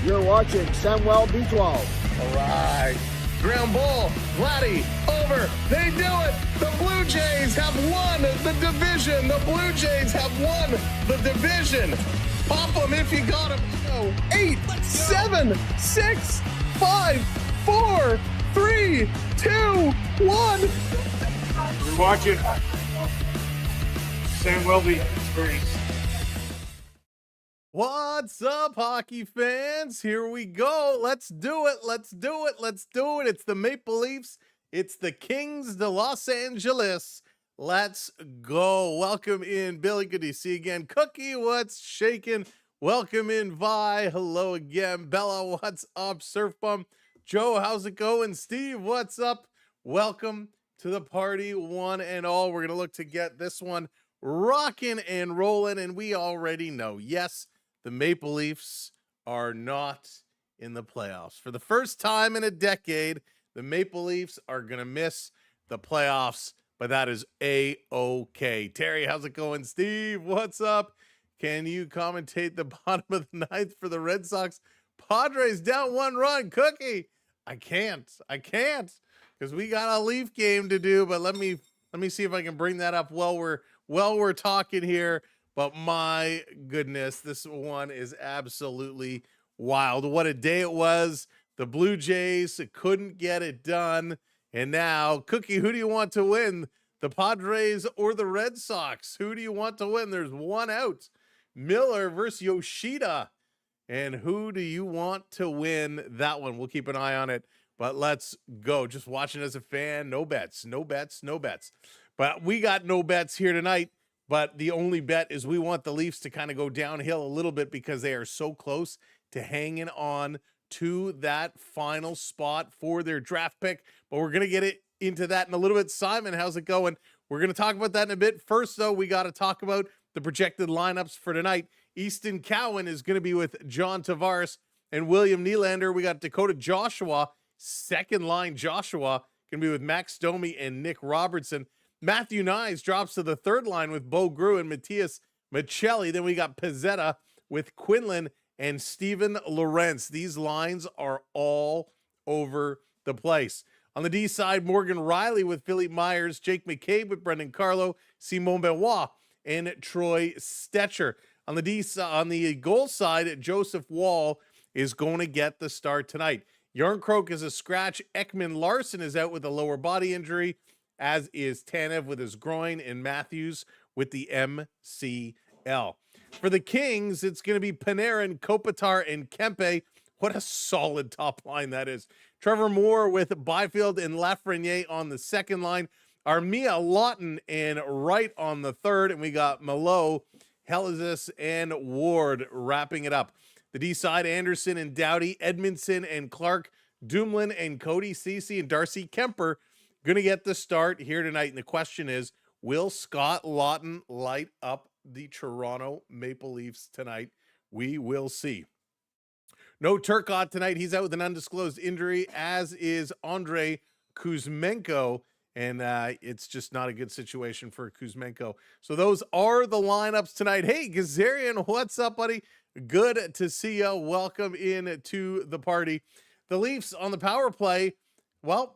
You're watching Samwelb12. All right. Ground ball. Vladdy. Over. They do it. The Blue Jays have won the division. The Blue Jays have won the division. Pop them if you got them. 8, 7, 6, 5, 4, 3, 2, 1. You're watching Samwelb12 Experience. What's up, hockey fans? Here we go. Let's do it. Let's do it. Let's do it. It's the Maple Leafs. It's the Kings de Los Angeles. Let's go. Welcome in, Billy. Good to see you again. Cookie, what's shaking? Welcome in, Vi. Hello again. Bella, what's up? Surf Bum. Joe, how's it going? Steve, what's up? Welcome to the party, one and all. We're going to look to get this one rocking and rolling, and we already know, yes, the Maple Leafs are not in the playoffs. For the first time in a decade, the Maple Leafs are going to miss the playoffs, but that is A-OK. Terry, how's it going? Steve, what's up? Can you commentate the bottom of the ninth for the Red Sox? Padres down 1 run. Cookie, I can't, because we got a Leaf game to do, but let me see if I can bring that up while we're talking here. But my goodness, this one is absolutely wild. What a day it was. The Blue Jays couldn't get it done. And now, Cookie, who do you want to win? The Padres or the Red Sox? Who do you want to win? There's one out. Miller versus Yoshida. And who do you want to win that one? We'll keep an eye on it. But let's go. Just watching as a fan. No bets, no bets, no bets. But we got no bets here tonight. But the only bet is we want the Leafs to kind of go downhill a little bit because they are so close to hanging on to that final spot for their draft pick. But we're going to get into that in a little bit. Simon, how's it going? We're going to talk about that in a bit. First, though, we got to talk about the projected lineups for tonight. Easton Cowan is going to be with John Tavares and William Nylander. We got Dakota Joshua, second line Joshua, going to be with Max Domi and Nick Robertson. Matthew Nyes drops to the third line with Bo Grew and Matthias Michelli. Then we got Pizzetta with Quinlan and Steven Lorentz. These lines are all over the place. On the D side, Morgan Riley with Philippe Myers, Jake McCabe with Brendan Carlo, Simon Benoit, and Troy Stetcher. On the goal side, Joseph Wall is going to get the start tonight. Yarncroke is a scratch. Ekman Larson is out with a lower body injury, as is Tanev with his groin, and Matthews with the MCL. For the Kings, it's going to be Panarin, Kopitar, and Kempe. What a solid top line that is. Trevor Moore with Byfield and Lafreniere on the second line. Armia Lawton and Wright on the third. And we got Malo, Helizis, and Ward wrapping it up. The D side, Anderson and Doughty, Edmondson and Clark, Dumoulin and Cody Ceci and Darcy Kemper going to get the start here tonight. And the question is, will Scott Lawton light up the Toronto Maple Leafs tonight? We will see. No Turcotte tonight. He's out with an undisclosed injury, as is Andrei Kuzmenko. And it's just not a good situation for Kuzmenko. So those are the lineups tonight. Hey, Gazarian, what's up, buddy? Good to see you. Welcome in to the party. The Leafs on the power play, well,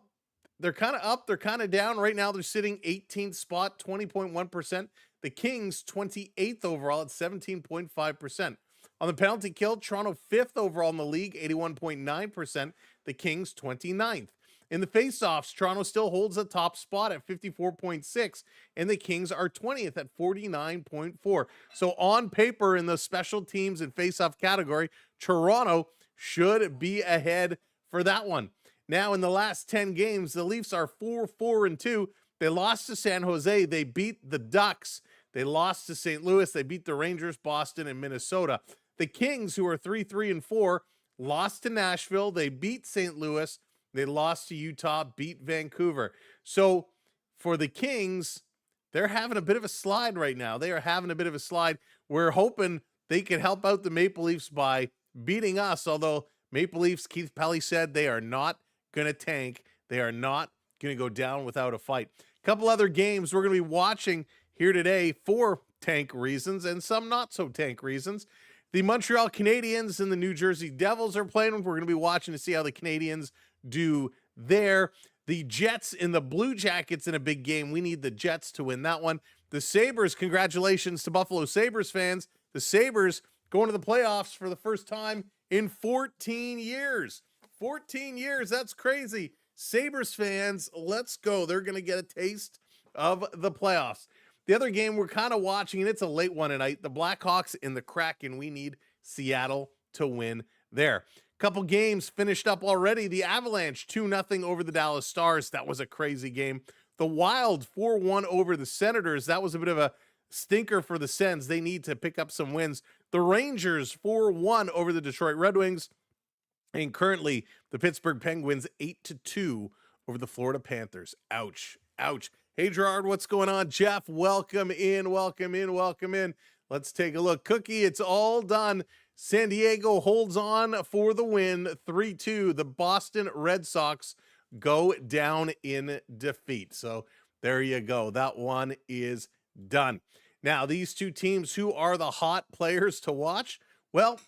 they're kind of up. They're kind of down. Right now, they're sitting 18th spot, 20.1%. The Kings, 28th overall at 17.5%. On the penalty kill, Toronto 5th overall in the league, 81.9%. The Kings, 29th. In the faceoffs, Toronto still holds the top spot at 54.6, and the Kings are 20th at 49.4. So on paper, in the special teams and faceoff category, Toronto should be ahead for that one. Now, in the last 10 games, the Leafs are 4-4-2. They lost to San Jose. They beat the Ducks. They lost to St. Louis. They beat the Rangers, Boston, and Minnesota. The Kings, who are 3-3-4, lost to Nashville. They beat St. Louis. They lost to Utah, beat Vancouver. So for the Kings, they're having a bit of a slide right now. They are having a bit of a slide. We're hoping they can help out the Maple Leafs by beating us, although Maple Leafs, Keith Pelly said they are not going to tank. They are not going to go down without a fight. A couple other games we're going to be watching here today for tank reasons and some not so tank reasons. The Montreal Canadiens and the New Jersey Devils are playing. We're going to be watching to see how the Canadiens do there. The Jets and the Blue Jackets in a big game. We need the Jets to win that one. The Sabres, congratulations to Buffalo Sabres fans. The Sabres going to the playoffs for the first time in 14 years. 14 years, that's crazy. Sabres fans, let's go. They're going to get a taste of the playoffs. The other game we're kind of watching, and it's a late one tonight, the Blackhawks and the Kraken. We need Seattle to win there. Couple games finished up already. The Avalanche 2-0 over the Dallas Stars. That was a crazy game. The Wild 4-1 over the Senators. That was a bit of a stinker for the Sens. They need to pick up some wins. The Rangers 4-1 over the Detroit Red Wings. And currently, the Pittsburgh Penguins 8-2 over the Florida Panthers. Ouch. Ouch. Hey, Gerard, what's going on? Jeff, welcome in, welcome in, welcome in. Let's take a look. Cookie, it's all done. San Diego holds on for the win, 3-2. The Boston Red Sox go down in defeat. So there you go. That one is done. Now, these two teams, who are the hot players to watch? Well,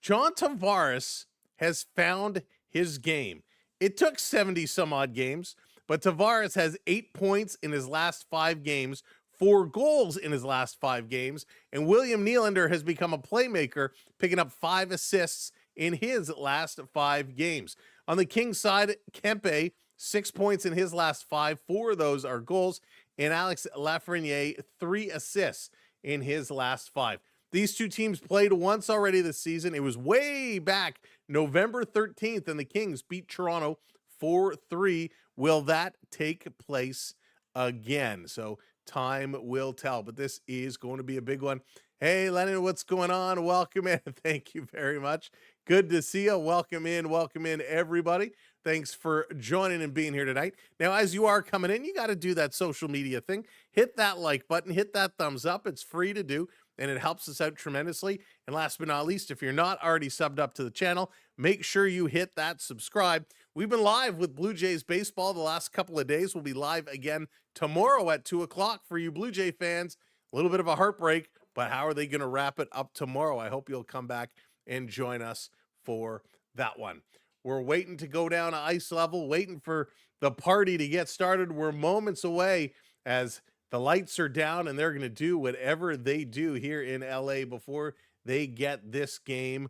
John Tavares has found his game. It took 70 some odd games, but Tavares has 8 points in his last 5 games, 4 goals in his last 5 games, and William Nylander has become a playmaker, picking up 5 assists in his last 5 games. On the Kings side, Kempe, 6 points in his last 5, 4 of those are goals, and Alex Lafreniere, 3 assists in his last 5. These two teams played once already this season. It was way back November 13th, and the Kings beat Toronto 4-3. Will that take place again? So time will tell, but this is going to be a big one. Hey, Lennon, what's going on? Welcome in. Thank you very much. Good to see you. Welcome in, everybody. Thanks for joining and being here tonight. Now, as you are coming in, you got to do that social media thing. Hit that like button, hit that thumbs up. It's free to do, and it helps us out tremendously. And last but not least, if you're not already subbed up to the channel, make sure you hit that subscribe. We've been live with Blue Jays baseball the last couple of days. We'll be live again tomorrow at 2 o'clock for you Blue Jay fans. A little bit of a heartbreak, but how are they going to wrap it up tomorrow? I hope you'll come back and join us for that one. We're waiting to go down to ice level, waiting for the party to get started. We're moments away as the lights are down, and they're going to do whatever they do here in LA before they get this game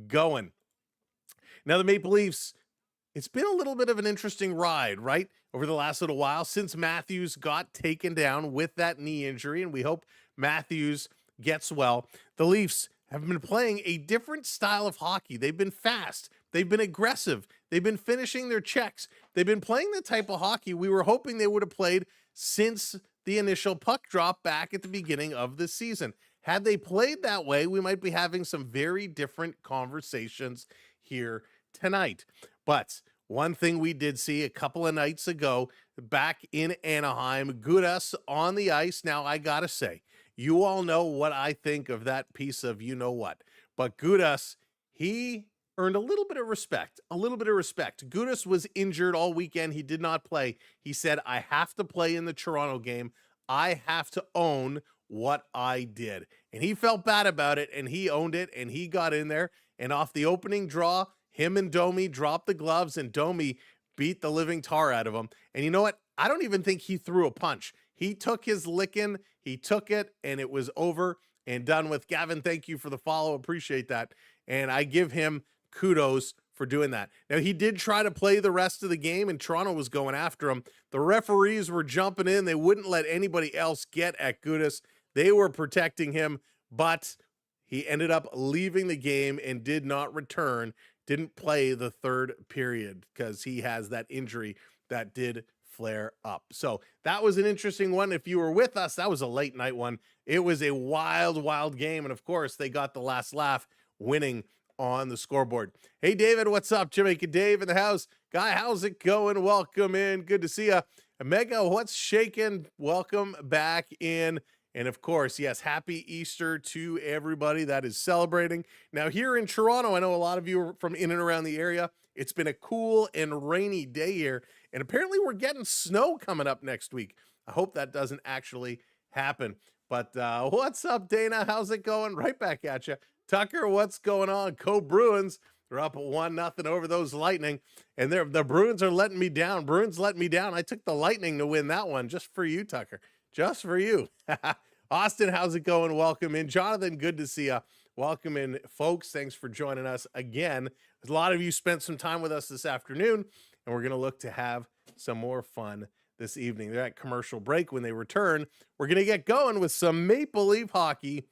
going. Now, the Maple Leafs, it's been a little bit of an interesting ride, right? Over the last little while since Matthews got taken down with that knee injury, and we hope Matthews gets well. The Leafs have been playing a different style of hockey. They've been fast. They've been aggressive. They've been finishing their checks. They've been playing the type of hockey we were hoping they would have played since the initial puck drop back at the beginning of the season. Had they played that way, we might be having some very different conversations here tonight. But one thing we did see a couple of nights ago back in Anaheim, Gudas on the ice. Now, I got to say, you all know what I think of that piece of you-know-what. But Gudas, he earned a little bit of respect, Gudas was injured all weekend. He did not play. He said, I have to play in the Toronto game. I have to own what I did. And he felt bad about it, and he owned it, and he got in there. And off the opening draw, him and Domi dropped the gloves, and Domi beat the living tar out of him. And you know what? I don't even think he threw a punch. He took his licking, he took it, and it was over and done with. Gavin, thank you for the follow. Appreciate that. And I give him kudos for doing that. Now, he did try to play the rest of the game, and Toronto was going after him. The referees were jumping in. They wouldn't let anybody else get at Gudas. They were protecting him, but he ended up leaving the game and did not return, didn't play the third period because he has that injury that did flare up. So that was an interesting one. If you were with us, that was a late night one. It was a wild, wild game. And of course, they got the last laugh, winning on the scoreboard. Hey, David, what's up? Jamaica Dave in the house. Guy, how's it going? Welcome in. Good to see you. Mega, what's shaking? Welcome back in. And of course, yes, happy Easter to everybody that is celebrating. Now, here in Toronto, I know a lot of you are from in and around the area. It's been a cool and rainy day here. And apparently we're getting snow coming up next week. I hope that doesn't actually happen. But what's up, Dana? How's it going? Right back at you. Tucker, what's going on? Co-Bruins, they're up 1-0 over those Lightning, and the Bruins are letting me down. Bruins letting me down. I took the Lightning to win that one just for you, Tucker. Just for you. Austin, how's it going? Welcome in. Jonathan, good to see you. Welcome in, folks. Thanks for joining us again. A lot of you spent some time with us this afternoon, and we're going to look to have some more fun this evening. They're at commercial break. When they return, we're going to get going with some Maple Leaf hockey.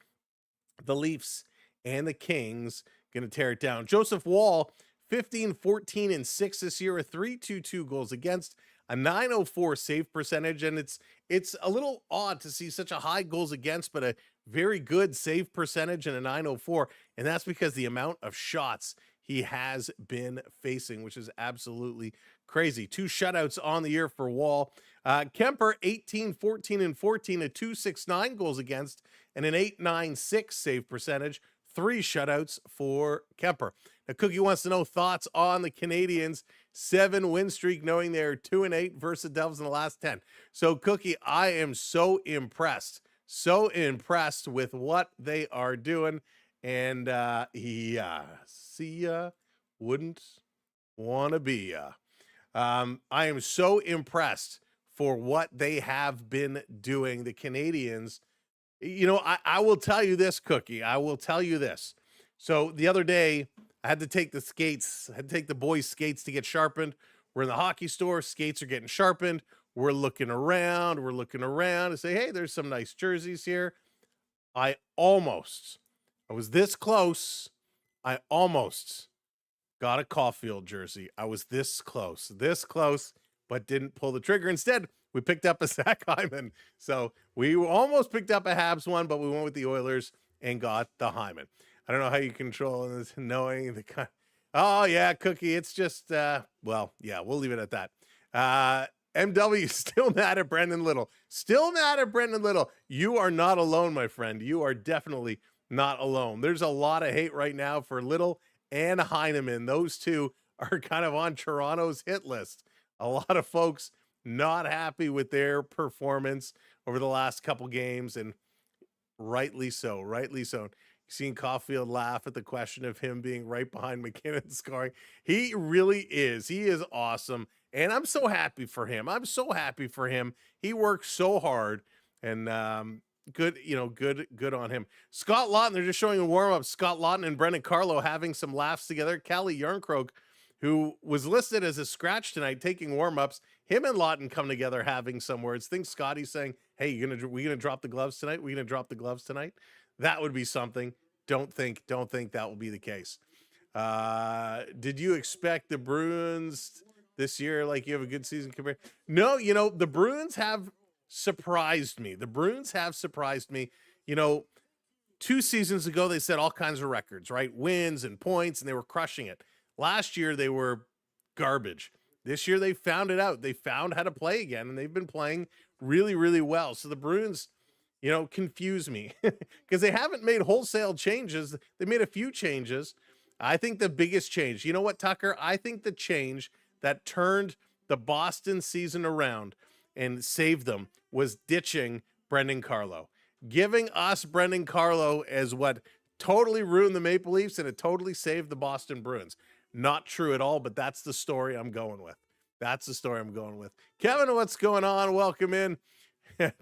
The Leafs and the Kings going to tear it down. Joseph Wall, 15, 14, and 6 this year, with 3.22 goals against, a 904 save percentage, and it's a little odd to see such a high goals against, but a very good save percentage and a 904, and that's because the amount of shots he has been facing, which is absolutely crazy. 2 shutouts on the year for Wall. Kemper, 18, 14, and 14, a 269 goals against, and an 896 save percentage. 3 shutouts for Kemper. Now, Cookie wants to know thoughts on the Canadiens' 7-win streak, knowing they're 2-8 versus the Devils in the last 10. So, Cookie, I am so impressed with what they are doing. And see ya, wouldn't want to be ya. I am so impressed for what they have been doing. The Canadiens, you know, I will tell you this, Cookie. I will tell you this. So the other day, I had to take the boys' skates to get sharpened. We're in the hockey store. Skates are getting sharpened. We're looking around and say, hey, there's some nice jerseys here. I was this close. I almost got a Caulfield jersey. I was this close, but didn't pull the trigger. Instead, we picked up a Zach Hyman. So we almost picked up a Habs one, but we went with the Oilers and got the Hyman. I don't know how you control this, knowing the kind. Oh yeah, Cookie. It's just well, yeah, we'll leave it at that. MW still mad at Brendan Little. You are not alone, my friend. You are definitely not alone. There's a lot of hate right now for Little and Heineman. Those two are kind of on Toronto's hit list. A lot of folks not happy with their performance over the last couple games, and rightly so. You've seen Caulfield laugh at the question of him being right behind McKinnon scoring. He really is. He is awesome, and I'm so happy for him. He works so hard, and good on him. Scott Lawton, they're just showing a warm-up. Scott Lawton and Brendan Carlo having some laughs together. Callie Yarncroke, who was listed as a scratch tonight, taking warm-ups. Him and Lawton come together having some words. Think Scotty's saying, hey, we gonna drop the gloves tonight? That would be something. Don't think that will be the case. Did you expect the Bruins this year, like you have a good season compared? No, the Bruins have surprised me. You know, 2 seasons ago, they set all kinds of records, right? Wins and points, and they were crushing it. Last year, they were garbage. This year, they found it out. They found how to play again, and they've been playing really, really well. So the Bruins, confuse me because they haven't made wholesale changes. They made a few changes. I think the biggest change, you know what, Tucker? I think the change that turned the Boston season around and saved them was ditching Brendan Carlo. Giving us Brendan Carlo as what totally ruined the Maple Leafs, and it totally saved the Boston Bruins. Not true at all, but that's the story I'm going with. Kevin, what's going on? Welcome in.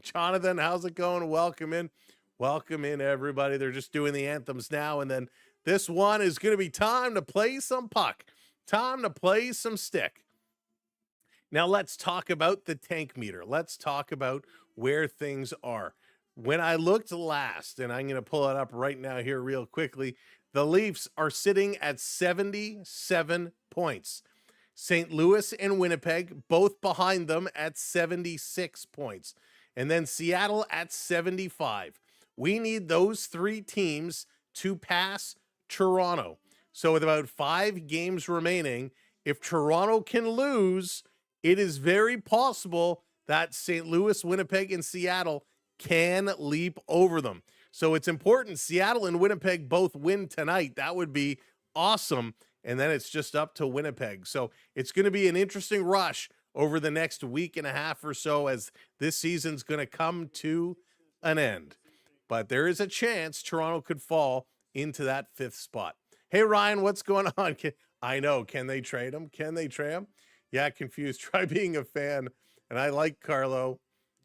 Jonathan, how's it going? Welcome in, everybody. They're just doing the anthems now, and then this one is going to be time to play some puck. Time to play some stick. Now let's talk about the tank meter. Let's talk about where things are. When I looked last, and I'm going to pull it up right now here real quickly, the Leafs are sitting at 77 points. St. Louis and Winnipeg, both behind them at 76 points. And then Seattle at 75. We need those 3 teams to pass Toronto. So with about 5 games remaining, if Toronto can lose, it is very possible that St. Louis, Winnipeg, and Seattle can leap over them. So it's important Seattle and Winnipeg both win tonight. That would be awesome. And then it's just up to Winnipeg. So it's going to be an interesting rush over the next week and a half or so as this season's going to come to an end. But there is a chance Toronto could fall into that 5th spot. Hey, Ryan, what's going on? I know. Can they trade him? Can they trade him? Yeah, confused. Try being a fan. And I like Carlo.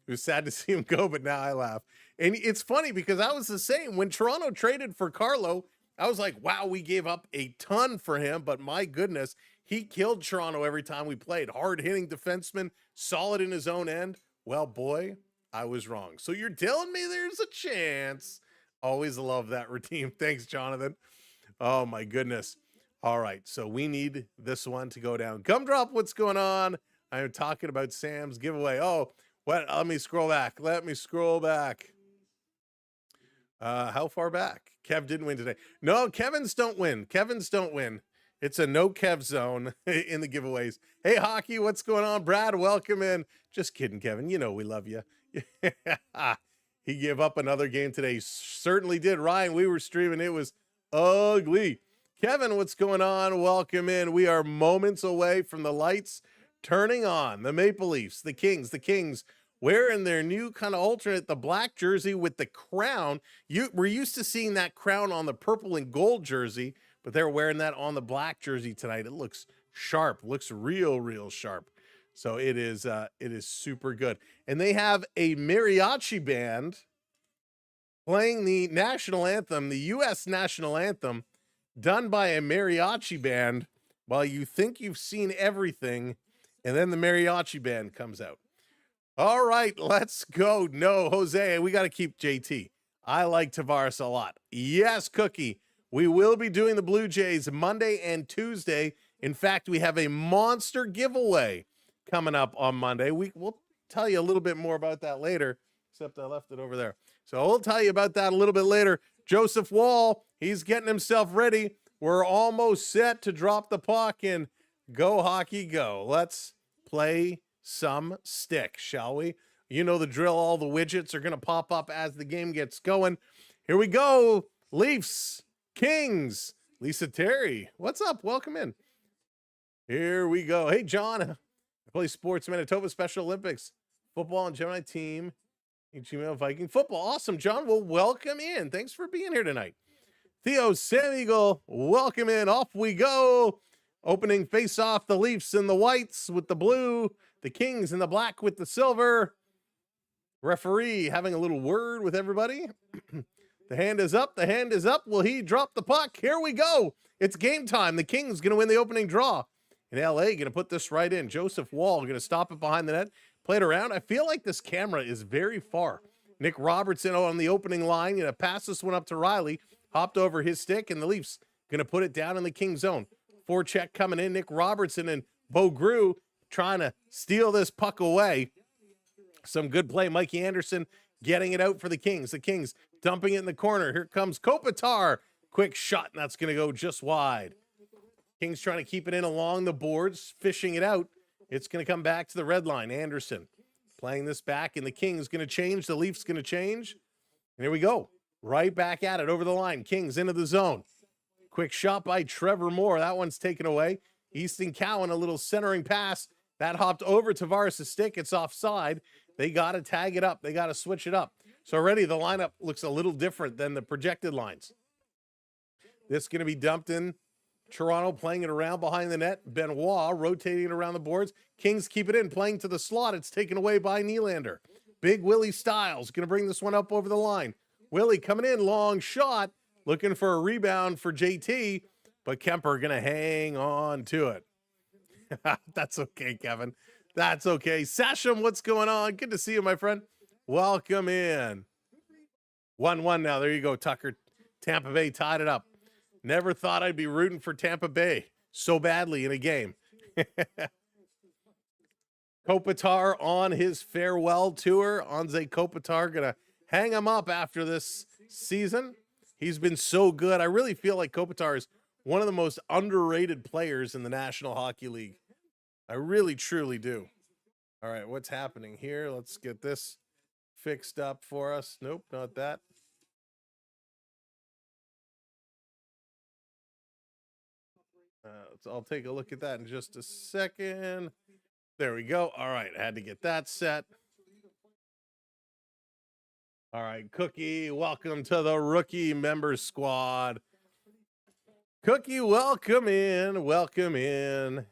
It was sad to see him go, but now I laugh. And it's funny because I was the same. When Toronto traded for Carlo, I was like, wow, we gave up a ton for him. But my goodness, he killed Toronto every time we played. Hard-hitting defenseman, solid in his own end. Well, boy, I was wrong. So you're telling me there's a chance. Always love that routine. Thanks, Jonathan. Oh, my goodness. All right, so we need this one to go down. Gumdrop, what's going on? I'm talking about Sam's giveaway. Oh, what? Let me scroll back. Let me scroll back. How far back? Kev didn't win today. No, Kevins don't win. Kevins don't win. It's a no Kev zone in the giveaways. Hey, Hockey, what's going on? Brad, welcome in. Just kidding, Kevin. You know we love you. He gave up another game today. Certainly did. Ryan, we were streaming. It was ugly. Kevin, what's going on? Welcome in. We are moments away from the lights turning on. The Maple Leafs, the Kings wearing their new kind of alternate, the black jersey with the crown. We're used to seeing that crown on the purple and gold jersey, but they're wearing that on the black jersey tonight. It looks sharp, looks real sharp. So it is super good. And they have a mariachi band playing the national anthem, the U.S. national anthem, done by a mariachi band while you think you've seen everything, and then the mariachi band comes out. All right, let's go. No, Jose, we got to keep JT. I like Tavares a lot. Yes, Cookie. We will be doing the Blue Jays Monday and Tuesday. In fact, we have a monster giveaway coming up on Monday. We'll tell you a little bit more about that later, except I left it over there. So we'll tell you about that a little bit later. Joseph Wall, he's getting himself ready. We're almost set to drop the puck and go hockey go. Let's play some stick, shall we? You know the drill. All the widgets are going to pop up as the game gets going. Here we go. Leafs, Kings. Lisa Terry, what's up? Welcome in. Here we go. Hey, John. I play sports, Manitoba Special Olympics, football and Gemini team. Gmail Viking football. Awesome, John. Well, welcome in. Thanks for being here tonight. Theo Sam Eagle, welcome in. Off we go. Opening face off, the Leafs and the whites with the blue, the Kings and the black with the silver. Referee having a little word with everybody. The hand is up. The hand is up. Will he drop the puck? Here we go. It's game time. The Kings going to win the opening draw. And LA going to put this right in. Joseph Wall going to stop it behind the net. Play it around. I feel like this camera is very far. Nick Robertson on the opening line. Going to pass this one up to Riley. Hopped over his stick, and the Leafs going to put it down in the King zone. Forecheck coming in. Nick Robertson and Bo Grew trying to steal this puck away. Some good play. Mikey Anderson getting it out for the Kings. The Kings dumping it in the corner. Here comes Kopitar. Quick shot, and that's going to go just wide. Kings trying to keep it in along the boards, fishing it out. It's going to come back to the red line. Anderson playing this back, and the Kings going to change. The Leafs going to change. And here we go. Right back at it over the line. Kings into the zone. Quick shot by Trevor Moore. That one's taken away. Easton Cowan, a little centering pass. That hopped over Tavares' stick. It's offside. They got to tag it up. They got to switch it up. So already the lineup looks a little different than the projected lines. This is going to be dumped in. Toronto playing it around behind the net. Benoit rotating it around the boards. Kings keep it in, playing to the slot. It's taken away by Nylander. Big Willie Stiles going to bring this one up over the line. Willie coming in, long shot, looking for a rebound for JT, but Kemper going to hang on to it. That's okay, Kevin. That's okay. Sasham, what's going on? Good to see you, my friend. Welcome in. 1-1 now. There you go, Tucker. Tampa Bay tied it up. Never thought I'd be rooting for Tampa Bay so badly in a game. Kopitar on his farewell tour. Anze Kopitar going to hang him up after this season. He's been so good. I really feel like Kopitar is one of the most underrated players in the National Hockey League. I really, truly do. All right, what's happening here? Let's get this fixed up for us. Nope, not that. I'll take a look at that in just a second. There we go. All right, I had to get that set. All right, Cookie, welcome to the rookie member squad. Cookie, welcome in. Welcome in.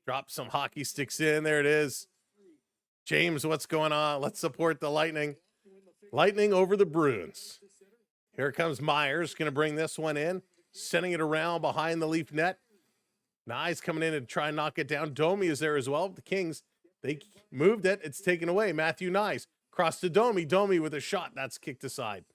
Drop some hockey sticks in. There it is. James, what's going on? Let's support the Lightning. Lightning over the Bruins. Here comes Myers. Going to bring this one in. Sending it around behind the Leaf net. Nye's coming in and try and knock it down. Domi is there as well. The Kings, they moved it. It's taken away. Matthew Nyes. Cross to Domi. Domi with a shot. That's kicked aside.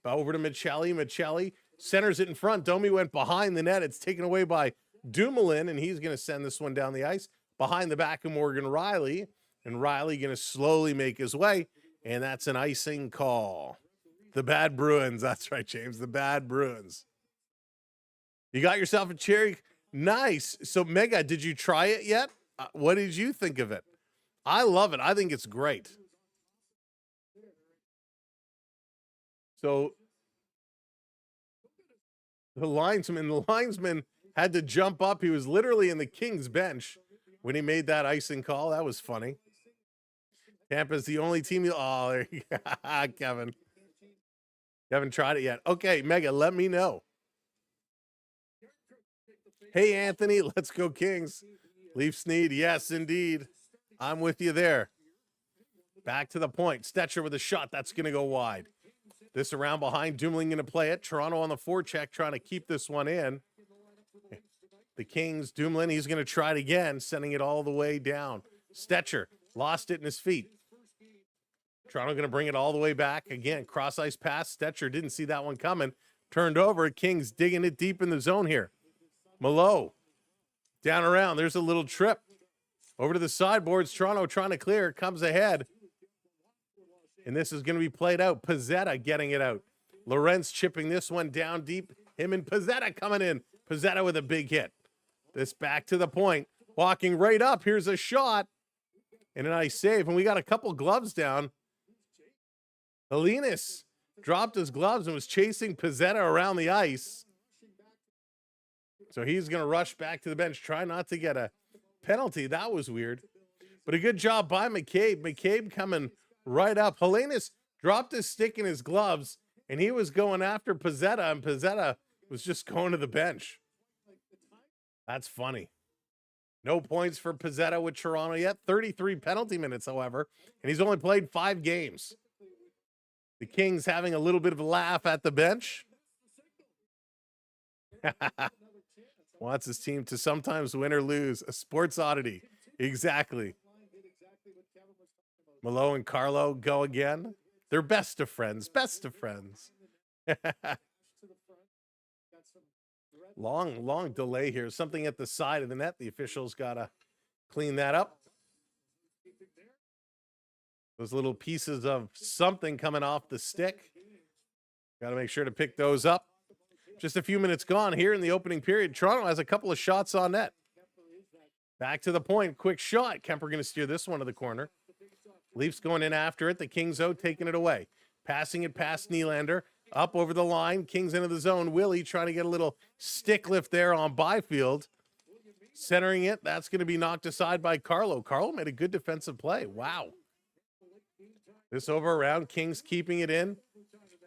Over to Michelli. Michelli centers it in front. Domi went behind the net. It's taken away by Dumoulin, and he's going to send this one down the ice. Behind the back of Morgan Riley. And Riley going to slowly make his way. And that's an icing call. The bad Bruins. That's right, James. The bad Bruins. You got yourself a cherry. Nice. So, Mega, did you try it yet? What did you think of it? I love it. I think it's great. So the linesman had to jump up. He was literally in the Kings bench when he made that icing call. That was funny. Tampa's the only team. Oh, there you go. Kevin. You haven't tried it yet. Okay, Mega, let me know. Hey, Anthony, let's go Kings. Leafs need. Yes, indeed. I'm with you there. Back to the point. Stetcher with a shot. That's going to go wide. This around behind. Dumoulin going to play it. Toronto on the forecheck trying to keep this one in. The Kings, Dumoulin, he's going to try it again, sending it all the way down. Stetcher lost it in his feet. Toronto going to bring it all the way back. Again, cross-ice pass. Stetcher didn't see that one coming. Turned over. Kings digging it deep in the zone here. Malo down around. There's a little trip. Over to the sideboards. Toronto trying to clear. Comes ahead. And this is going to be played out. Pizzetta getting it out. Lorenz chipping this one down deep. Him and Pizzetta coming in. Pizzetta with a big hit. This back to the point. Walking right up. Here's a shot. And a nice save. And we got a couple gloves down. Helenis dropped his gloves and was chasing Pizzetta around the ice. So he's going to rush back to the bench. Try not to get a penalty. That was weird. But a good job by McCabe. McCabe coming right up. Helenis dropped his stick in his gloves, and he was going after Pizzetta, and Pizzetta was just going to the bench. That's funny. No points for Pizzetta with Toronto yet. 33 penalty minutes, however, and he's only played 5 games. The Kings having a little bit of a laugh at the bench. Wants his team to sometimes win or lose. A sports oddity. Exactly. Malo and Carlo go again. They're best of friends. Best of friends. Long delay here. Something at the side of the net. The officials got to clean that up. Those little pieces of something coming off the stick. Got to make sure to pick those up. Just a few minutes gone here in the opening period. Toronto has a couple of shots on net. Back to the point. Quick shot. Kemper going to steer this one to the corner. Leafs going in after it. The Kings, though, taking it away. Passing it past Nylander. Up over the line. Kings into the zone. Willie trying to get a little stick lift there on Byfield. Centering it. That's going to be knocked aside by Carlo. Carlo made a good defensive play. Wow. This over around. Kings keeping it in.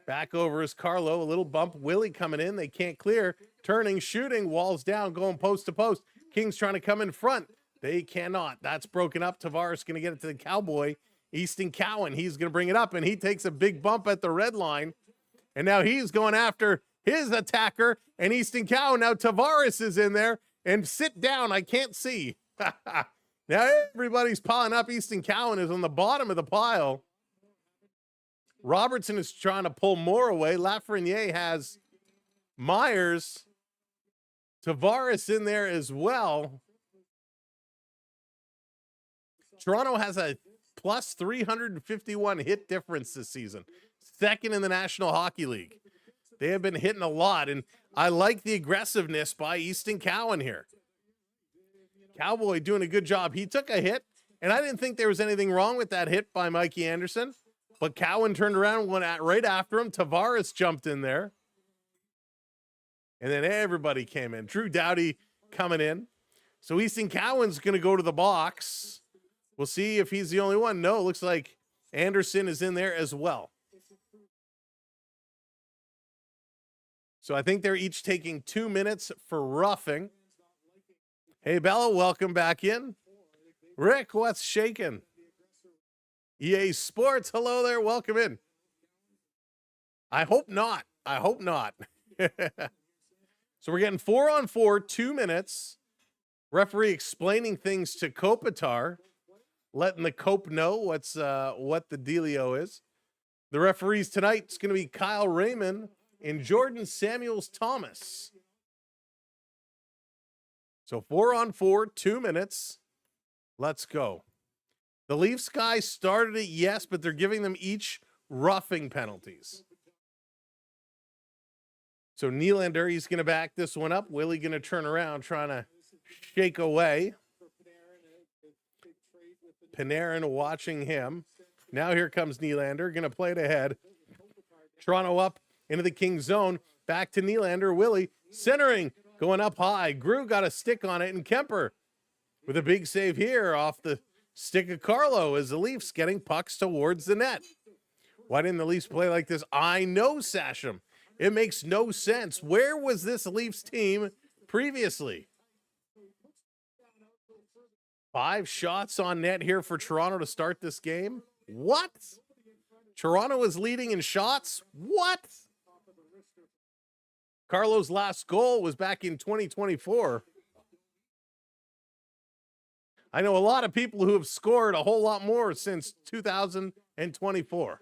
Back over is Carlo. A little bump. Willie coming in. They can't clear. Turning, shooting. Walls down. Going post to post. Kings trying to come in front. They cannot. That's broken up. Tavares going to get it to the Cowboy. Easton Cowan. He's going to bring it up, and he takes a big bump at the red line. And now he's going after his attacker. And Easton Cowan. Now Tavares is in there. And sit down. I can't see. Now everybody's piling up. Easton Cowan is on the bottom of the pile. Robertson is trying to pull more away. Lafreniere has Myers. Tavares in there as well. Toronto has a plus 351 hit difference this season. Second in the National Hockey League. They have been hitting a lot, and I like the aggressiveness by Easton Cowan here. Cowboy doing a good job. He took a hit, and I didn't think there was anything wrong with that hit by Mikey Anderson. But Cowan turned around and went right after him. Tavares jumped in there. And then everybody came in. Drew Doughty coming in. So Easton Cowan's going to go to the box. We'll see if he's the only one. No, it looks like Anderson is in there as well. So I think they're each taking 2 minutes for roughing. Hey, Bella, welcome back in. Rick, what's shaking? EA Sports, hello there, welcome in. I hope not. I hope not. So we're getting 4-on-4, 2 minutes. Referee explaining things to Kopitar, letting the Cope know what the dealio is. The referees tonight is going to be Kyle Raymond and Jordan Samuels-Thomas. So 4-on-4, 2 minutes. Let's go. The Leafs guys started it, yes, but they're giving them each roughing penalties. So Nylander, he's going to back this one up. Willie going to turn around, trying to shake away. Panarin watching him. Now here comes Nylander, going to play it ahead. Toronto up into the Kings zone. Back to Nylander. Willie centering, going up high. Grew got a stick on it, and Kemper with a big save here off the stick of Carlo as the Leafs getting pucks towards the net. Why didn't the Leafs play like this? I know, Sasham. It makes no sense. Where was this Leafs team previously? 5 shots on net here for Toronto to start this game. What? Toronto is leading in shots? What? Carlo's last goal was back in 2024. I know a lot of people who have scored a whole lot more since 2024.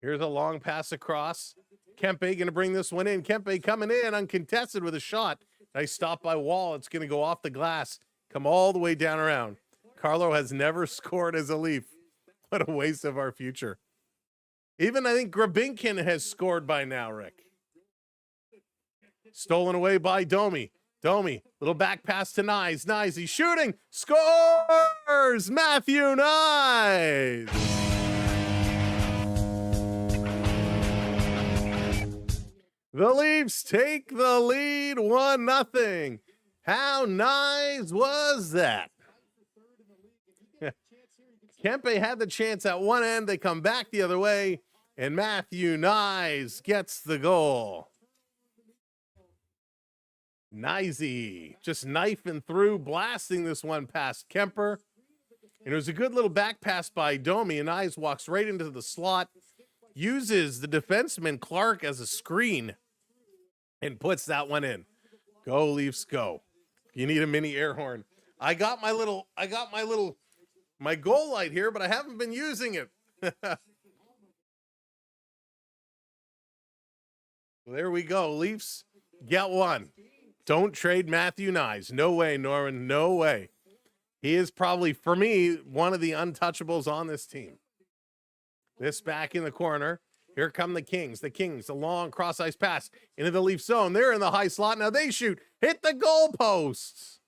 Here's a long pass across. Kempe going to bring this one in. Kempe coming in uncontested with a shot. Nice stop by Wall. It's going to go off the glass. Come all the way down around. Carlo has never scored as a Leaf. What a waste of our future. Even I think Grabinkin has scored by now, Rick. Stolen away by Domi. Domi, little back pass to Nyes. Nyes, he's shooting. Scores! Matthew Nyes! The Leafs take the lead 1-0. How nice was that? Kempe had the chance at one end. They come back the other way, and Matthew Nyes gets the goal. Nyesy just knifing through, blasting this one past Kemper. And it was a good little back pass by Domi, and Nyes walks right into the slot, uses the defenseman Clark as a screen, and puts that one in. Go Leafs, go. You need a mini air horn. I got my goal light here, but I haven't been using it. There we go. Leafs get one. Don't trade Matthew Nyes. No way, Norman. No way. He is probably, for me, one of the untouchables on this team. This back in the corner. Here come the Kings. The Kings, a long cross-ice pass into the Leaf zone. They're in the high slot. Now they shoot. Hit the goalposts.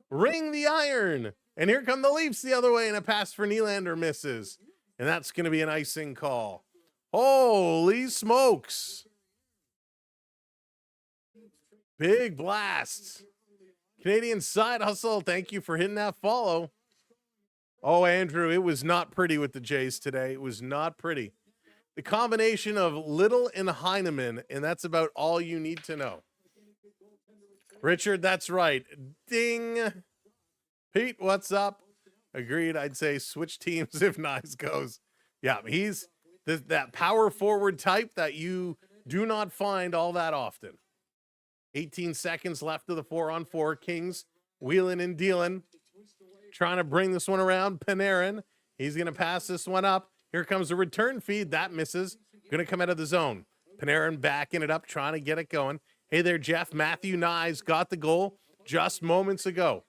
Ring the iron. And here come the Leafs the other way, and a pass for Nylander misses. And that's going to be an icing call. Holy smokes. Big blast. Canadian Side Hustle, thank you for hitting that follow. Oh, Andrew, it was not pretty with the Jays today. It was not pretty. The combination of Little and Heineman, and that's about all you need to know. Richard, that's right. Ding. Pete, what's up? Agreed. I'd say switch teams if Nyes goes. Yeah, he's that power forward type that you do not find all that often. 18 seconds left of the 4-on-4. Kings wheeling and dealing. Trying to bring this one around. Panarin. He's going to pass this one up. Here comes the return feed. That misses. Going to come out of the zone. Panarin backing it up, trying to get it going. Hey there, Jeff. Matthew Nyes got the goal just moments ago.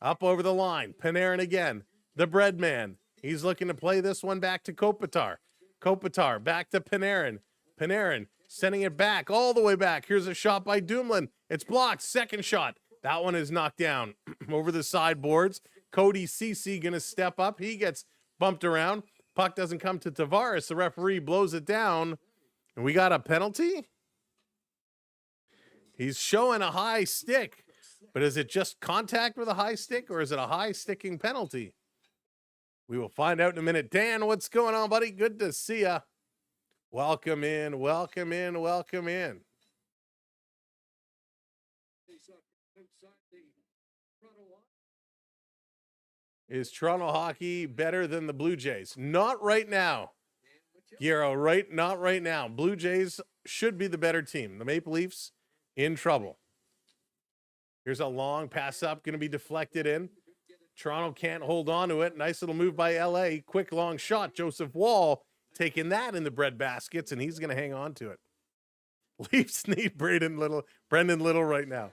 Up over the line. Panarin again. The bread man. He's looking to play this one back to Kopitar. Kopitar back to Panarin. Panarin sending it back, all the way back. Here's a shot by Dumoulin. It's blocked. Second shot. That one is knocked down over the sideboards. Cody Ceci going to step up. He gets bumped around. Puck doesn't come to Tavares. The referee blows it down. And we got a penalty? He's showing a high stick. But is it just contact with a high stick, or is it a high sticking penalty? We will find out in a minute. Dan, what's going on, buddy? Good to see ya. Welcome in, welcome in, welcome in. Is Toronto hockey better than the Blue Jays? Not right now. Giro, not right now. Blue Jays should be the better team. The Maple Leafs in trouble. Here's a long pass up, going to be deflected in. Toronto can't hold on to it. Nice little move by LA. Quick long shot. Joseph Wall taking that in the bread baskets, and he's going to hang on to it. Leafs need Brendan Little right now.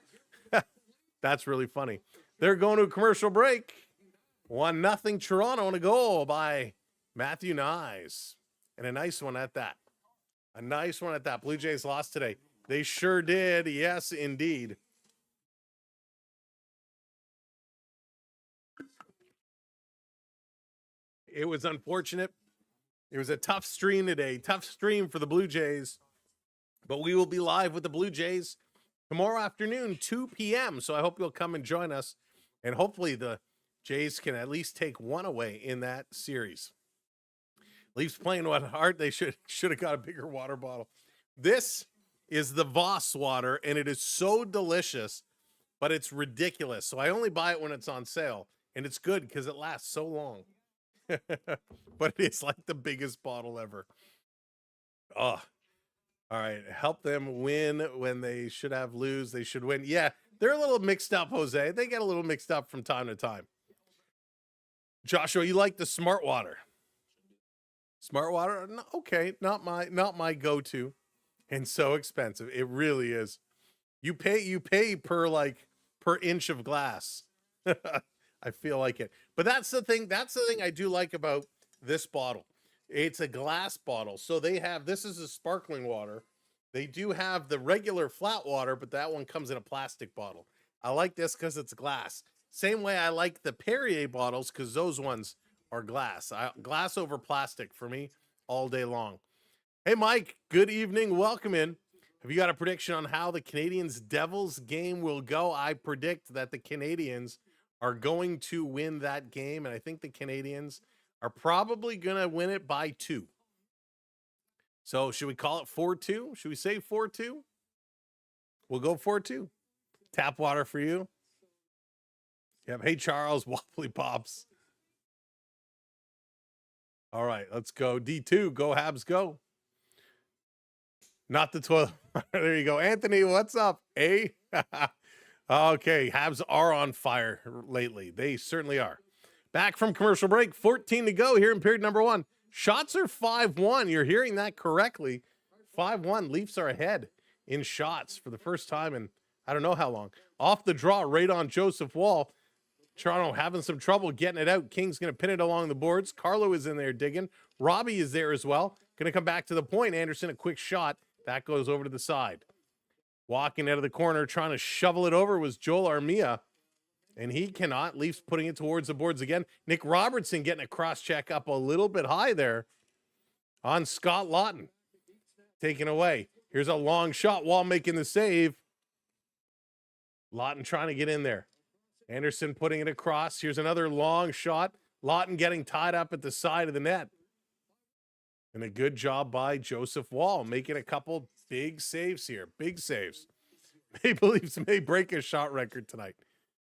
That's really funny. They're going to a commercial break. 1-0 Toronto on a goal by Matthew Nyes. And a nice one at that. A nice one at that. Blue Jays lost today. They sure did. Yes, indeed. It was unfortunate. It was a tough stream today. Tough stream for the Blue Jays. But we will be live with the Blue Jays tomorrow afternoon, 2 p.m. So I hope you'll come and join us. And hopefully the Jays can at least take one away in that series. Leafs playing what hard. They should have got a bigger water bottle. This is the Voss water, and it is so delicious, but it's ridiculous. So I only buy it when it's on sale, and it's good because it lasts so long. But it's like the biggest bottle ever. Oh, all right. Help them win when they should have lose. They should win. Yeah, they're a little mixed up, Jose. They get a little mixed up from time to time. Joshua, you like the Smart Water? Smart Water? No, okay, not my go-to, and so expensive. It really is. You pay per inch of glass. I feel like it. But that's the thing I do like about this bottle. It's a glass bottle. So this is a sparkling water. They do have the regular flat water, but that one comes in a plastic bottle. I like this because it's glass. Same way I like the Perrier bottles because those ones are glass. Glass over plastic for me all day long. Hey, Mike, good evening. Welcome in. Have you got a prediction on how the Canadiens-Devils game will go? I predict that the Canadiens are going to win that game, and I think the Canadiens are probably going to win it by 2. So should we call it 4-2? Should we say 4-2? We'll go 4-2. Tap water for you. Yep. Hey, Charles, Wobbly Pops. All right, let's go. D2, go Habs, go. Not the toilet. There you go. Anthony, what's up? Okay, Habs are on fire lately. They certainly are. Back from commercial break, 14 to go here in period number 1. Shots are 5-1. You're hearing that correctly. 5-1. Leafs are ahead in shots for the first time in I don't know how long. Off the draw, right on Joseph Wall. Toronto having some trouble getting it out. King's going to pin it along the boards. Carlo is in there digging. Robbie is there as well. Going to come back to the point. Anderson, a quick shot. That goes over to the side. Walking out of the corner, trying to shovel it over was Joel Armia. And he cannot. Leafs putting it towards the boards again. Nick Robertson getting a cross-check up a little bit high there on Scott Lawton. Taken away. Here's a long shot. Wall making the save. Lawton trying to get in there. Anderson putting it across. Here's another long shot. Lawton getting tied up at the side of the net. And a good job by Joseph Wall, making a couple big saves here. Big saves. Maple Leafs may break a shot record tonight.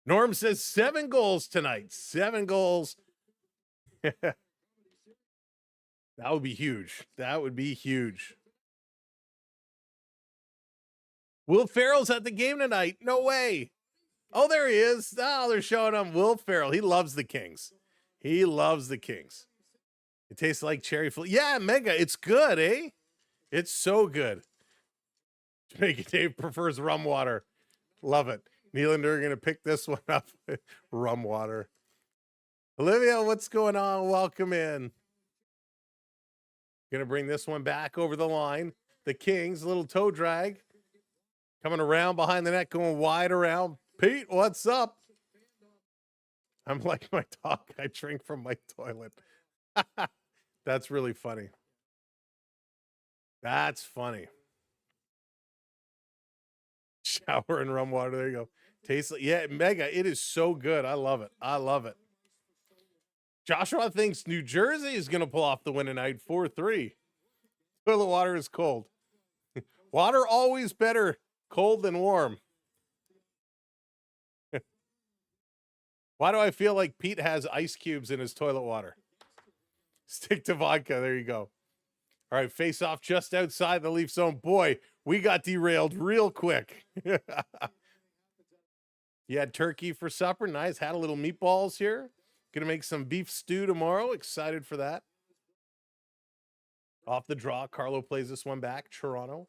Norm says 7 goals tonight. 7 goals. That would be huge. That would be huge. Will Ferrell's at the game tonight. No way. Oh, there he is. Oh, they're showing him Will Ferrell. He loves the Kings. He loves the Kings. It tastes like cherry flavour. Yeah, mega. It's good, eh? It's so good. Jamaican Dave prefers rum water. Love it. Nylander are going to pick this one up. Rum water. Olivia, what's going on? Welcome in. Going to bring this one back over the line. The Kings, little toe drag. Coming around behind the net, going wide around. Pete, what's up? I'm like my dog. I drink from my toilet. That's really funny. That's funny. Shower and rum water. There you go. Tastes like, yeah, mega. It is so good. I love it. I love it. Joshua thinks New Jersey is going to pull off the win tonight, 4-3. Toilet water is cold. Water always better cold than warm. Why do I feel like Pete has ice cubes in his toilet water? Stick to vodka. There you go. All right, face off just outside the Leaf zone. Boy, we got derailed real quick. You had turkey for supper. Nice. Had a little meatballs here. Gonna make some beef stew tomorrow. Excited for that. Off the draw. Carlo plays this one back. Toronto.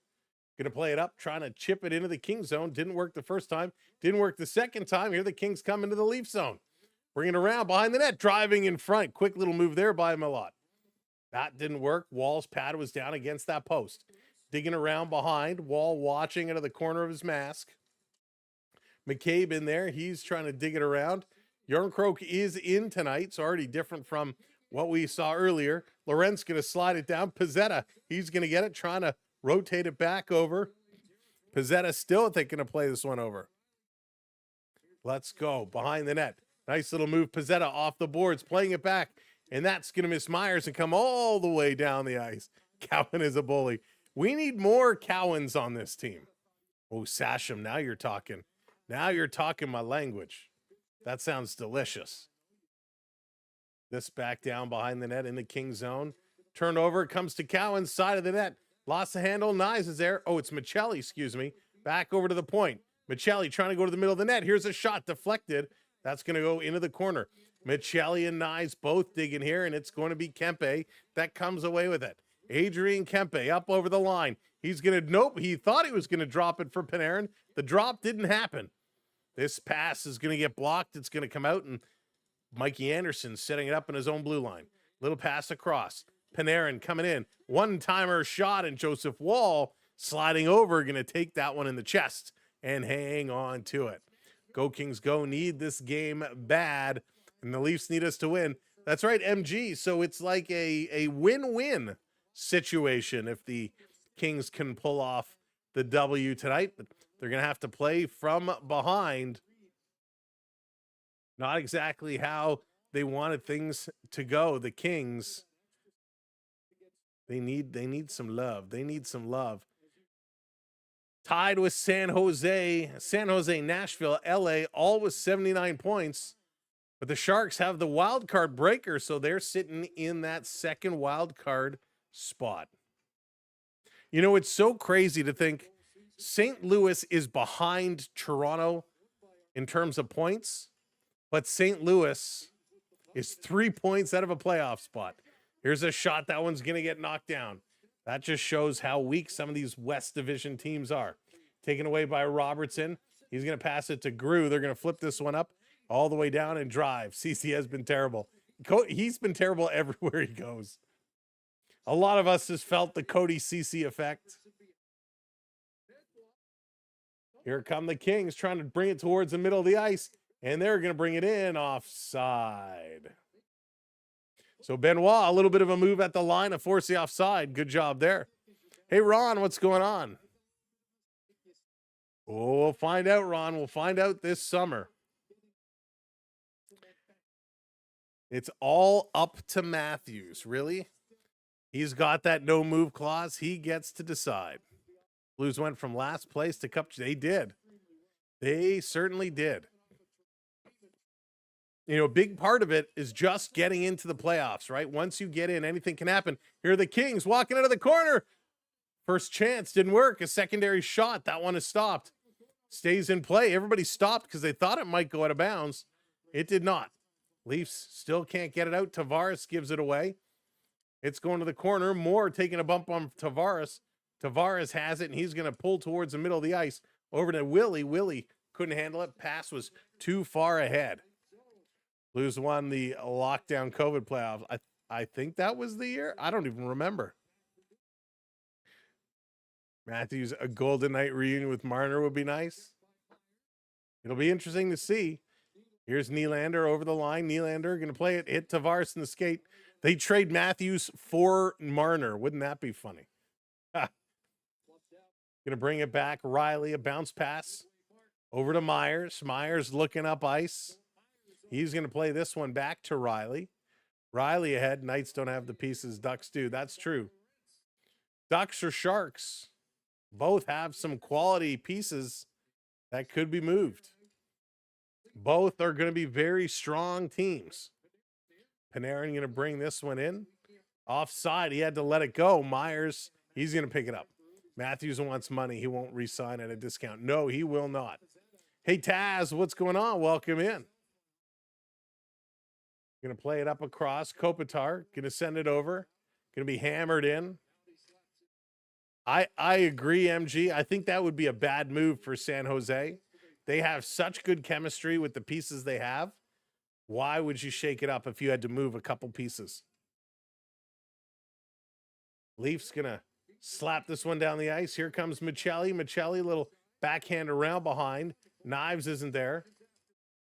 Gonna play it up, trying to chip it into the Kings zone. Didn't work the first time. Didn't work the second time. Here the Kings come into the Leaf zone. Bringing it around behind the net. Driving in front. Quick little move there by Malott. That didn't work. Wall's pad was down against that post. Digging around behind. Wall watching out of the corner of his mask. McCabe in there. He's trying to dig it around. Yarncroke is in tonight. It's already different from what we saw earlier. Laurent's going to slide it down. Pizzetta, he's going to get it. Trying to rotate it back over. Pizzetta still thinking to play this one over. Let's go. Behind the net. Nice little move. Pizzetta off the boards. Playing it back. And that's going to miss Myers and come all the way down the ice. Cowan is a bully. We need more Cowans on this team. Oh, Sasham, now you're talking. Now you're talking my language. That sounds delicious. This back down behind the net in the King zone. Turnover comes to Cowan's side of the net. Lost the handle. Nyes is there. Oh, it's Michelli, excuse me. Back over to the point. Michelli trying to go to the middle of the net. Here's a shot deflected. That's going to go into the corner. Michelli and Nyes both digging here, and it's going to be Kempe that comes away with it. Adrian Kempe up over the line. He's going to, nope, he thought he was going to drop it for Panarin. The drop didn't happen. This pass is going to get blocked. It's going to come out, and Mikey Anderson setting it up in his own blue line. Little pass across. Panarin coming in. One-timer shot, and Joseph Wall sliding over, going to take that one in the chest and hang on to it. Go Kings go. Need this game bad, and the Leafs need us to win. That's right, MG. So it's like a win-win situation if the Kings can pull off the W tonight, but they're going to have to play from behind. Not exactly how they wanted things to go. The Kings, they need some love. They need some love. Tied with San Jose, Nashville, LA, all with 79 points. But the Sharks have the wild card breaker, so they're sitting in that second wild card spot. You know, it's so crazy to think St. Louis is behind Toronto in terms of points, but St. Louis is 3 points out of a playoff spot. Here's a shot. That one's going to get knocked down. That just shows how weak some of these West Division teams are. Taken away by Robertson. He's going to pass it to Grew. They're going to flip this one up all the way down and drive. CC has been terrible. He's been terrible everywhere he goes. A lot of us has felt the Cody CC effect. Here come the Kings trying to bring it towards the middle of the ice, and they're going to bring it in offside. So Benoit, a little bit of a move at the line to force the offside. Good job there. Hey, Ron, what's going on? Oh, we'll find out, Ron. We'll find out this summer. It's all up to Matthews, really? He's got that no move clause. He gets to decide. Blues went from last place to cup. They did. They certainly did. You know, a big part of it is just getting into the playoffs, right? Once you get in, anything can happen. Here are the Kings walking out of the corner. First chance didn't work. A secondary shot. That one is stopped. Stays in play. Everybody stopped because they thought it might go out of bounds. It did not. Leafs still can't get it out. Tavares gives it away. It's going to the corner. Moore taking a bump on Tavares. Tavares has it, and he's going to pull towards the middle of the ice. Over to Willie. Willie couldn't handle it. Pass was too far ahead. Blues won the lockdown COVID playoffs. I think that was the year. I don't even remember. Matthews, a Golden Knight reunion with Marner would be nice. It'll be interesting to see. Here's Nylander over the line. Nylander going to play it, hit Tavares in the skate. They trade Matthews for Marner. Wouldn't that be funny? Going to bring it back. Riley, a bounce pass over to Myers. Myers looking up ice. He's going to play this one back to Riley. Riley ahead. Knights don't have the pieces. Ducks do. That's true. Ducks or Sharks both have some quality pieces that could be moved. Both are going to be very strong teams. Panarin going to bring this one in. Offside, he had to let it go. Myers, he's going to pick it up. Matthews wants money. He won't re-sign at a discount. No, he will not. Hey, Taz, what's going on? Welcome in. Going to play it up across. Kopitar going to send it over. Going to be hammered in. I agree, MG. I think that would be a bad move for San Jose. They have such good chemistry with the pieces they have. Why would you shake it up if you had to move a couple pieces? Leafs going to slap this one down the ice. Here comes Michelli. Michelli, little backhand around behind. Knives isn't there.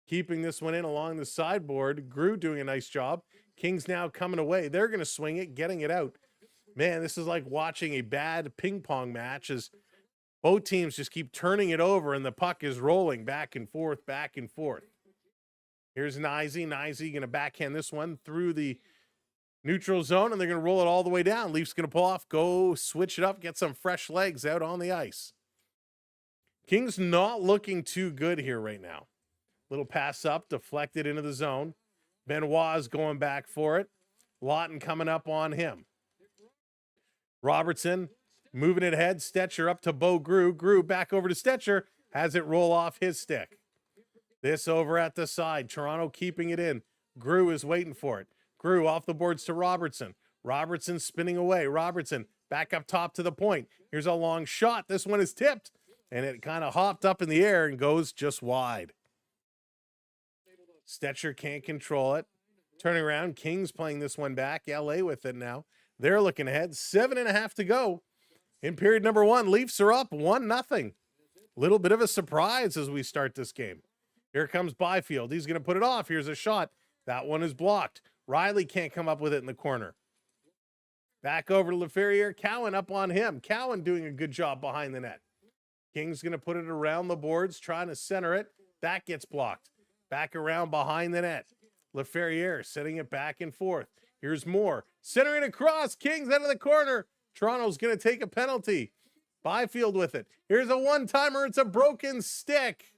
Keeping this one in along the sideboard. Grew doing a nice job. Kings now coming away. They're going to swing it, getting it out. Man, this is like watching a bad ping pong match as both teams just keep turning it over and the puck is rolling back and forth, back and forth. Here's Nyzy. Nyzy going to backhand this one through the neutral zone, and they're going to roll it all the way down. Leafs going to pull off, go switch it up, get some fresh legs out on the ice. Kings not looking too good here right now. Little pass up, deflected into the zone. Benoit's going back for it. Lawton coming up on him. Robertson moving it ahead. Stetcher up to Bo Grew. Grew back over to Stetcher. Has it roll off his stick. This over at the side. Toronto keeping it in. Grew is waiting for it. Grew off the boards to Robertson. Robertson spinning away. Robertson back up top to the point. Here's a long shot. This one is tipped. And it kind of hopped up in the air and goes just wide. Stetcher can't control it. Turning around. Kings playing this one back. LA with it now. They're looking ahead. 7.5 to go. In period number one, Leafs are up 1-0. Little bit of a surprise as we start this game. Here comes Byfield. He's going to put it off. Here's a shot. That one is blocked. Riley can't come up with it in the corner. Back over to LaFerriere. Cowan up on him. Cowan doing a good job behind the net. King's going to put it around the boards, trying to center it. That gets blocked. Back around behind the net. LaFerriere setting it back and forth. Here's more. Centering across. Kings out of the corner. Toronto's going to take a penalty. Byfield with it. Here's a one-timer. It's a broken stick.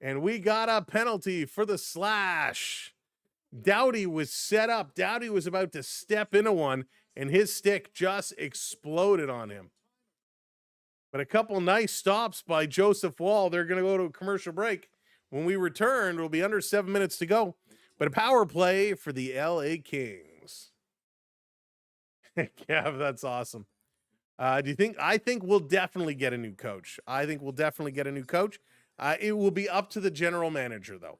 And we got a penalty for the slash. Doughty was set up. Doughty was about to step into one, and his stick just exploded on him. But a couple nice stops by Joseph Wall. They're going to go to a commercial break. When we return, it'll be under 7 minutes to go. But a power play for the LA Kings. Yeah, that's awesome. Do you think? I think we'll definitely get a new coach. It will be up to the general manager, though.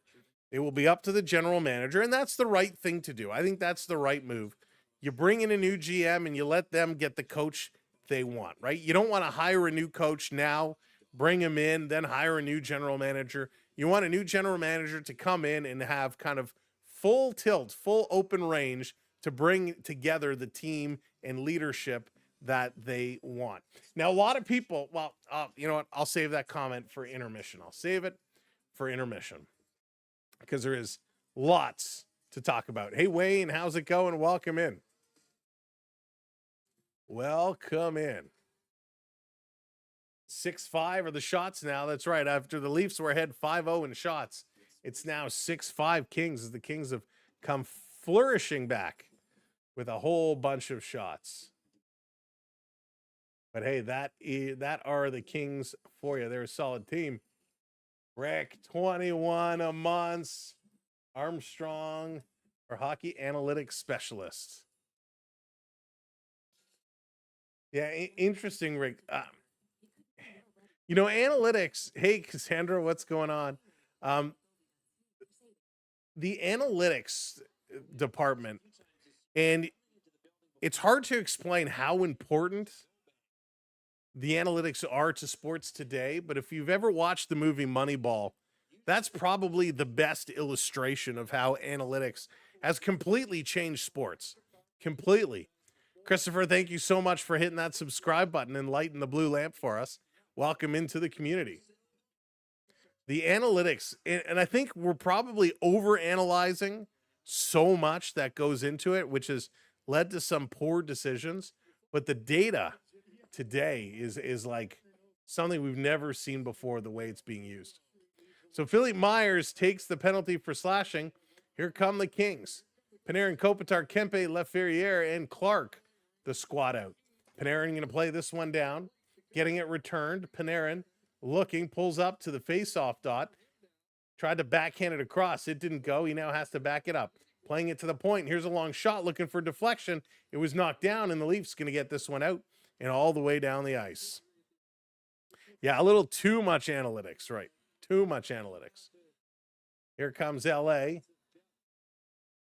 It will be up to the general manager, and that's the right thing to do. I think that's the right move. You bring in a new GM and you let them get the coach they want, right? You don't want to hire a new coach now, bring him in, then hire a new general manager. You want a new general manager to come in and have kind of full tilt, full open range to bring together the team and leadership that they want. Now, a lot of people, well, you know what? I'll save that comment for intermission. I'll save it for intermission because there is lots to talk about. Hey, Wayne, how's it going? Welcome in. Welcome in. 6-5 are the shots now. That's right. After the Leafs were ahead 5-0 in shots, it's now 6-5 Kings as the Kings have come flourishing back with a whole bunch of shots. But hey, that are the Kings for you. They're a solid team. Rick, 21 a month. Armstrong, our hockey analytics specialist. Yeah, interesting, Rick. You know, analytics. Hey, Cassandra, what's going on? The analytics department, and it's hard to explain how important the analytics are to sports today. But if you've ever watched the movie Moneyball, that's probably the best illustration of how analytics has completely changed sports. Completely. Christopher, thank you so much for hitting that subscribe button and lighting the blue lamp for us. Welcome into the community. The analytics, and I think we're probably over-analyzing so much that goes into it, which has led to some poor decisions. But the data today is like something we've never seen before, the way it's being used. So Philippe Myers takes the penalty for slashing. Here come the Kings. Panarin, Kopitar, Kempe, Laferriere, and Clark, the squad out. Panarin going to play this one down, getting it returned. Panarin looking, pulls up to the face-off dot. Tried to backhand it across. It didn't go. He now has to back it up. Playing it to the point. Here's a long shot looking for deflection. It was knocked down, and the Leafs going to get this one out and all the way down the ice. Yeah, a little too much analytics, right? Too much analytics. Here comes LA.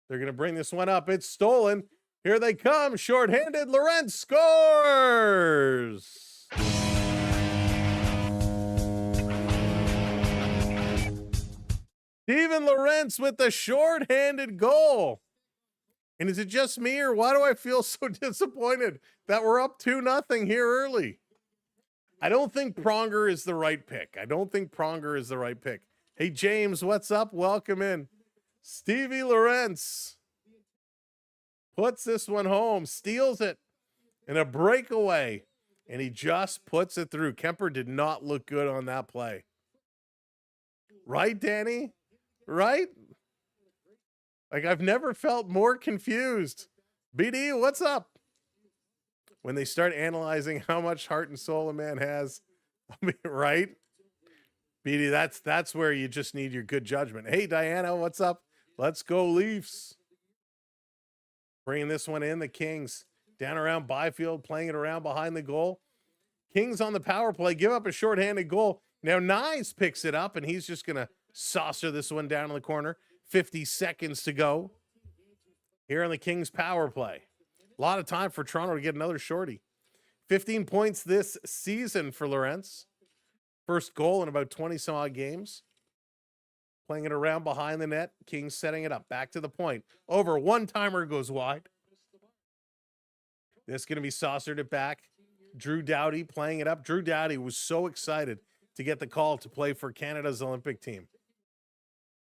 They're going to bring this one up. It's stolen. Here they come. Shorthanded. Lorentz scores. Steven Lorentz with the shorthanded goal. And is it just me, or why do I feel so disappointed that we're up 2-0 here early? I don't think Pronger is the right pick. Hey, James, what's up? Welcome in. Stevie Lorentz puts this one home, steals it in a breakaway, and he just puts it through. Kemper did not look good on that play. Right, Danny? Right? Like, I've never felt more confused. BD, what's up? When they start analyzing how much heart and soul a man has, I mean, right? BD, that's where you just need your good judgment. Hey, Diana, what's up? Let's go, Leafs. Bringing this one in, the Kings. Down around Byfield, playing it around behind the goal. Kings on the power play, give up a shorthanded goal. Now, Nyes picks it up, and he's just going to saucer this one down in the corner. 50 seconds to go here on the Kings power play. A lot of time for Toronto to get another shorty. 15 points this season for Lorentz. First goal in about 20-some-odd games. Playing it around behind the net. Kings setting it up. Back to the point. Over. One-timer goes wide. This going to be saucered it back. Drew Doughty playing it up. Drew Doughty was so excited to get the call to play for Canada's Olympic team.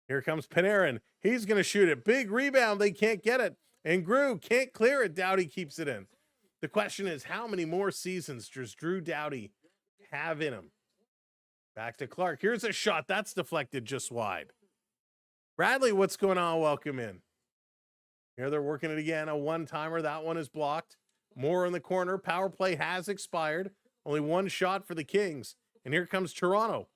Here comes Panarin. He's going to shoot it. Big rebound. They can't get it. And Grew can't clear it. Doughty keeps it in. The question is, how many more seasons does Drew Doughty have in him? Back to Clark. Here's a shot. That's deflected just wide. Bradley, what's going on? Welcome in. Here they're working it again. A one-timer. That one is blocked. More in the corner. Power play has expired. Only one shot for the Kings. And here comes Toronto.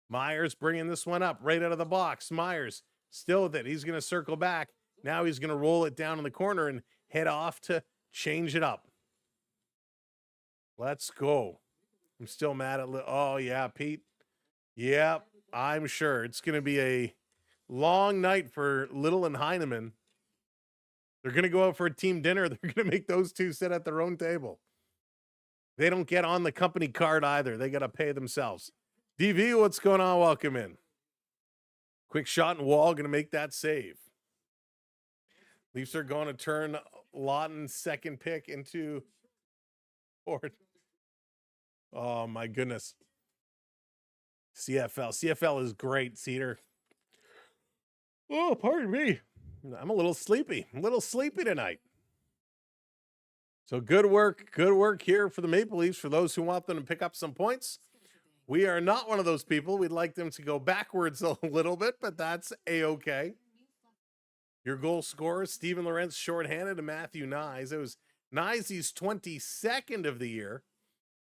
Myers bringing this one up right out of the box. Myers still with it. He's going to circle back. Now he's going to roll it down in the corner and head off to change it up. Let's go. I'm still mad at oh, yeah, Pete. Yeah, I'm sure. It's going to be a long night for Little and Heineman. They're going to go out for a team dinner. They're going to make those two sit at their own table. They don't get on the company card either. They got to pay themselves. DV, what's going on? Welcome in. Quick shot and Wall going to make that save. Leafs are going to turn Lawton's second pick into fourth. Oh, my goodness. CFL is great, Cedar. Oh, pardon me. I'm a little sleepy. Tonight. So good work here for the Maple Leafs, for those who want them to pick up some points. We are not one of those people. We'd like them to go backwards a little bit, but that's A-okay. Your goal scorers, Steven Lorentz shorthanded to Matthew Nyes. It was Nyes' 22nd of the year.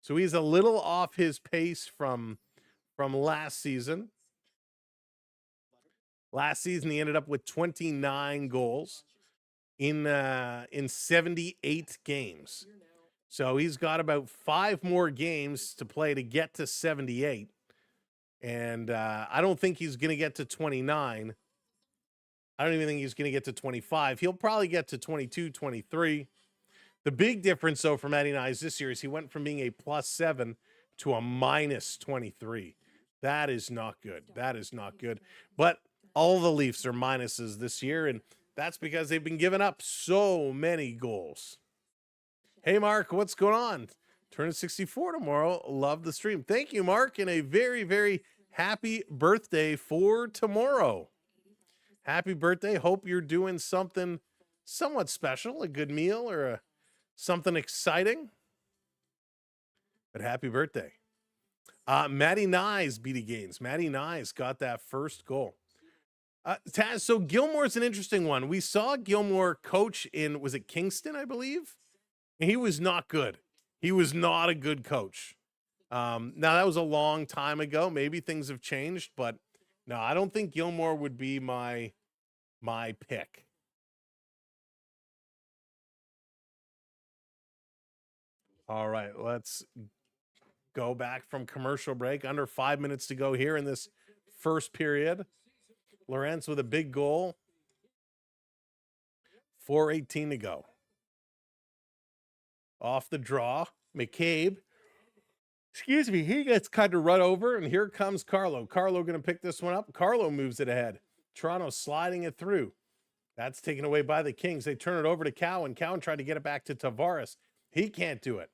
So he's a little off his pace from last season. Last season, he ended up with 29 goals in 78 games. So he's got about 5 more games to play to get to 78. And I don't think he's going to get to 29. I don't even think he's going to get to 25. He'll probably get to 22, 23. The big difference, though, for Matty Nyes this year is he went from being a +7 to a -23. That is not good. But all the Leafs are minuses this year, and that's because they've been giving up so many goals. Hey, Mark, what's going on? Turning 64 tomorrow. Love the stream. Thank you, Mark, and a very, very happy birthday for tomorrow. Happy birthday. Hope you're doing something somewhat special, a good meal or something exciting. But happy birthday. Matty Nyes BD Gaines. Matty Nyes got that first goal. Taz, so Gilmore's an interesting one. We saw Gilmore coach in, was it Kingston, I believe? And he was not good. He was not a good coach. Now, that was a long time ago. Maybe things have changed, but no, I don't think Gilmore would be my pick. All right, let's go back from commercial break. Under 5 minutes to go here in this first period. Lawrence with a big goal. 4:18 to go. Off the draw, McCabe. Excuse me, he gets kind of run over, and here comes Carlo. Carlo going to pick this one up. Carlo moves it ahead. Toronto sliding it through. That's taken away by the Kings. They turn it over to Cowan. Cowan tried to get it back to Tavares. He can't do it.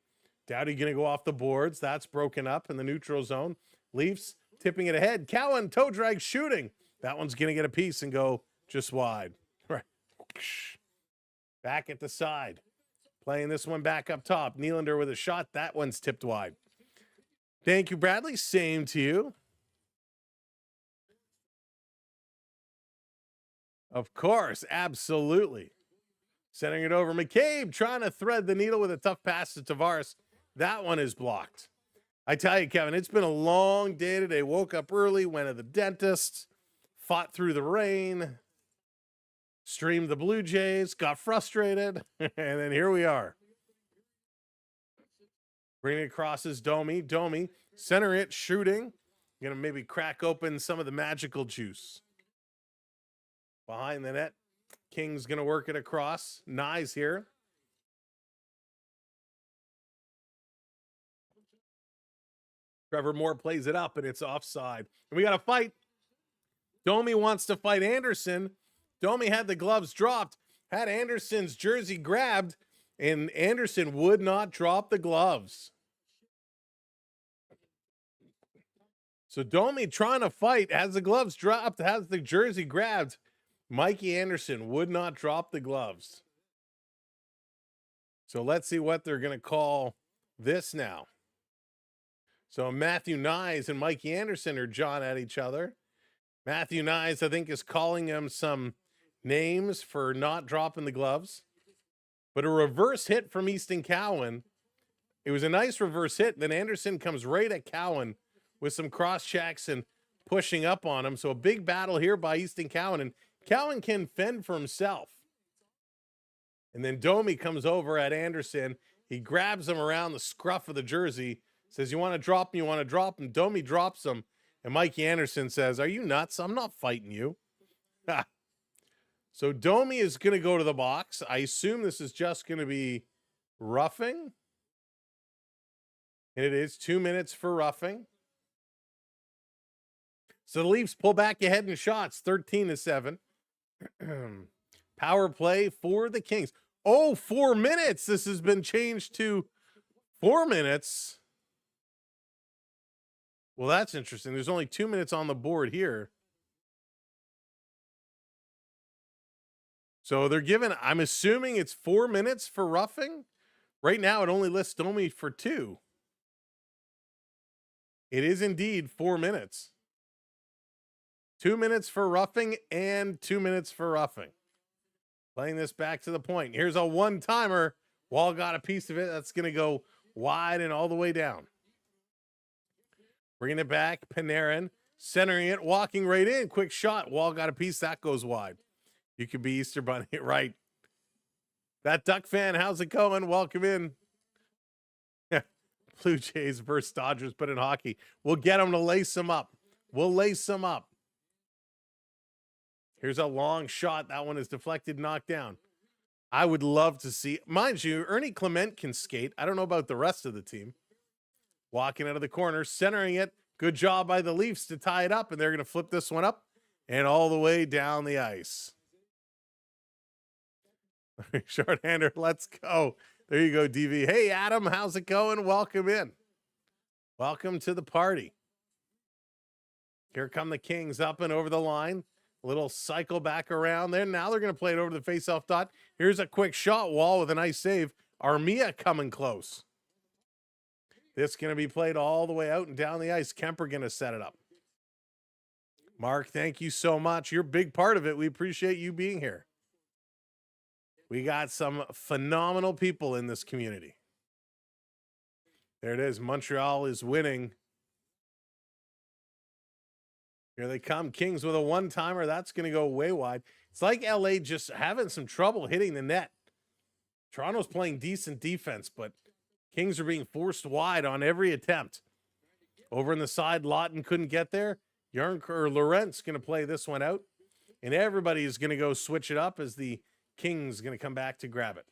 Doughty going to go off the boards. That's broken up in the neutral zone. Leafs tipping it ahead. Cowan, toe drag, shooting. That one's going to get a piece and go just wide. Right. Back at the side. Playing this one back up top. Nylander with a shot. That one's tipped wide. Thank you, Bradley. Same to you. Of course. Absolutely. Sending it over. McCabe trying to thread the needle with a tough pass to Tavares. That one is blocked. I tell you, Kevin, it's been a long day today. Woke up early, went to the dentist, fought through the rain, streamed the Blue Jays, got frustrated, and then here we are. Bringing it across is Domi. Domi, center it, shooting. Going to maybe crack open some of the magical juice. Behind the net, King's going to work it across. Nyes here. Trevor Moore plays it up, and it's offside. And we got a fight. Domi wants to fight Anderson. Domi had the gloves dropped, had Anderson's jersey grabbed, and Anderson would not drop the gloves. So Domi trying to fight, has the gloves dropped, has the jersey grabbed. Mikey Anderson would not drop the gloves. So let's see what they're going to call this now. So Matthew Nyes and Mikey Anderson are jawing at each other. Matthew Nyes, I think, is calling him some names for not dropping the gloves. But a reverse hit from Easton Cowan. It was a nice reverse hit. Then Anderson comes right at Cowan with some cross checks and pushing up on him. So a big battle here by Easton Cowan. And Cowan can fend for himself. And then Domi comes over at Anderson. He grabs him around the scruff of the jersey. Says, you want to drop him? You want to drop him? Domi drops him. And Mikey Anderson says, are you nuts? I'm not fighting you. So Domi is going to go to the box. I assume this is just going to be roughing. And it is 2 minutes for roughing. So the Leafs pull back ahead in shots, 13-7. Power play for the Kings. Oh, 4 minutes. This has been changed to 4 minutes. Well, that's interesting. There's only 2 minutes on the board here. So they're given, I'm assuming it's 4 minutes for roughing. Right now, it only lists Domi for 2. It is indeed 4 minutes. 2 minutes for roughing and 2 minutes for roughing. Playing this back to the point. Here's a one-timer. Wall got a piece of it. That's going to go wide and all the way down. Bringing it back, Panarin, centering it, walking right in. Quick shot. Wall got a piece. That goes wide. You could be Easter Bunny, right? That Duck fan, how's it going? Welcome in. Blue Jays versus Dodgers, but in hockey. We'll get them to lace them up. We'll lace them up. Here's a long shot. That one is deflected, knocked down. I would love to see, mind you, Ernie Clement can skate. I don't know about the rest of the team. Walking out of the corner, centering it. Good job by the Leafs to tie it up, and they're going to flip this one up and all the way down the ice. Shorthander, let's go. There you go, DV. Hey, Adam, how's it going? Welcome in. Welcome to the party. Here come the Kings up and over the line. Little cycle back around there. Now they're going to play it over the faceoff dot. Here's a quick shot. Wall with a nice save. Armia coming close. This going to be played all the way out and down the ice. Kemper going to set it up. Mark, thank you so much. You're a big part of it. We appreciate you being here. We got some phenomenal people in this community. There it is. Montreal is winning. Here they come. Kings with a one-timer. That's going to go way wide. It's like LA just having some trouble hitting the net. Toronto's playing decent defense, but Kings are being forced wide on every attempt. Over in the side, Lawton couldn't get there. Laurent's going to play this one out. And everybody is going to go switch it up as the Kings going to come back to grab it.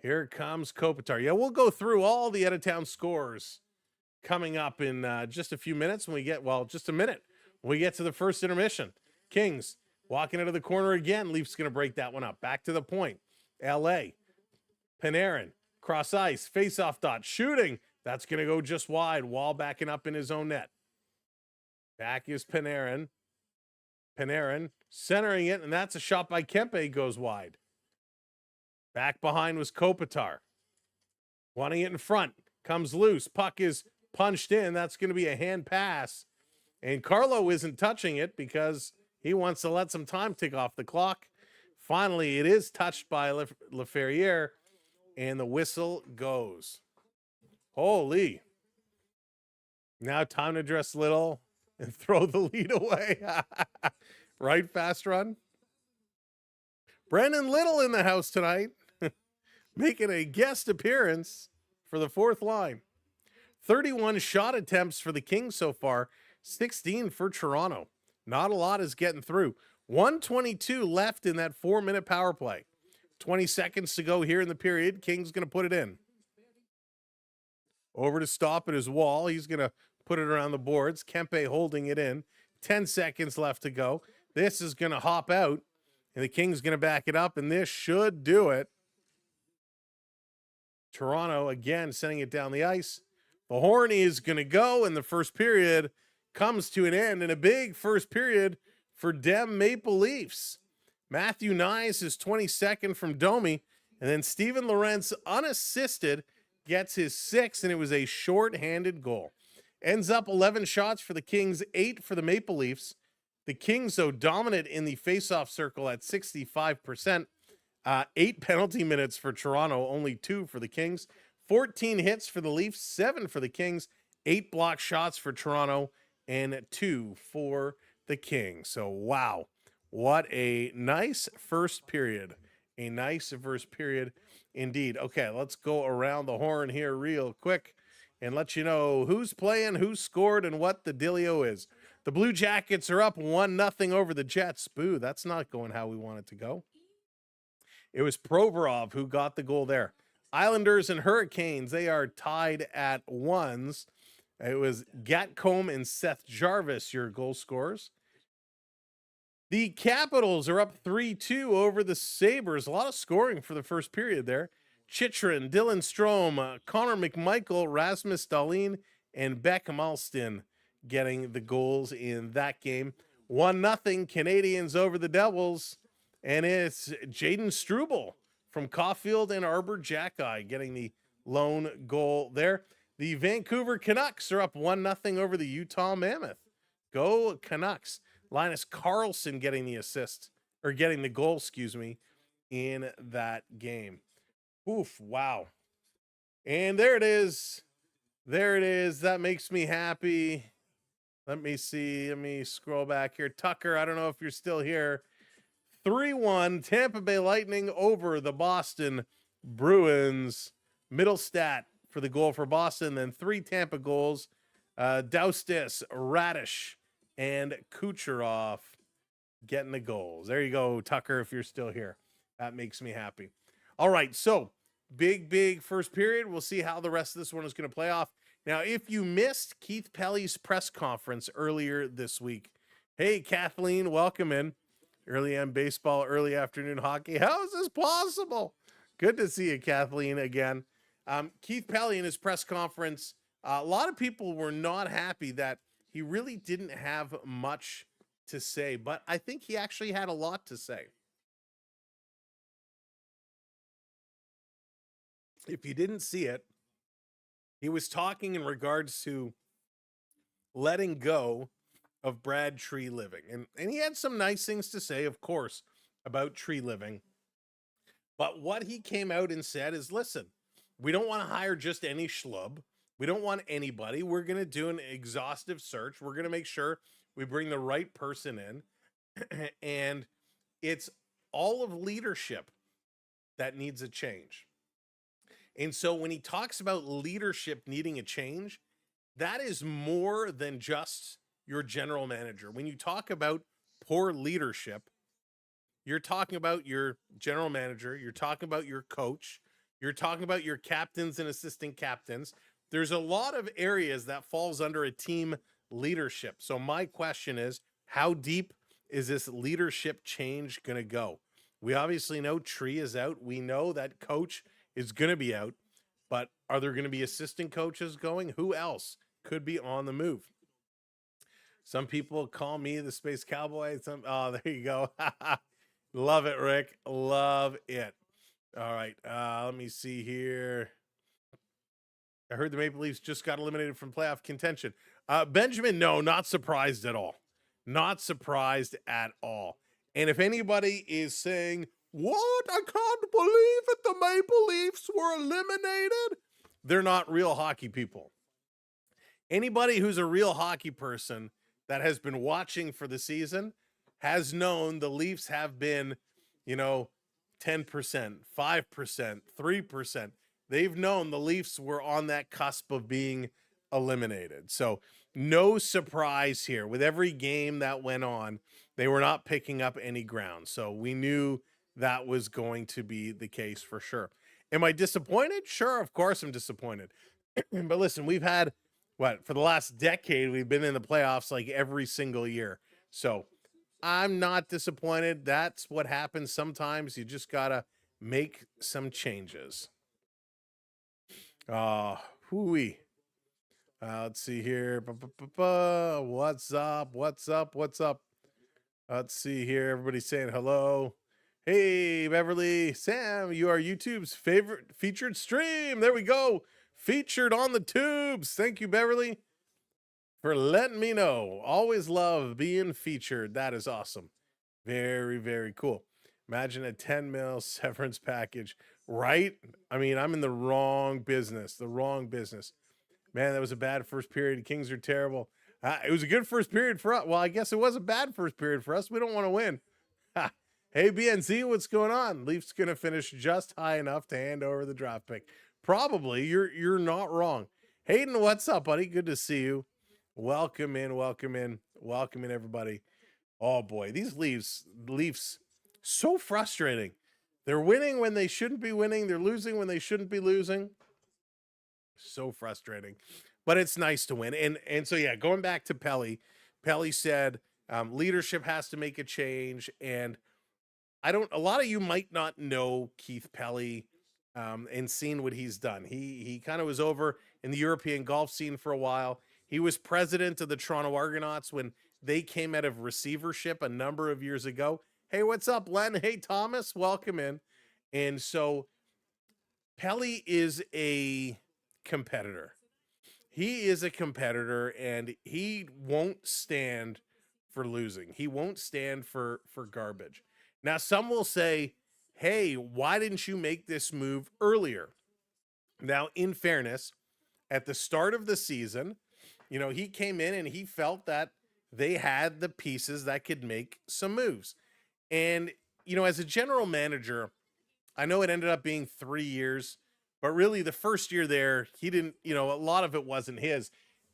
Here comes Kopitar. Yeah, we'll go through all the out-of-town scores coming up in just a few minutes when we get, well, just a minute when we get to the first intermission. Kings walking into the corner again. Leafs going to break that one up. Back to the point. LA. Panarin. Cross ice. Face-off dot. Shooting. That's going to go just wide. Wall backing up in his own net. Back is Panarin. Panarin centering it, and that's a shot by Kempe, goes wide. Back behind was Kopitar. Wanting it in front. Comes loose. Puck is punched in. That's going to be a hand pass. And Carlo isn't touching it because he wants to let some time tick off the clock. Finally, it is touched by Laferriere, and the whistle goes. Holy. Now time to dress little and throw the lead away. Right, fast run. Brandon Little in the house tonight, making a guest appearance for the fourth line. 31 shot attempts for the Kings so far, 16 for Toronto. Not a lot is getting through. 1:22 left in that 4-minute power play. 20 seconds to go here in the period. Kings going to put it in. Over to stop at his wall. He's going to put it around the boards. Kempe holding it in. 10 seconds left to go. This is going to hop out, and the Kings going to back it up, and this should do it. Toronto, again, sending it down the ice. The horn is going to go, and the first period comes to an end, and a big first period for Dem Maple Leafs. Matthew Nyes is 22nd from Domi, and then Steven Lorentz, unassisted, gets his 6th, and it was a short-handed goal. Ends up 11 shots for the Kings, 8 for the Maple Leafs. The Kings, though, dominant in the faceoff circle at 65%. 8 penalty minutes for Toronto, only 2 for the Kings. 14 hits for the Leafs, 7 for the Kings. 8 block shots for Toronto, and 2 for the Kings. So, wow, what a nice first period. A nice first period indeed. Okay, let's go around the horn here real quick and let you know who's playing, who scored, and what the dealio is. The Blue Jackets are up 1-0 over the Jets. Boo, that's not going how we want it to go. It was Provorov who got the goal there. Islanders and Hurricanes, they are tied at 1s. It was Gatcombe and Seth Jarvis, your goal scorers. The Capitals are up 3-2 over the Sabres. A lot of scoring for the first period there. Chychrun, Dylan Strome, Connor McMichael, Rasmus Dahlin, and Beck Malston getting the goals in that game. 1-0 Canadians over the Devils. And it's Jaden Struble from Caulfield and Arbor Jackeye getting the lone goal there. The Vancouver Canucks are up 1-0 over the Utah Mammoth. Go Canucks. Linus Karlsson getting the assist, or getting the goal, excuse me, in that game. Oof, wow. And there it is. There it is. That makes me happy. Let me see. Let me scroll back here. Tucker, I don't know if you're still here. 3-1 Tampa Bay Lightning over the Boston Bruins. Middle stat for the goal for Boston, then 3 Tampa goals. Doustis, Radish, and Kucherov getting the goals. There you go, Tucker, if you're still here. That makes me happy. All right, so big first period. We'll see how the rest of this one is going to play off. Now, if you missed Keith Pelly's press conference earlier this week, hey, Kathleen, welcome in. Early AM baseball, early afternoon hockey. How is this possible? Good to see you, Kathleen, again. Keith Pelly in his press conference, a lot of people were not happy that he really didn't have much to say, but I think he actually had a lot to say. If you didn't see it, he was talking in regards to letting go of Brad Tree Living. And he had some nice things to say, of course, about Tree Living. But what he came out and said is, listen, we don't want to hire just any schlub. We don't want anybody. We're going to do an exhaustive search. We're going to make sure we bring the right person in. And it's all of leadership that needs a change. And so when he talks about leadership needing a change, that is more than just your general manager. When you talk about poor leadership, you're talking about your general manager, you're talking about your coach, you're talking about your captains and assistant captains. There's a lot of areas that falls under a team leadership. So my question is, how deep is this leadership change going to go? We obviously know Tree is out. We know that coach is going to be out, but are there going to be assistant coaches going? Who else could be on the move? Some people call me the Space Cowboy. Oh, there you go. Love it, Rick. Love it. All right. Let me see here. I heard the Maple Leafs just got eliminated from playoff contention. Benjamin, no, not surprised at all. Not surprised at all. And if anybody is saying, what? I can't believe it, the Maple Leafs were eliminated. They're not real hockey people. Anybody who's a real hockey person that has been watching for the season has known the Leafs have been, 10%, 5%, 3%. They've known the Leafs were on that cusp of being eliminated. So no surprise here. With every game that went on, they were not picking up any ground. So we knew that was going to be the case for sure. Am I disappointed? Sure, of course I'm disappointed. But listen, we've had, for the last decade, we've been in the playoffs like every single year. So I'm not disappointed. That's what happens sometimes. You just got to make some changes. Hooey. Let's see here. What's up? What's up? What's up? Let's see here. Everybody's saying hello. Hey, Beverly. Sam, you are YouTube's favorite featured stream. There we go. Featured on the tubes. Thank you, Beverly, for letting me know. Always love being featured. That is awesome. Very, very cool. Imagine a 10 mil severance package, right? I mean, I'm in the wrong business. Man, that was a bad first period. The Kings are terrible. It was a good first period for us. Well, I guess it was a bad first period for us. We don't want to win. Hey, BNZ, what's going on? Leafs going to finish just high enough to hand over the draft pick. Probably. You're not wrong. Hayden, what's up, buddy? Good to see you. Welcome in, everybody. Oh, boy. These Leafs, so frustrating. They're winning when they shouldn't be winning. They're losing when they shouldn't be losing. So frustrating. But it's nice to win. And so, yeah, going back to Pelly said leadership has to make a change. And a lot of you might not know Keith Pelly and seen what he's done. He kind of was over in the European golf scene for a while. He was president of the Toronto Argonauts when they came out of receivership a number of years ago. Hey, what's up, Len? Hey, Thomas, welcome in. And so Pelly is a competitor. He is a competitor, and he won't stand for losing. He won't stand for garbage. Now, some will say, hey, why didn't you make this move earlier? Now, in fairness, at the start of the season, he came in and he felt that they had the pieces that could make some moves. And, as a general manager, I know it ended up being 3 years, but really the first year there, he didn't, a lot of it wasn't his.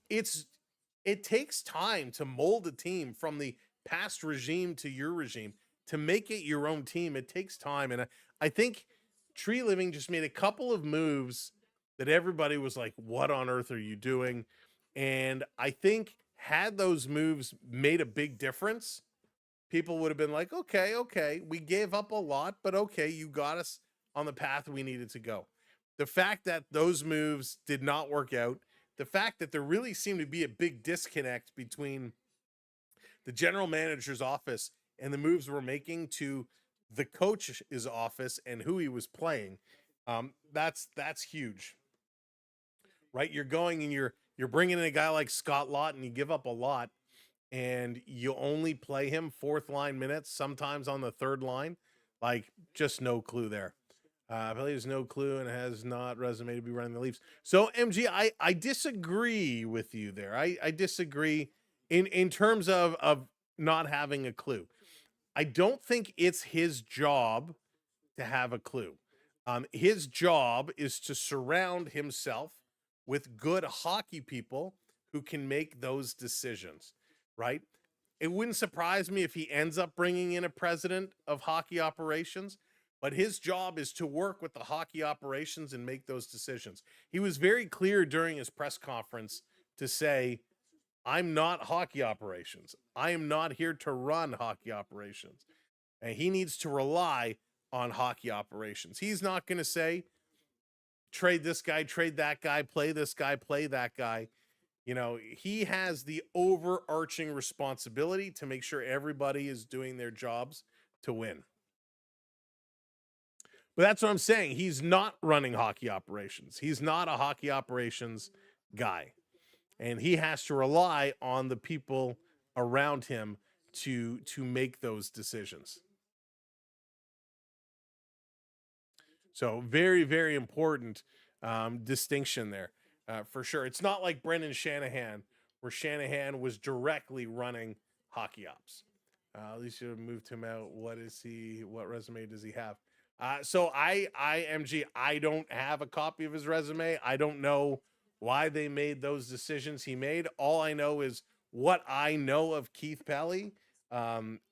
It takes time to mold a team from the past regime to your regime. To make it your own team, it takes time. And I think Tree Living just made a couple of moves that everybody was like, what on earth are you doing? And I think had those moves made a big difference, people would have been like, okay, we gave up a lot, but okay, you got us on the path we needed to go. The fact that those moves did not work out, the fact that there really seemed to be a big disconnect between the general manager's office and the moves we're making to the coach's office and who he was playing. That's huge, right? You're going and you're bringing in a guy like Scott Lawton. You give up a lot, and you only play him fourth line minutes, sometimes on the third line. Like, just no clue there. I believe there's no clue and has not resume to be running the Leafs. So MG, I disagree with you there. I disagree in terms of not having a clue. I don't think it's his job to have a clue. His job is to surround himself with good hockey people who can make those decisions, right? It wouldn't surprise me if he ends up bringing in a president of hockey operations, but his job is to work with the hockey operations and make those decisions. He was very clear during his press conference to say, I'm not hockey operations. I am not here to run hockey operations. And he needs to rely on hockey operations. He's not going to say, trade this guy, trade that guy, play this guy, play that guy. You know, he has the overarching responsibility to make sure everybody is doing their jobs to win. But that's what I'm saying. He's not running hockey operations. He's not a hockey operations guy. And he has to rely on the people around him to make those decisions. So very, very important distinction there, for sure. It's not like Brendan Shanahan, where Shanahan was directly running hockey ops. At least you moved him out. What resume does he have? So MG, I don't have a copy of his resume. I don't know why they made those decisions he made. All I know is what I know of Keith Pelly.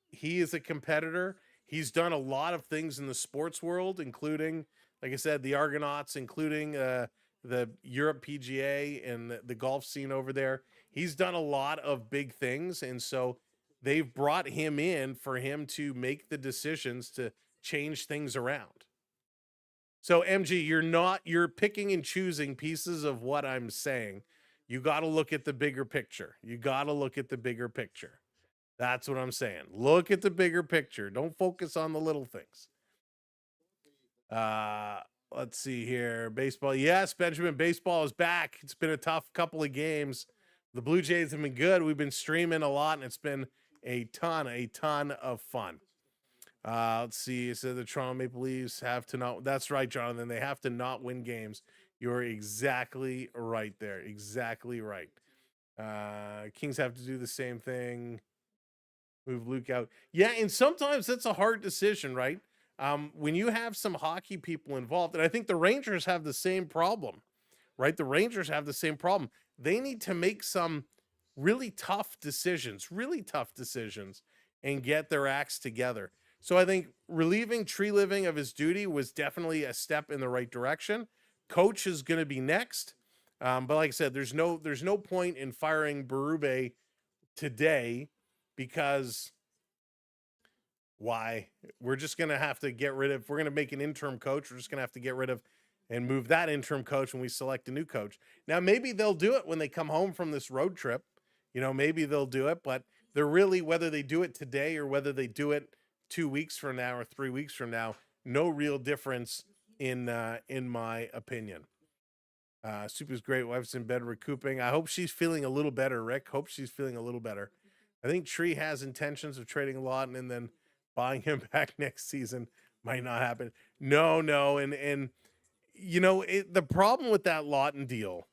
He is a competitor. He's done a lot of things in the sports world, including, like I said, the Argonauts, including the Europe PGA and the golf scene over there. He's done a lot of big things, and so they've brought him in for him to make the decisions to change things around. So MG, you're picking and choosing pieces of what I'm saying. You got to look at the bigger picture. You got to look at the bigger picture. That's what I'm saying. Look at the bigger picture. Don't focus on the little things. Let's see here. Baseball. Yes, Benjamin, baseball is back. It's been a tough couple of games. The Blue Jays have been good. We've been streaming a lot, and it's been a ton of fun. Let's see. So the Toronto Maple Leafs have to not. That's right, Jonathan. They have to not win games. You're exactly right there. Exactly right. Kings have to do the same thing. Move Luke out. Yeah, and sometimes that's a hard decision, right? When you have some hockey people involved, and I think the Rangers have the same problem, right? The Rangers have the same problem. They need to make some really tough decisions, and get their acts together. So I think relieving Treliving of his duty was definitely a step in the right direction. Coach is going to be next. But like I said, there's no point in firing Berube today, because why? We're just going to have to get rid of, we're going to make an interim coach. We're just going to have to get rid of and move that interim coach when we select a new coach. Now, maybe they'll do it when they come home from this road trip. You know, maybe they'll do it, but they're really, whether they do it today or whether they do it 2 weeks from now or 3 weeks from now, no real difference in my opinion. Super's great. Wife's in bed recouping. I hope she's feeling a little better, Rick. Hope she's feeling a little better. I think Tree has intentions of trading a lot and then buying him back next season. Might not happen. No. And you know, the problem with that Lawton deal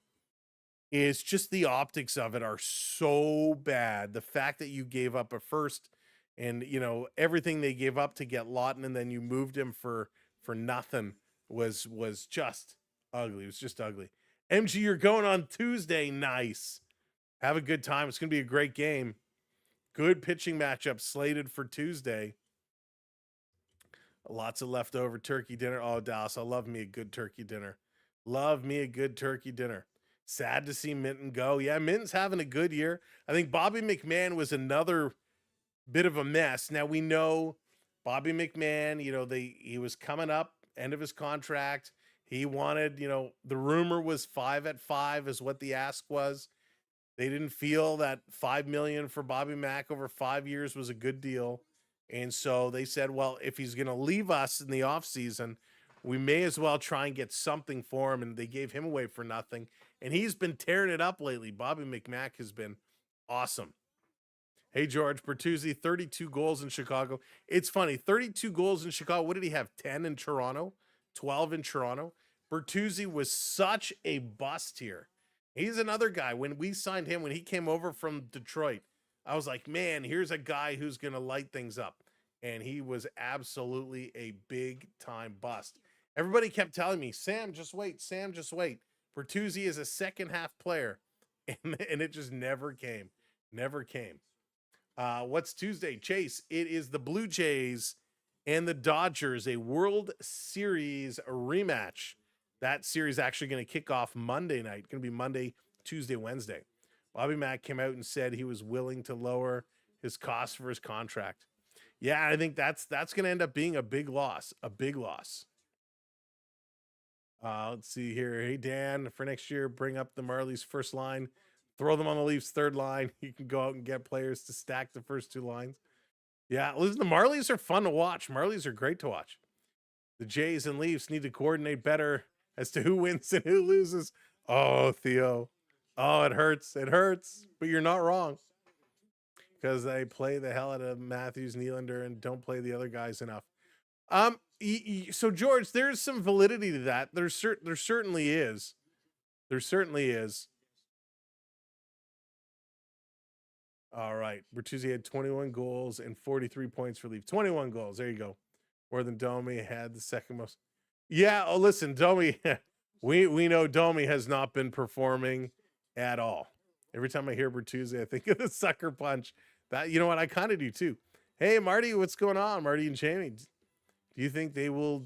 is just the optics of it are so bad. The fact that you gave up a first and, you know, everything they gave up to get Lawton and then you moved him for nothing was just ugly. It was just ugly. MG, you're going on Tuesday. Nice. Have a good time. It's going to be a great game. Good pitching matchup slated for Tuesday. Lots of leftover turkey dinner. Oh, Dallas, I love me a good turkey dinner. Love me a good turkey dinner. Sad to see Minton go. Yeah, Minton's having a good year. I think Bobby McMahon was another bit of a mess. Now we know Bobby McMahon, you know, he was coming up, end of his contract. He wanted, you know, the rumor was 5 at 5 is what the ask was. They didn't feel that $5 million for Bobby Mack over 5 years was a good deal. And so they said, well, if he's going to leave us in the offseason, we may as well try and get something for him. And they gave him away for nothing. And he's been tearing it up lately. Bobby McMack has been awesome. Hey, George Bertuzzi, 32 goals in Chicago. It's funny, 32 goals in Chicago. What did he have? 10 in Toronto, 12 in Toronto. Bertuzzi was such a bust here. He's another guy. When we signed him, when he came over from Detroit, I was like, man, here's a guy who's going to light things up. And he was absolutely a big-time bust. Everybody kept telling me, Sam, just wait. Sam, just wait. Bertuzzi is a second-half player. And it just never came. Never came. What's Tuesday? Chase, it is the Blue Jays and the Dodgers, a World Series rematch. That series actually going to kick off Monday night. Going to be Monday, Tuesday, Wednesday. Bobby Mack came out and said he was willing to lower his cost for his contract. Yeah, I think that's going to end up being a big loss. A big loss. Let's see here. Hey, Dan, for next year, bring up the Marlies first line. Throw them on the Leafs third line. You can go out and get players to stack the first two lines. Yeah, listen, the Marlies are fun to watch. Marlies are great to watch. The Jays and Leafs need to coordinate better as to who wins and who loses. Oh, Theo. Oh, it hurts. It hurts. But you're not wrong. Because they play the hell out of Matthews, Nylander, and don't play the other guys enough. So, George, there's some validity to that. There certainly is. There certainly is. All right. Bertuzzi had 21 goals and 43 points for Leaf. 21 goals. There you go. More than Domi had the second most. Yeah. Oh, listen, Domi. we know Domi has not been performing at all. Every time I hear Bertuzzi, I think of the sucker punch. That, you know what? I kind of do too. Hey, Marty, what's going on? Marty and Jamie. Do you think they will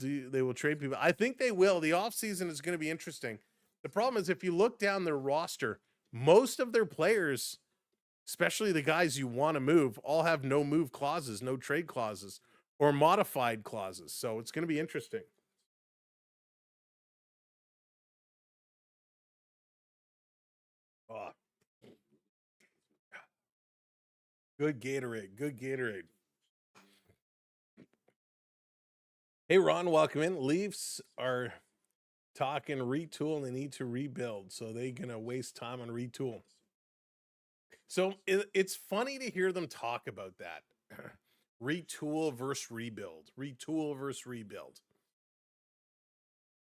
trade people? I think they will. The offseason is going to be interesting. The problem is if you look down their roster, most of their players, especially the guys you want to move, all have no move clauses, no trade clauses, or modified clauses. So it's going to be interesting. Oh. Good Gatorade. Good Gatorade. Hey, Ron, welcome in. Leafs are talking retool and they need to rebuild. So they're going to waste time on retool. So it's funny to hear them talk about that. Retool versus rebuild. Retool versus rebuild.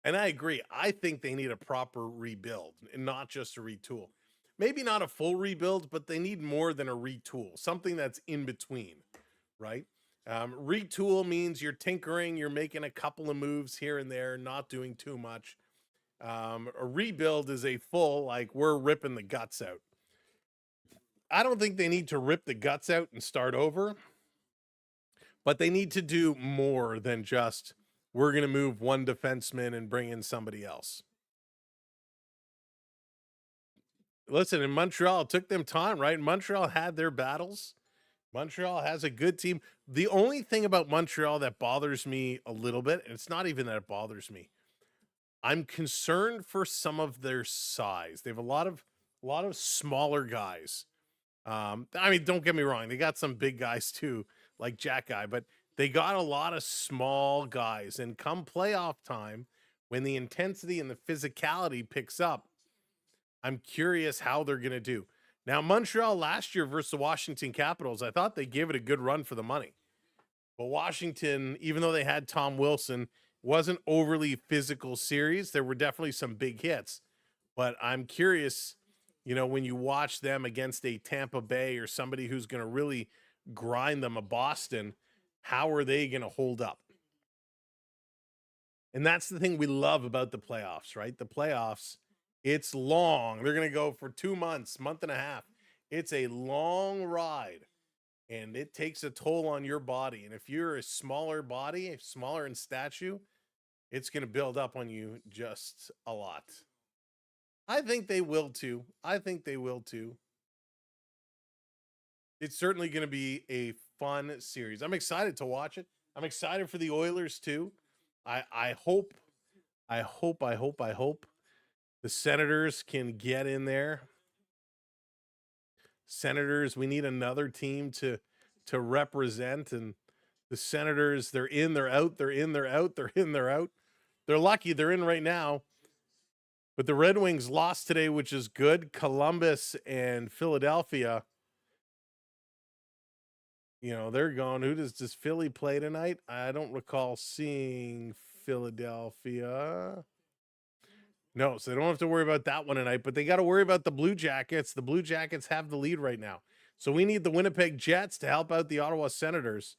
And I agree. I think they need a proper rebuild and not just a retool. Maybe not a full rebuild, but they need more than a retool. Something that's in between, right? Retool means you're tinkering, you're making a couple of moves here and there, not doing too much. A rebuild is a full, like, we're ripping the guts out. I don't think they need to rip the guts out and start over, but they need to do more than just, we're going to move one defenseman and bring in somebody else. Listen, in Montreal, it took them time, right? Montreal had their battles. Montreal has a good team. The only thing about Montreal that bothers me a little bit, and it's not even that it bothers me, I'm concerned for some of their size. They have a lot of smaller guys. I mean, don't get me wrong. They got some big guys too, like Jack Guy, but they got a lot of small guys. And come playoff time, when the intensity and the physicality picks up, I'm curious how they're going to do. Now, Montreal last year versus the Washington Capitals, I thought they gave it a good run for the money. But Washington, even though they had Tom Wilson, wasn't overly physical series. There were definitely some big hits. But I'm curious, you know, when you watch them against a Tampa Bay or somebody who's going to really grind them, a Boston, how are they going to hold up? And that's the thing we love about the playoffs, right? The playoffs, it's long. They're going to go for 2 months, month and a half. It's a long ride, and it takes a toll on your body. And if you're a smaller body, smaller in stature, it's going to build up on you just a lot. I think they will too. It's certainly going to be a fun series. I'm excited to watch it. I'm excited for the Oilers too. I hope the Senators can get in there Senators, we need another team to represent, and the Senators, they're in, they're out, they're in, they're out, they're in, they're out. They're lucky they're in right now. But the Red Wings lost today, which is good. Columbus and Philadelphia, you know, they're going. Does Philly play tonight? I don't recall seeing Philadelphia. No, so they don't have to worry about that one tonight, but they got to worry about the Blue Jackets. The Blue Jackets have the lead right now. So we need the Winnipeg Jets to help out the Ottawa Senators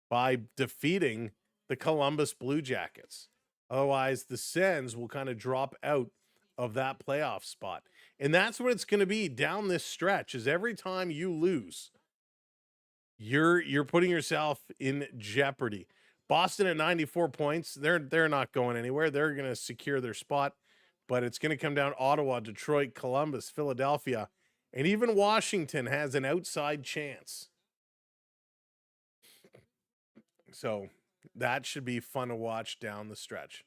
by defeating the Columbus Blue Jackets. Otherwise, the Sens will kind of drop out of that playoff spot. And that's what it's going to be down this stretch, is every time you lose, you're putting yourself in jeopardy. Boston at 94 points, they're not going anywhere. They're going to secure their spot, but it's going to come down Ottawa, Detroit, Columbus, Philadelphia, and even Washington has an outside chance. So that should be fun to watch down the stretch.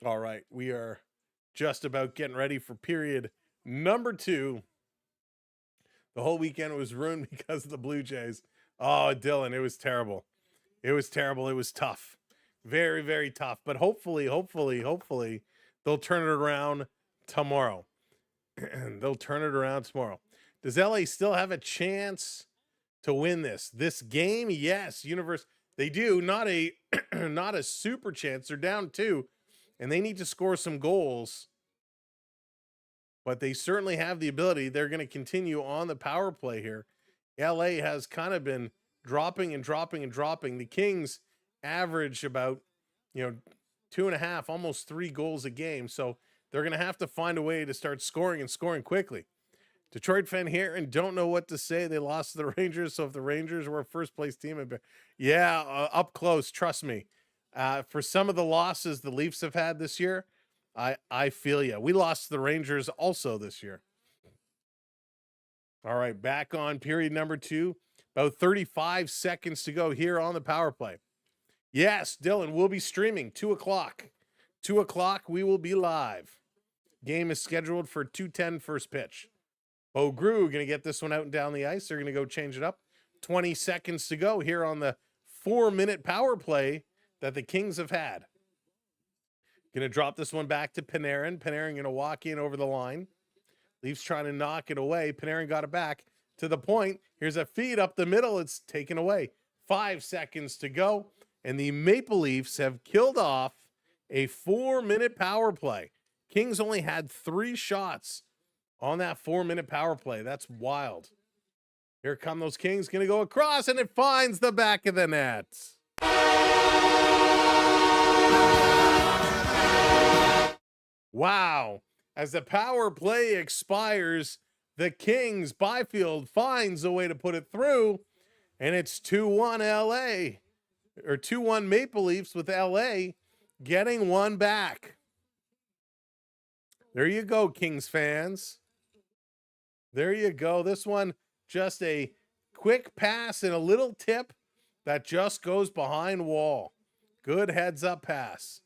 All right, we are just about getting ready for period number 2. The whole weekend was ruined because of the Blue Jays. Oh, Dylan, it was terrible. It was terrible. It was tough. Very, very tough. But hopefully, they'll turn it around tomorrow. They'll turn it around tomorrow. Does LA still have a chance to win this game? Yes, they do. Not a not a super chance. They're down 2, and they need to score some goals. But they certainly have the ability. They're going to continue on the power play here. LA has kind of been dropping and dropping and dropping. The Kings average about, 2.5, almost 3 goals a game. So they're going to have to find a way to start scoring and scoring quickly. Detroit fan here and don't know what to say. They lost to the Rangers. So if the Rangers were a first place team, up close, trust me. For some of the losses the Leafs have had this year, I feel you. We lost to the Rangers also this year. All right, back on period number 2. About 35 seconds to go here on the power play. Yes, Dylan, we'll be streaming 2 o'clock. 2 o'clock, we will be live. Game is scheduled for 2:10 first pitch. Bo Grew going to get this one out and down the ice. They're going to go change it up. 20 seconds to go here on the 4-minute power play that the Kings have had. Going to drop this one back to Panarin. Panarin going to walk in over the line. Leafs trying to knock it away. Panarin got it back to the point. Here's a feed up the middle. It's taken away. 5 seconds to go. And the Maple Leafs have killed off a 4-minute power play. Kings only had 3 shots on that 4-minute power play. That's wild. Here come those Kings. Going to go across, and it finds the back of the net. Wow. As the power play expires, the Kings, Byfield finds a way to put it through, and it's 2-1 LA, or 2-1 Maple Leafs, with LA getting one back. There you go, Kings fans. There you go. This one, just a quick pass and a little tip that just goes behind wall. Good heads-up pass.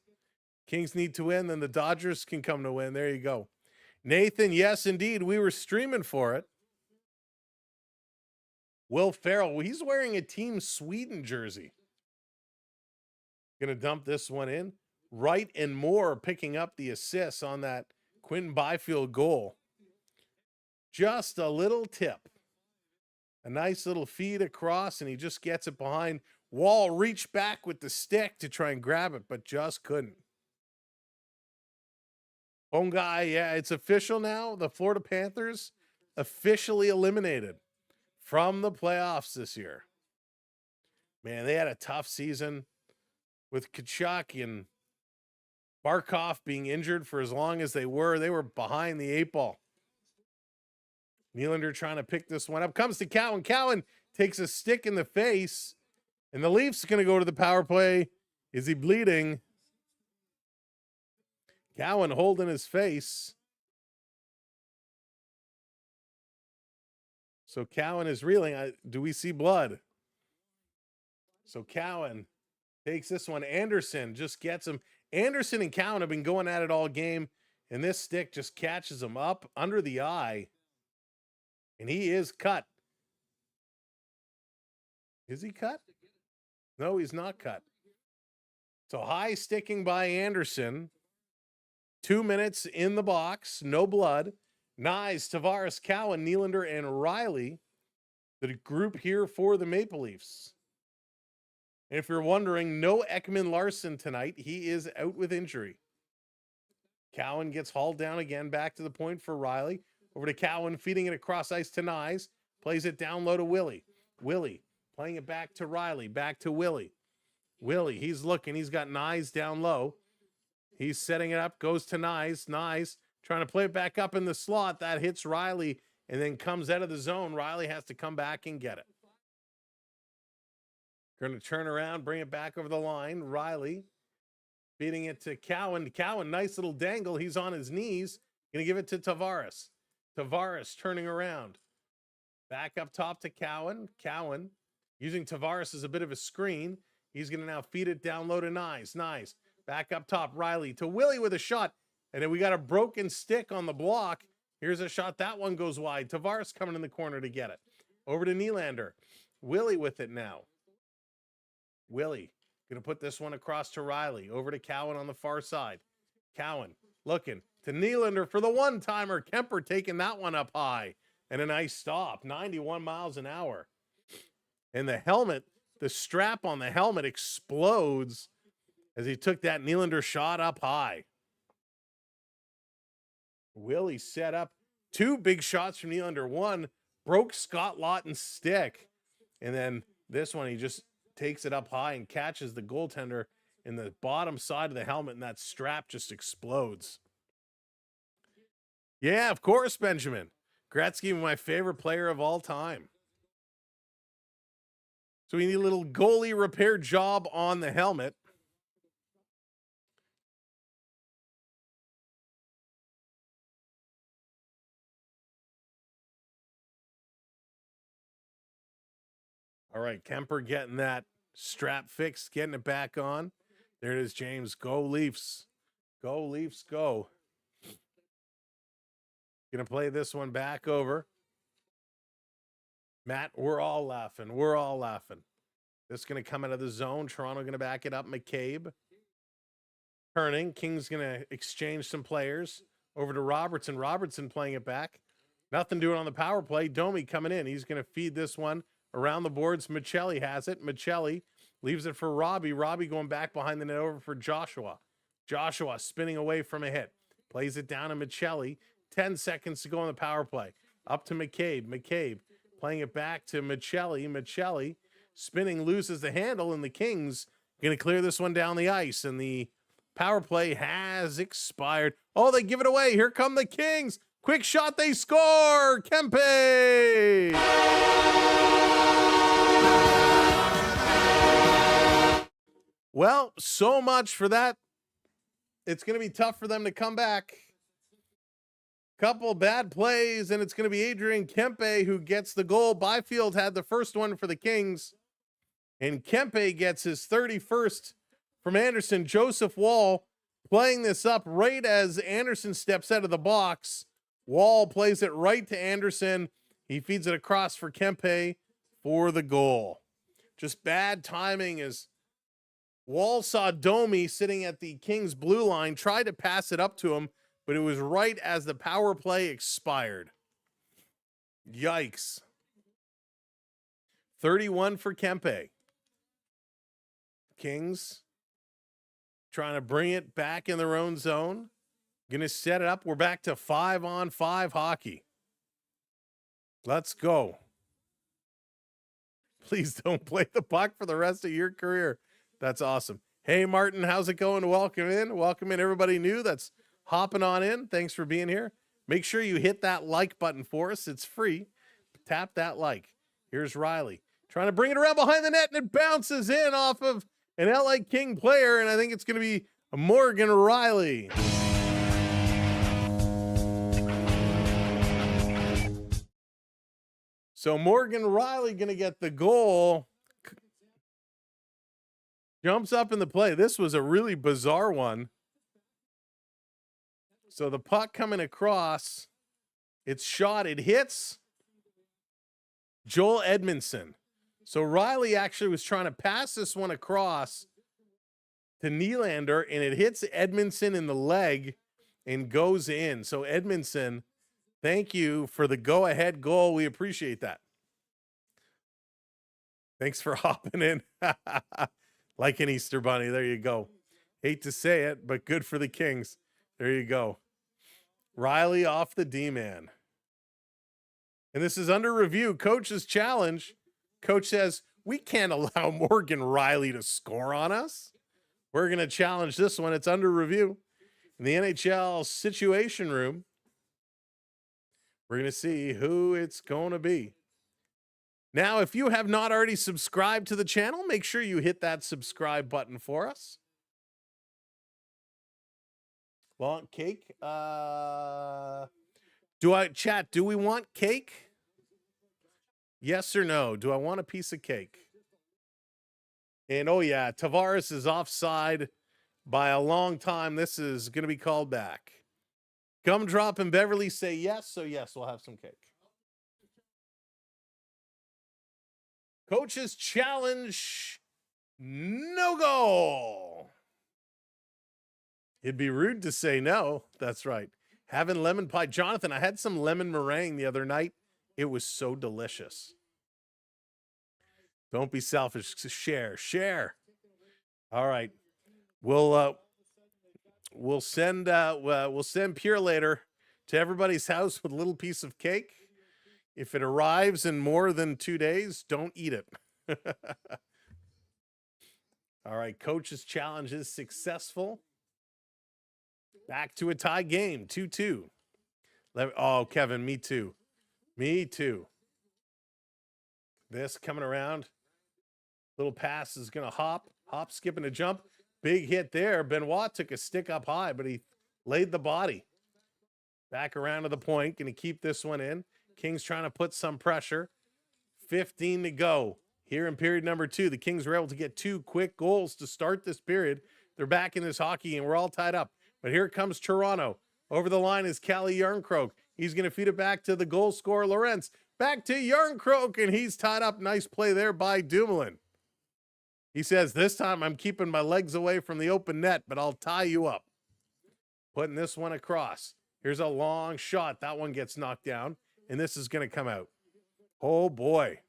Kings need to win, then the Dodgers can come to win. There you go. Nathan, yes, indeed. We were streaming for it. Will Ferrell, he's wearing a Team Sweden jersey. Going to dump this one in. Wright and Moore picking up the assists on that Quinton Byfield goal. Just a little tip. A nice little feed across, and he just gets it behind. Wall reached back with the stick to try and grab it, but just couldn't. Home guy, yeah, it's official now. The Florida Panthers officially eliminated from the playoffs this year. Man, they had a tough season with Tkachuk and Barkov being injured for as long as they were. They were behind the 8 ball. Nylander trying to pick this one up. Comes to Cowan. Cowan takes a stick in the face, and the Leafs are going to go to the power play. Is he bleeding? Cowan holding his face. So Cowan is reeling. Do we see blood? So Cowan takes this one. Anderson just gets him. Anderson and Cowan have been going at it all game, and this stick just catches him up under the eye. And he is cut. Is he cut? No, he's not cut. So high sticking by Anderson. 2 minutes in the box, no blood. Nyes, Tavares, Cowan, Nylander, and Riley, the group here for the Maple Leafs. And if you're wondering, no Ekman Larson tonight. He is out with injury. Cowan gets hauled down again, back to the point for Riley. Over to Cowan, feeding it across ice to Nyes. Plays it down low to Willie. Willie playing it back to Riley, back to Willie. Willie, he's looking. He's got Nyes down low. He's setting it up, goes to Nyes. Nyes trying to play it back up in the slot. That hits Riley and then comes out of the zone. Riley has to come back and get it. Going to turn around, bring it back over the line. Riley feeding it to Cowan. Cowan, nice little dangle. He's on his knees. Going to give it to Tavares. Tavares turning around. Back up top to Cowan. Cowan using Tavares as a bit of a screen. He's going to now feed it down low to Nyes. Nyes back up top. Riley to Willie with a shot. And then we got a broken stick on the block. Here's a shot. That one goes wide. Tavares coming in the corner to get it. Over to Nylander. Willie with it now. Willie going to put this one across to Riley. Over to Cowan on the far side. Cowan looking to Nylander for the one-timer. Kemper taking that one up high. And a nice stop. 91 miles an hour. And the helmet, the strap on the helmet explodes as he took that Nylander shot up high. Willie set up 2 big shots from Nylander. One broke Scott Lawton's stick. And then this one, he just takes it up high and catches the goaltender in the bottom side of the helmet, and that strap just explodes. Yeah, of course, Benjamin. Gretzky, my favorite player of all time. So we need a little goalie repair job on the helmet. All right, Kemper getting that strap fixed, getting it back on. There it is, James. Go Leafs. Go Leafs, go. Gonna play this one back over. Matt, we're all laughing. We're all laughing. This is going to come out of the zone. Toronto going to back it up. McCabe turning. King's going to exchange some players. Over to Robertson. Robertson playing it back. Nothing doing on the power play. Domi coming in. He's going to feed this one around the boards. Michelli has it. Michelli leaves it for Robbie. Robbie going back behind the net over for Joshua. Joshua spinning away from a hit. Plays it down to Michelli. 10 seconds to go on the power play. Up to McCabe. McCabe playing it back to Michelli. Michelli spinning, loses the handle, and the Kings going to clear this one down the ice. And the power play has expired. Oh, they give it away. Here come the Kings. Quick shot. They score. Kempe. Well, so much for that. It's going to be tough for them to come back. Couple bad plays, and it's going to be Adrian Kempe who gets the goal. Byfield had the first one for the Kings, and Kempe gets his 31st from Anderson. Joseph Wall playing this up right as Anderson steps out of the box. Wall plays it right to Anderson. He feeds it across for Kempe for the goal. Just bad timing as Wall saw Domi sitting at the Kings blue line, tried to pass it up to him, but it was right as the power play expired. Yikes. 31 for Kempe. Kings trying to bring it back in their own zone. Going to set it up. We're back to 5-on-5 hockey. Let's go. Please don't play the puck for the rest of your career. That's awesome. Hey, Martin, how's it going? Welcome in. Welcome in everybody new that's hopping on in. Thanks for being here. Make sure you hit that like button for us. It's free. Tap that like. Here's Riley trying to bring it around behind the net, and it bounces in off of an LA King player, and I think it's going to be Morgan Riley. So Morgan Riley going to get the goal. Jumps up in the play. This was a really bizarre one. So the puck coming across, it's shot, it hits Joel Edmondson. So Riley actually was trying to pass this one across to Nylander, and it hits Edmondson in the leg and goes in. So Edmondson, thank you for the go-ahead goal. We appreciate that. Thanks for hopping in. Like an Easter bunny. There you go. Hate to say it, but good for the Kings. There you go. Riley off the D-man. And this is under review. Coach's challenge. Coach says, we can't allow Morgan Riley to score on us. We're going to challenge this one. It's under review. In the NHL Situation Room, we're going to see who it's going to be. Now, if you have not already subscribed to the channel, make sure you hit that subscribe button for us. Want cake? Do we want cake? Yes or no? Do I want a piece of cake? And oh yeah, Tavares is offside by a long time. This is going to be called back. Gumdrop and Beverly say yes, so yes, we'll have some cake. Coach's challenge, no goal. It'd be rude to say no. That's right. Having lemon pie. Jonathan, I had some lemon meringue the other night. It was so delicious. Don't be selfish. Share. All right. We'll send Pure later to everybody's house with a little piece of cake. If it arrives in more than 2 days, don't eat it. All right. Coach's challenge is successful. Back to a tie game, 2-2. Oh, Kevin, me too. Me too. This coming around. Little pass is going to hop, skip, and a jump. Big hit there. Benoit took a stick up high, but he laid the body. Back around to the point. Going to keep this one in. Kings trying to put some pressure. 15 to go. Here in period number 2, the Kings were able to get 2 quick goals to start this period. They're back in this hockey, and we're all tied up. But here comes Toronto. Over the line is Calle Jarnkrok. He's going to feed it back to the goal scorer, Lorentz. Back to Jarnkrok, and he's tied up. Nice play there by Dumoulin. He says, this time I'm keeping my legs away from the open net, but I'll tie you up. Putting this one across. Here's a long shot. That one gets knocked down, and this is going to come out. Oh, boy.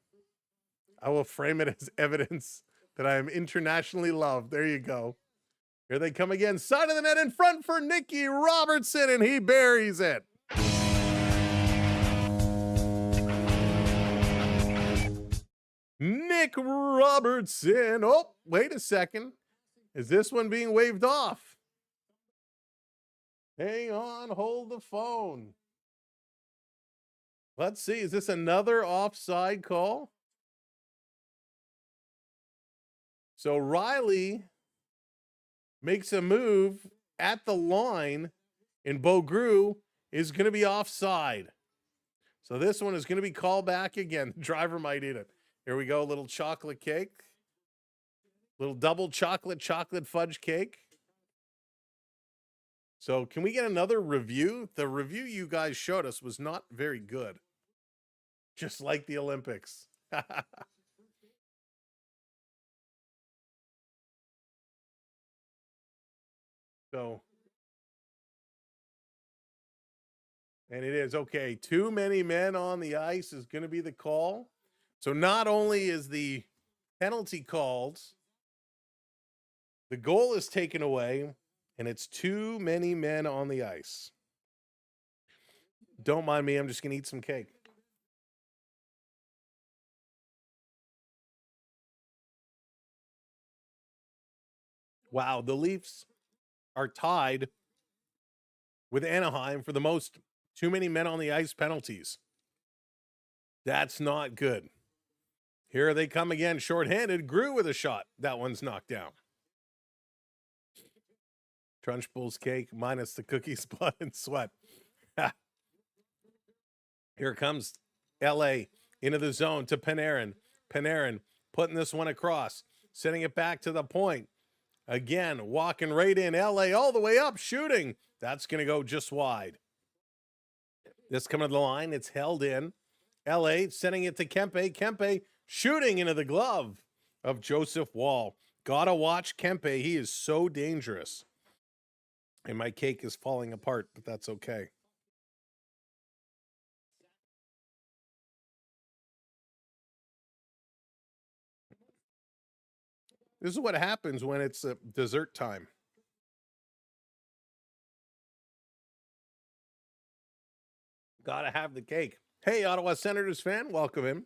I will frame it as evidence that I am internationally loved. There you go. Here they come again. Side of the net in front for Nicky Robertson, and he buries it. Nick Robertson. Oh, wait a second. Is this one being waved off? Hang on. Hold the phone. Let's see. Is this another offside call? So Riley makes a move at the line, and Bogru is going to be offside. So this one is going to be called back again. The driver might eat it. Here we go, a little chocolate cake. Little double chocolate fudge cake. So can we get another review? The review you guys showed us was not very good. Just like the Olympics. So, and it is, okay, too many men on the ice is going to be the call. So not only is the penalty called, the goal is taken away, and it's too many men on the ice. Don't mind me, I'm just going to eat some cake. Wow, the Leafs are tied with Anaheim for the most too many men on the ice penalties. That's not good. Here they come again, shorthanded. Grew with a shot. That one's knocked down. Trunchbull's cake minus the cookies, blood, and sweat. Here comes LA into the zone to Panarin. Panarin putting this one across, sending it back to the point. Again, walking right in. LA all the way up, shooting. That's going to go just wide. This coming to the line. It's held in. LA sending it to Kempe. Kempe shooting into the glove of Joseph Wall. Gotta watch Kempe. He is so dangerous. And my cake is falling apart, but that's okay. This is what happens when it's dessert time. Gotta have the cake. Hey, Ottawa Senators fan, welcome in.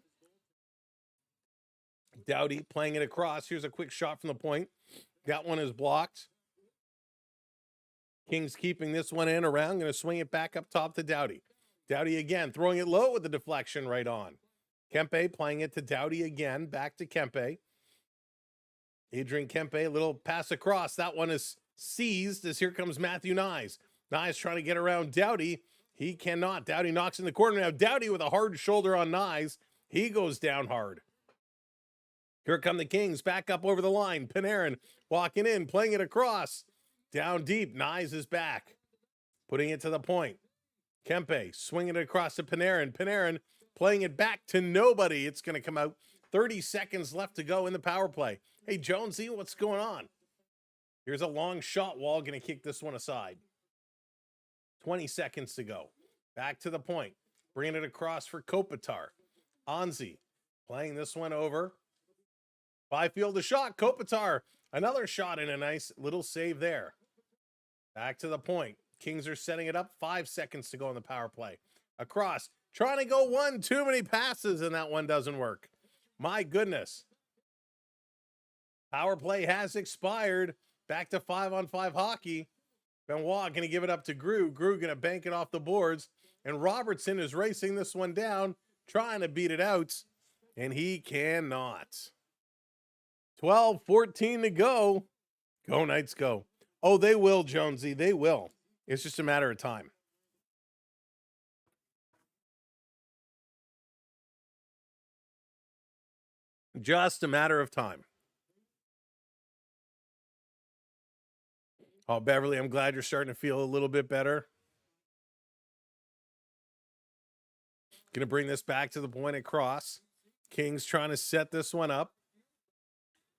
Doughty playing it across. Here's a quick shot from the point. That one is blocked. Kings keeping this one in around. Going to swing it back up top to Doughty. Doughty again, throwing it low with the deflection right on. Kempe playing it to Doughty again. Back to Kempe. Adrian Kempe, a little pass across. That one is seized as here comes Matthew Nyes. Nyes trying to get around Doughty. He cannot. Doughty knocks in the corner. Now Doughty with a hard shoulder on Nyes. He goes down hard. Here come the Kings, back up over the line. Panarin walking in, playing it across. Down deep, Nyes is back. Putting it to the point. Kempe swinging it across to Panarin. Panarin playing it back to nobody. It's going to come out. 30 seconds left to go in the power play. Hey, Jonesy, what's going on? Here's a long shot. Wall going to kick this one aside. 20 seconds to go. Back to the point. Bringing it across for Kopitar. Onzi playing this one over. Byfield a shot. Kopitar, another shot and a nice little save there. Back to the point. Kings are setting it up. 5 seconds to go in the power play. Across. Trying to go one. Too many passes, and that one doesn't work. My goodness. Power play has expired. Back to 5-on-5 hockey. Benoit going to give it up to Grew. Grew going to bank it off the boards. And Robertson is racing this one down, trying to beat it out. And he cannot. 12-14 to go. Go Knights, go. Oh, they will, Jonesy. They will. It's just a matter of time. Just a matter of time. Oh, Beverly, I'm glad you're starting to feel a little bit better. Going to bring this back to the point across. Kings trying to set this one up.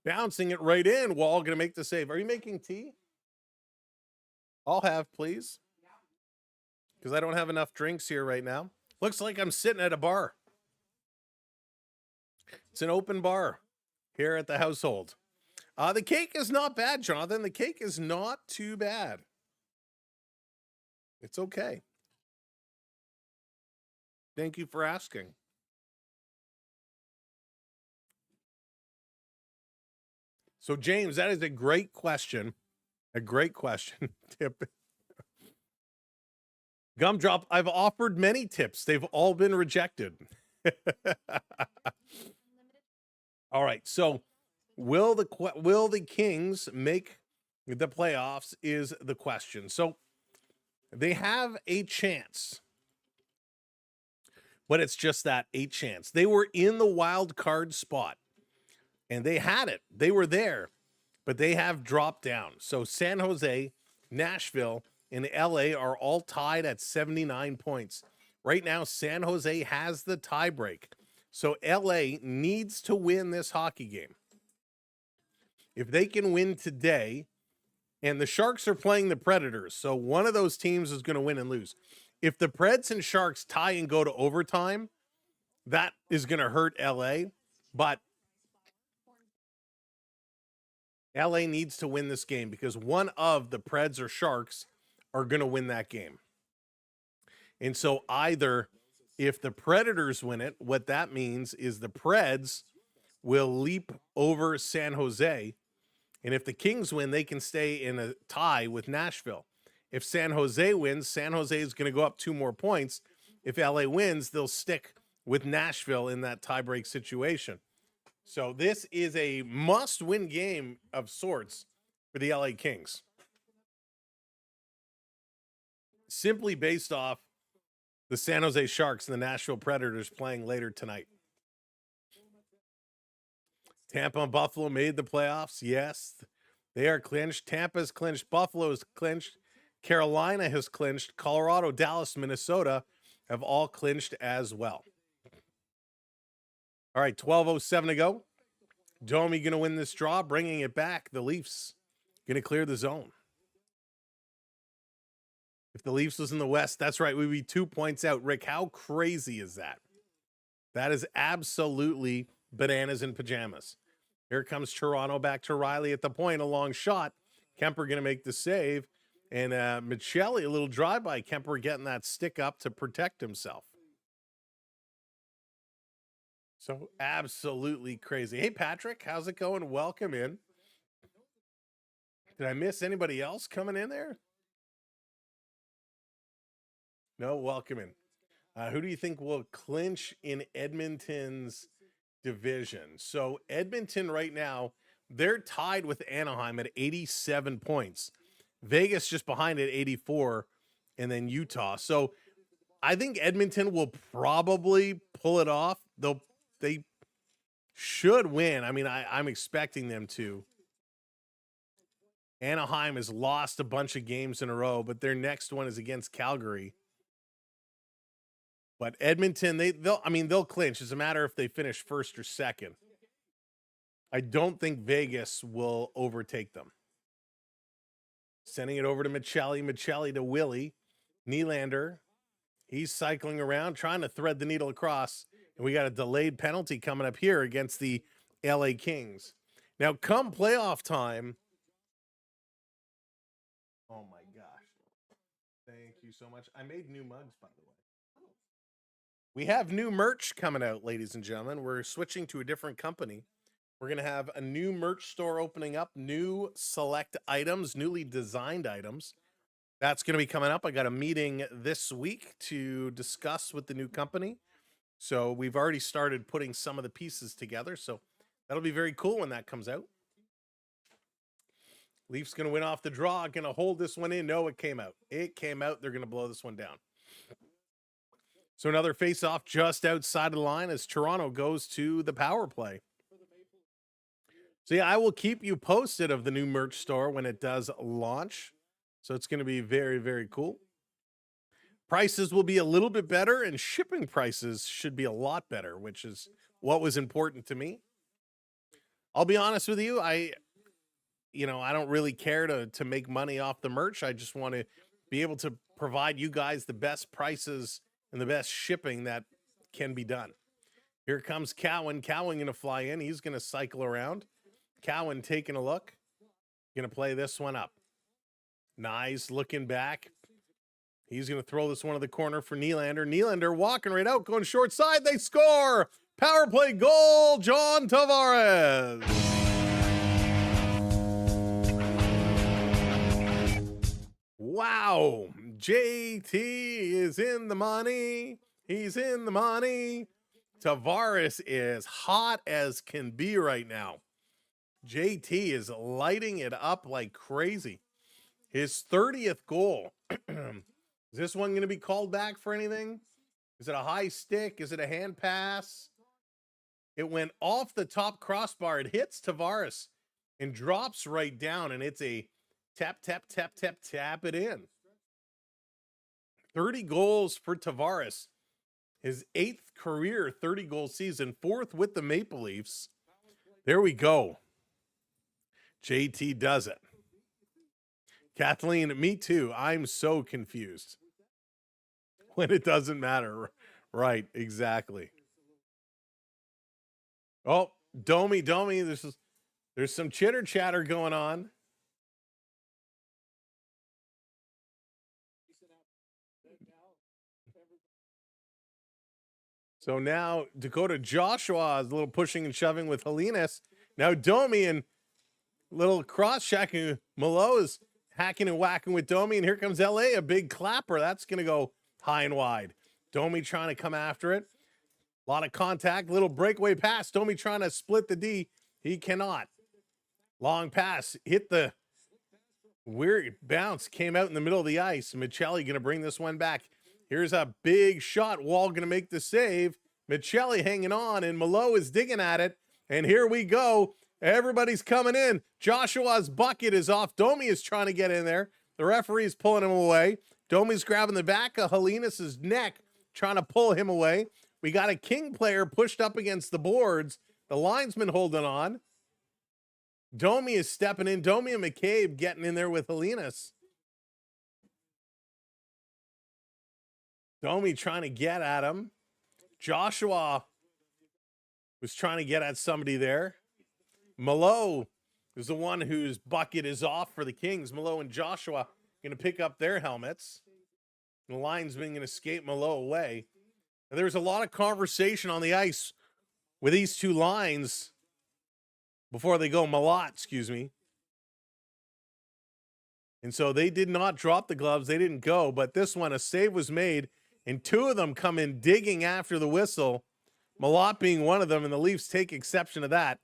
Bouncing it right in. Wall going to make the save. Are you making tea? I'll have, please. Because I don't have enough drinks here right now. Looks like I'm sitting at a bar. It's an open bar here at the household. The cake is not bad, Jonathan. The cake is not too bad. It's okay. Thank you for asking. So, James, that is a great question. A great question. Tip. Gumdrop, I've offered many tips. They've all been rejected. All right, so will the Kings make the playoffs is the question. So they have a chance, but it's just that, a chance. They were in the wild card spot, and they had it. They were there, but they have dropped down. So San Jose, Nashville, and LA are all tied at 79 points. Right now, San Jose has the tiebreak. So LA needs to win this hockey game. If they can win today, and the Sharks are playing the Predators, so one of those teams is going to win and lose. If the Preds and Sharks tie and go to overtime, that is going to hurt LA. But LA needs to win this game because one of the Preds or Sharks are going to win that game. And so either if the Predators win it, what that means is the Preds will leap over San Jose. And if the Kings win, they can stay in a tie with Nashville. If San Jose wins, San Jose is going to go up 2 more points. If LA wins, they'll stick with Nashville in that tiebreak situation. So this is a must-win game of sorts for the LA Kings. Simply based off the San Jose Sharks and the Nashville Predators playing later tonight. Tampa and Buffalo made the playoffs. Yes, they are clinched. Tampa's clinched. Buffalo is clinched. Carolina has clinched. Colorado, Dallas, Minnesota have all clinched as well. All right, 12:07 to go. Domi going to win this draw, bringing it back. The Leafs going to clear the zone. If the Leafs was in the West, that's right, we'd be 2 points out. Rick, how crazy is that? That is absolutely bananas in pajamas. Here comes Toronto back to Riley at the point, a long shot. Kemper going to make the save. And Michelli, a little drive-by. Kemper getting that stick up to protect himself. So absolutely crazy. Hey, Patrick, how's it going? Welcome in. Did I miss anybody else coming in there? No, welcome in. Who do you think will clinch in Edmonton's division? So Edmonton right now, they're tied with Anaheim at 87 points. Vegas just behind at 84, and then Utah. So I think Edmonton will probably pull it off. They should win. I mean, I'm expecting them to. Anaheim has lost a bunch of games in a row, but their next one is against Calgary. But Edmonton, they'll clinch. It's a matter if they finish first or second. I don't think Vegas will overtake them. Sending it over to Michelli. Michelli to Willie. Nylander. He's cycling around, trying to thread the needle across. And we got a delayed penalty coming up here against the LA Kings. Now, come playoff time. Oh, my gosh. Thank you so much. I made new mugs, by the way. We have new merch coming out, ladies and gentlemen. We're switching to a different company. We're going to have a new merch store opening up, new select items, newly designed items. That's going to be coming up. I got a meeting this week to discuss with the new company. So we've already started putting some of the pieces together. So that'll be very cool when that comes out. Leafs going to win off the draw. Going to hold this one in. No, it came out. It came out. They're going to blow this one down. So another face-off just outside of the line as Toronto goes to the power play. So yeah, I will keep you posted of the new merch store when it does launch. So it's going to be very, very cool. Prices will be a little bit better, and shipping prices should be a lot better, which is what was important to me. I'll be honest with you, I don't really care to make money off the merch. I just want to be able to provide you guys the best prices and the best shipping that can be done. Here comes Cowan. Cowan going to fly in. He's going to cycle around. Cowan taking a look. Going to play this one up. Nice looking back. He's going to throw this one to the corner for Nylander. Nylander walking right out, going short side. They score. Power play goal, John Tavares. Wow. JT is in the money. He's in the money. Tavares is hot as can be right now. JT is lighting it up like crazy. His 30th goal. Is this one going to be called back for anything? Is it a high stick? Is it a hand pass? It went off the top crossbar. It hits Tavares and drops right down, and it's a tap, tap, tap, tap, tap it in. 30 goals for Tavares. His 8th career 30-goal season, 4th with the Maple Leafs. There we go. JT does it. Kathleen, me too. I'm so confused when it doesn't matter. Right, exactly. Oh, Domi, there's some chitter chatter going on. So now Dakota Joshua is a little pushing and shoving with Helenas. Now Domi and little cross-checking. Malo is hacking and whacking with Domi, and here comes LA, a big clapper. That's going to go high and wide. Domi trying to come after it. A lot of contact, little breakaway pass. Domi trying to split the D. He cannot. Long pass, hit the weird bounce, came out in the middle of the ice. Michelli going to bring this one back. Here's a big shot. Wall going to make the save. Michelli hanging on, and Malo is digging at it. And here we go. Everybody's coming in. Joshua's bucket is off. Domi is trying to get in there. The referee is pulling him away. Domi's grabbing the back of Helenas' neck, trying to pull him away. We got a King player pushed up against the boards. The linesman holding on. Domi is stepping in. Domi and McCabe getting in there with Helenas. Domi trying to get at him. Joshua was trying to get at somebody there. Malo is the one whose bucket is off for the Kings. Malo and Joshua going to pick up their helmets. The linesman going to skate Malo away. And there's a lot of conversation on the ice with these two lines before they go. Malott, excuse me. And so they did not drop the gloves. They didn't go. But this one, a save was made. And two of them come in digging after the whistle. Malott being one of them. And the Leafs take exception to that.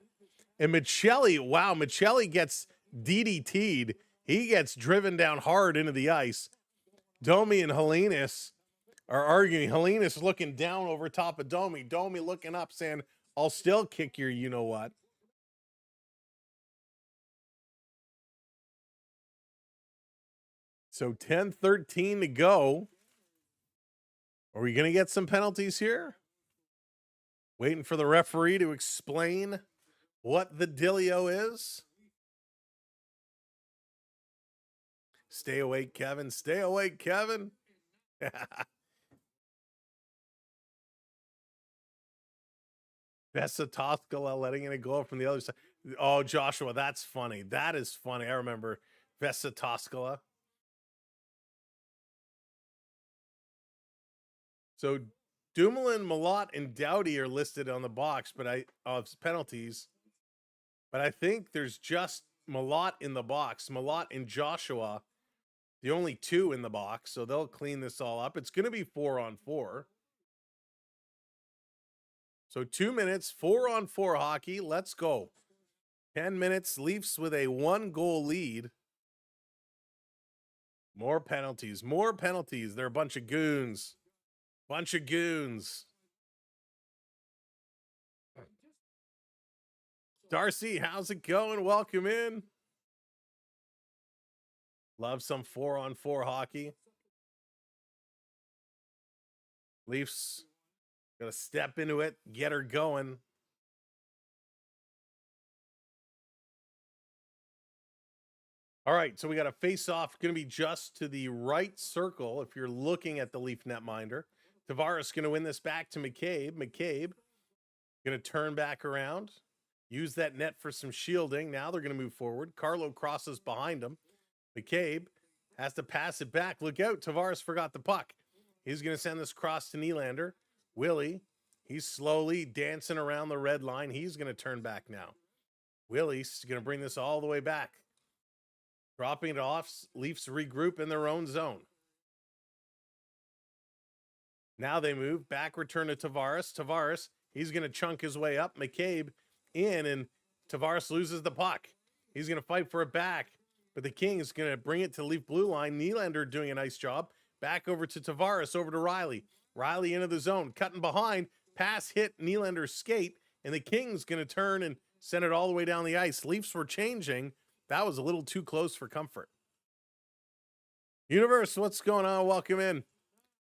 And Michelli, wow, Michelli gets DDT'd. He gets driven down hard into the ice. Domi and Helenas are arguing. Helenas looking down over top of Domi. Domi looking up saying, I'll still kick your you-know-what. So 10-13 to go. Are we going to get some penalties here? Waiting for the referee to explain what the dealio is. Stay awake, Kevin. Stay awake, Kevin. Vesa Toskala letting in a goal from the other side. Oh, Joshua, that's funny. That is funny. I remember Vesa Toskala. So Dumoulin, Malott, and Doughty are listed on the box, but of penalties. But I think there's just Malott in the box. Malott and Joshua, the only two in the box. So they'll clean this all up. It's going to be 4-on-4. So 2 minutes, 4-on-4 hockey. Let's go. 10 minutes, Leafs with a 1-goal lead. More penalties, more penalties. They're a bunch of goons. Bunch of goons. Darcy, how's it going? Welcome in. Love some 4-on-4 hockey. Leafs got to step into it, get her going. All right, so we got a face-off. Going to be just to the right circle if you're looking at the Leaf netminder. Tavares going to win this back to McCabe. McCabe going to turn back around. Use that net for some shielding. Now they're going to move forward. Carlo crosses behind him. McCabe has to pass it back. Look out. Tavares forgot the puck. He's going to send this cross to Nylander. Willie, he's slowly dancing around the red line. He's going to turn back now. Willie's going to bring this all the way back. Dropping it off. Leafs regroup in their own zone. Now they move. Back return to Tavares. Tavares, he's going to chunk his way up. McCabe in, and Tavares loses the puck. He's going to fight for it back, but the Kings going to bring it to the Leaf blue line. Nylander doing a nice job. Back over to Tavares, over to Riley. Riley into the zone, cutting behind. Pass hit Nylander's skate, and the Kings going to turn and send it all the way down the ice. Leafs were changing. That was a little too close for comfort. Universe, what's going on? Welcome in.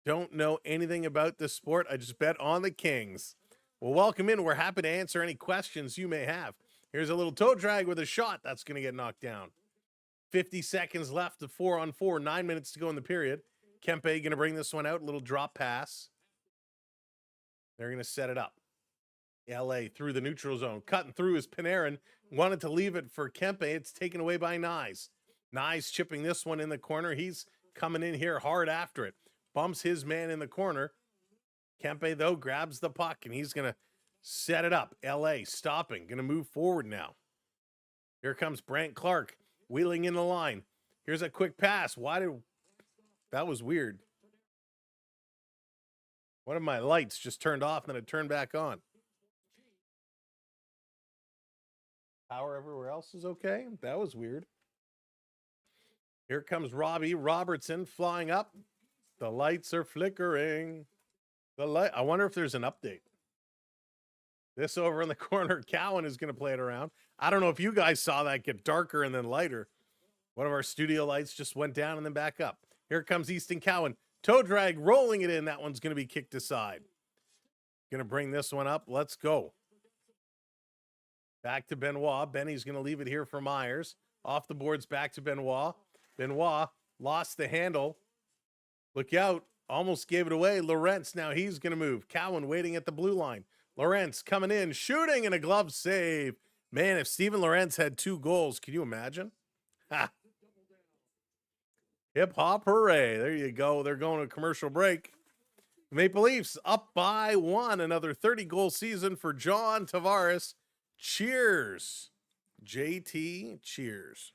Don't know anything about this sport. I just bet on the Kings. Well, welcome in. We're happy to answer any questions you may have. Here's a little toe drag with a shot that's going to get knocked down. 50 seconds left of 4-on-4. 9 minutes to go in the period. Kempe going to bring this one out. Little drop pass. They're going to set it up. LA through the neutral zone. Cutting through is Panarin. Wanted to leave it for Kempe. It's taken away by Nyes. Nyes chipping this one in the corner. He's coming in here hard after it. Bumps his man in the corner. Kempe, though, grabs the puck, and he's going to set it up. LA stopping. Going to move forward now. Here comes Brant Clark wheeling in the line. Here's a quick pass. That was weird. One of my lights just turned off, and then it turned back on. Power everywhere else is okay? That was weird. Here comes Robbie Robertson flying up. The lights are flickering. I wonder if there's an update. This over in the corner, Cowan is going to play it around. I don't know if you guys saw that get darker and then lighter. One of our studio lights just went down and then back up. Here comes Easton Cowan. Toe drag, rolling it in. That one's going to be kicked aside. Going to bring this one up. Let's go. Back to Benoit. Benny's going to leave it here for Myers. Off the boards, back to Benoit. Benoit lost the handle. Look out. Almost gave it away. Lorentz, now he's going to move. Cowan waiting at the blue line. Lorentz coming in, shooting, and a glove save. Man, if Steven Lorentz had 2 goals, can you imagine? Ha. Hip-hop hooray. There you go. They're going to a commercial break. Maple Leafs up by 1. Another 30-goal season for John Tavares. Cheers. JT, cheers.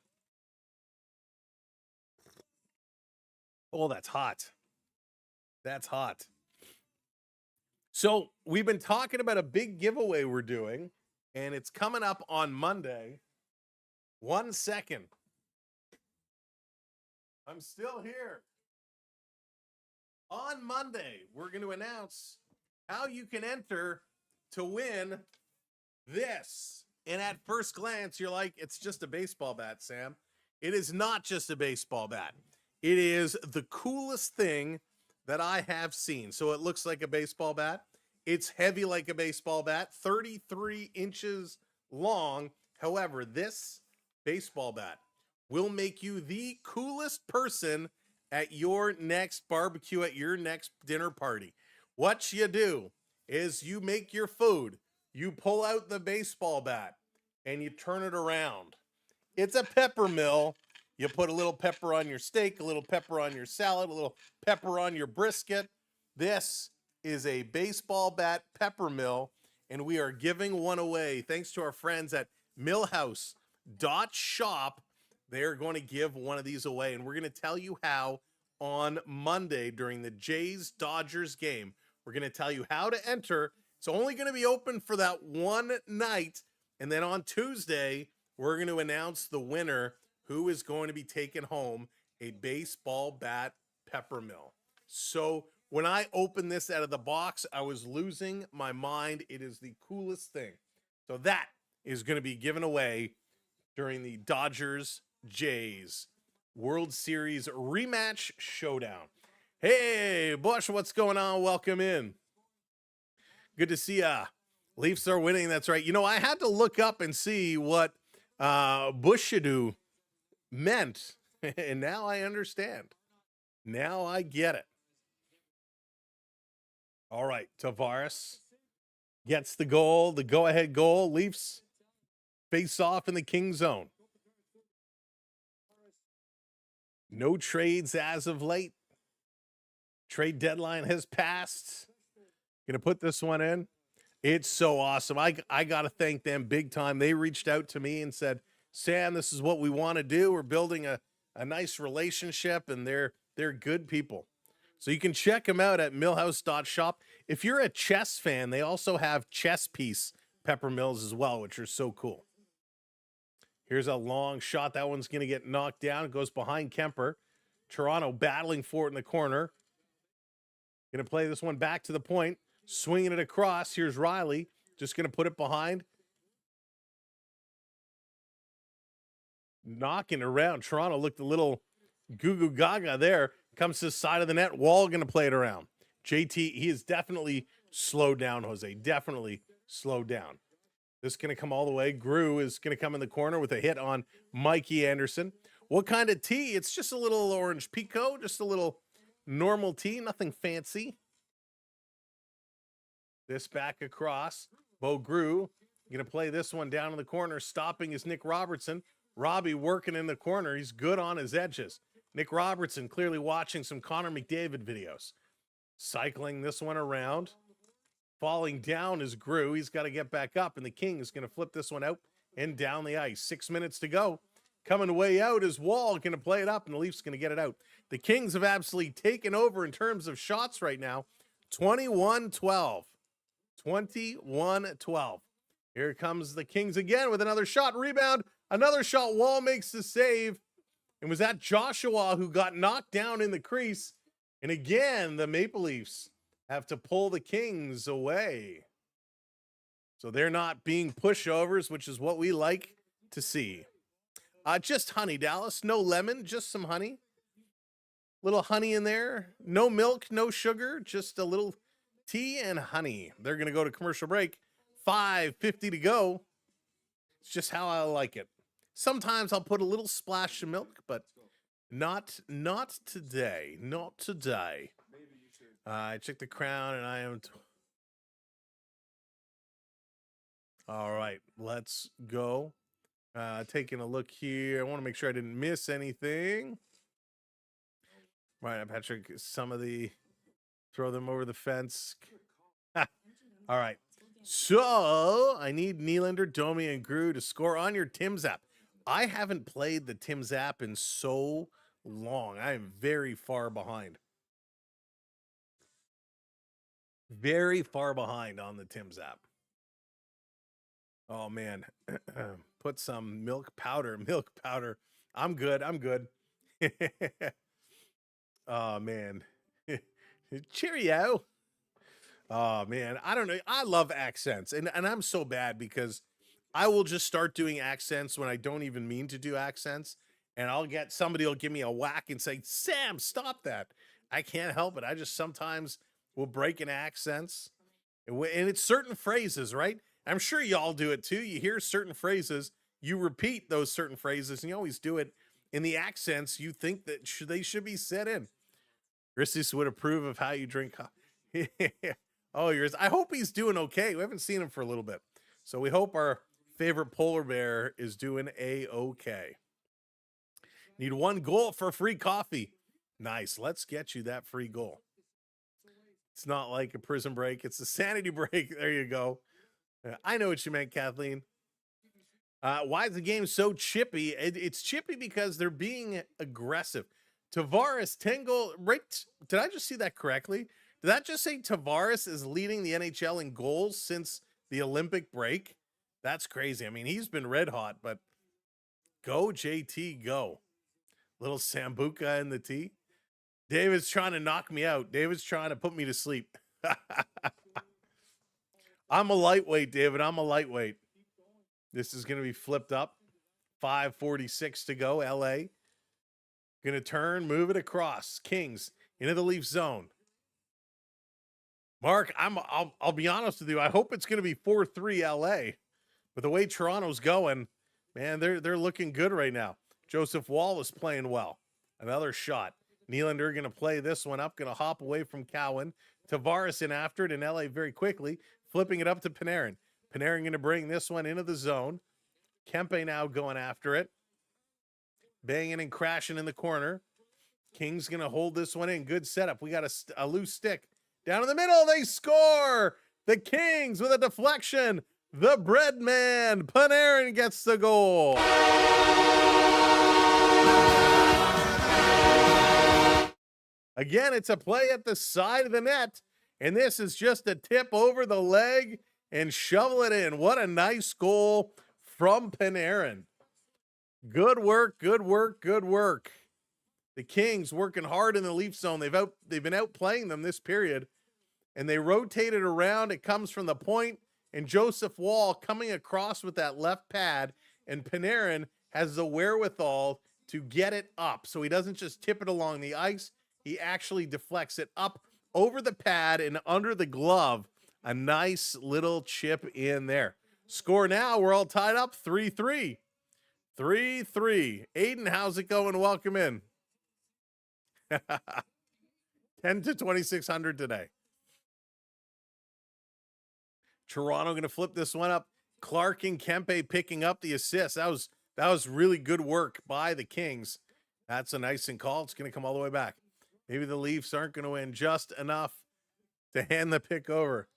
Oh, that's hot. That's hot. So we've been talking about a big giveaway we're doing, and it's coming up on Monday. 1 second. I'm still here. On Monday, we're going to announce how you can enter to win this. And at first glance, you're like, it's just a baseball bat, Sam. It is not just a baseball bat. It is the coolest thing that I have seen. So it looks like a baseball bat. It's heavy like a baseball bat, 33 inches long. However, this baseball bat will make you the coolest person at your next barbecue, at your next dinner party. What you do is you make your food, you pull out the baseball bat, and you turn it around. It's a pepper mill. You put a little pepper on your steak, a little pepper on your salad, a little pepper on your brisket. This is a baseball bat pepper mill, and we are giving one away thanks to our friends at millhouse.shop. They're going to give one of these away, and we're going to tell you how on Monday during the Jays-Dodgers game. We're going to tell you how to enter. It's only going to be open for that one night, and then on Tuesday, we're going to announce the winner who is going to be taking home a baseball bat pepper mill. So when I opened this out of the box, I was losing my mind. It is the coolest thing. So that is going to be given away during the Dodgers-Jays World Series rematch showdown. Hey, Bush, what's going on? Welcome in. Good to see ya. Leafs are winning. That's right. You know, I had to look up and see what Bushadu meant, and now I understand. Now I get it. All right, Tavares gets the goal, the go-ahead goal. Leafs face off in the King zone. No trades as of late. Trade deadline has passed. Gonna put this one in. It's so awesome. I got to thank them big time. They reached out to me and said, Sam, this is what we want to do. We're building a nice relationship, and they're good people. So you can check them out at millhouse.shop. If you're a chess fan, they also have chess piece pepper mills as well, which are so cool. Here's a long shot. That one's going to get knocked down. It goes behind Kemper. Toronto battling for it in the corner. Going to play this one back to the point. Swinging it across. Here's Riley. Just going to put it behind. Knocking around. Toronto looked a little goo-goo gaga there. Comes to the side of the net. Wall going to play it around. JT, he is definitely slowed down, Jose. Definitely slowed down. This is going to come all the way. Grew is going to come in the corner with a hit on Mikey Anderson. What kind of tea? It's just a little orange pico. Just a little normal tea. Nothing fancy. This back across. Bo Grew going to play this one down in the corner. Stopping is Nick Robertson. Robbie working in the corner. He's good on his edges. Nick Robertson clearly watching some Connor McDavid videos. Cycling this one around. Falling down is Grew. He's got to get back up, and the King is going to flip this one out and down the ice. 6 minutes to go. Coming way out is Wall going to play it up, and the Leafs going to get it out. The Kings have absolutely taken over in terms of shots right now. 21-12. 21-12. Here comes the Kings again with another shot. Rebound. Another shot. Wall makes the save. And was that Joshua who got knocked down in the crease? And again, the Maple Leafs have to pull the Kings away. So they're not being pushovers, which is what we like to see. Just honey, Dallas. No lemon, just some honey. Little honey in there. No milk, no sugar, just a little tea and honey. They're going to go to commercial break. 5:50 to go. It's just how I like it. Sometimes I'll put a little splash of milk, but not today. Not today. I checked the crown, and I am... All right, let's go. Taking a look here. I want to make sure I didn't miss anything. Right, Patrick, some of the... Throw them over the fence. All right. So, I need Nylander, Domi, and Grew to score on your Tim's app. I haven't played the Tim's app in so long. I am very far behind. Very far behind on the Tim's app. Oh, man. Put some milk powder. I'm good. Oh, man. Cheerio. Oh, man. I don't know. I love accents. And I'm so bad because I will just start doing accents when I don't even mean to do accents. And somebody will give me a whack and say, Sam, stop that. I can't help it. I just sometimes will break in accents. And it's certain phrases, right? I'm sure y'all do it too. You hear certain phrases, you repeat those certain phrases, and you always do it in the accents you think that they should be said in. Christus would approve of how you drink coffee. Oh, yours. I hope he's doing okay. We haven't seen him for a little bit. So we hope our favorite polar bear is doing A-okay. Need 1 goal for free coffee. Nice. Let's get you that free goal. It's not like a prison break. It's a sanity break. There you go. I know what you meant, Kathleen. Why is the game so chippy? It's chippy because they're being aggressive. Tavares, 10 goal, right? Did I just see that correctly? Did that just say Tavares is leading the NHL in goals since the Olympic break? That's crazy. I mean, he's been red hot, but go JT, go. Little Sambuca in the tea. David's trying to knock me out. David's trying to put me to sleep. I'm a lightweight, David. I'm a lightweight. This is going to be flipped up. 5:46 to go, LA. Going to turn, move it across. Kings into the Leaf zone. Mark, I'll be honest with you. I hope it's going to be 4-3 LA. But the way Toronto's going, man, they're looking good right now. Joseph Wall is playing well. Another shot. Nylander going to play this one up, going to hop away from Cowan. Tavares in after it in LA very quickly, flipping it up to Panarin. Panarin going to bring this one into the zone. Kempe now going after it. Banging and crashing in the corner. Kings going to hold this one in. Good setup. We got a loose stick. Down in the middle, they score! The Kings with a deflection. The bread man, Panarin, gets the goal. Again, it's a play at the side of the net, and this is just a tip over the leg and shovel it in. What a nice goal from Panarin. Good work, good work, good work. The Kings working hard in the Leaf zone. They've been outplaying them this period, and they rotate it around. It comes from the point, and Joseph Wall coming across with that left pad, and Panarin has the wherewithal to get it up. So he doesn't just tip it along the ice. He actually deflects it up over the pad and under the glove. A nice little chip in there. Score now. We're all tied up 3-3. 3-3. Aiden, how's it going? Welcome in. 10 to 2,600 today. Toronto going to flip this one up. Clark and Kempe picking up the assist. That was really good work by the Kings. That's a nice and call. It's going to come all the way back. Maybe the Leafs aren't going to win just enough to hand the pick over.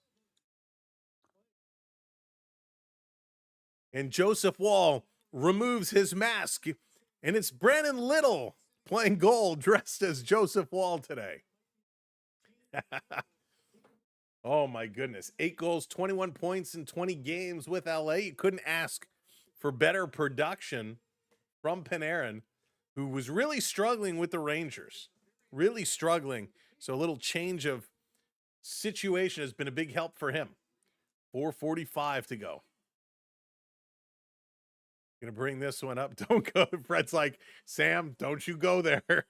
And Joseph Wall removes his mask, and it's Brandon Little playing goal dressed as Joseph Wall today. Oh, my goodness. 8 goals, 21 points in 20 games with LA. You couldn't ask for better production from Panarin, who was really struggling with the Rangers. Really struggling. So a little change of situation has been a big help for him. 4:45 to go. Gonna bring this one up. Don't go. Fred's like, Sam, don't you go there.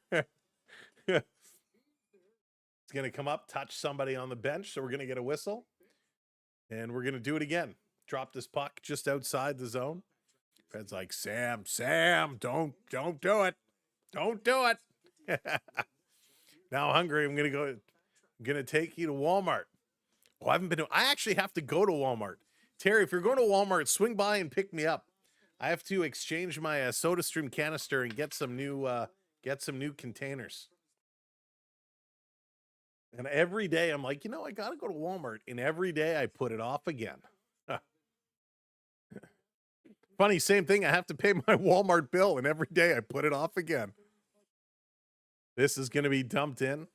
It's going to come up, touch somebody on the bench, so we're going to get a whistle. And we're going to do it again. Drop this puck just outside the zone. Fred's like, Sam, don't do it. Don't do it. Now hungry, I'm going to take you to Walmart. Oh, I actually have to go to Walmart. Terry, if you're going to Walmart, swing by and pick me up. I have to exchange my SodaStream canister and get some new containers. And every day I'm like, I got to go to Walmart. And every day I put it off again. Funny, same thing. I have to pay my Walmart bill, and every day I put it off again. This is going to be dumped in.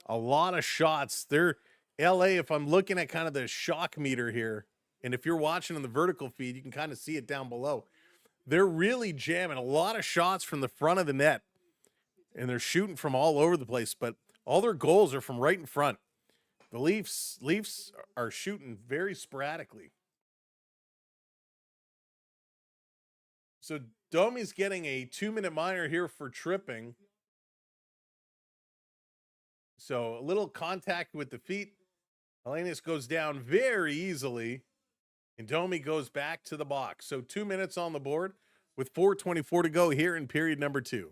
A lot of shots. They're LA, if I'm looking at kind of the shock meter here, and if you're watching on the vertical feed, you can kind of see it down below. They're really jamming a lot of shots from the front of the net, and they're shooting from all over the place, but all their goals are from right in front. The Leafs are shooting very sporadically. So Domi's getting a 2-minute minor here for tripping. So a little contact with the feet. Helenas goes down very easily, and Domi goes back to the box. So 2 minutes on the board with 4:24 to go here in period number 2.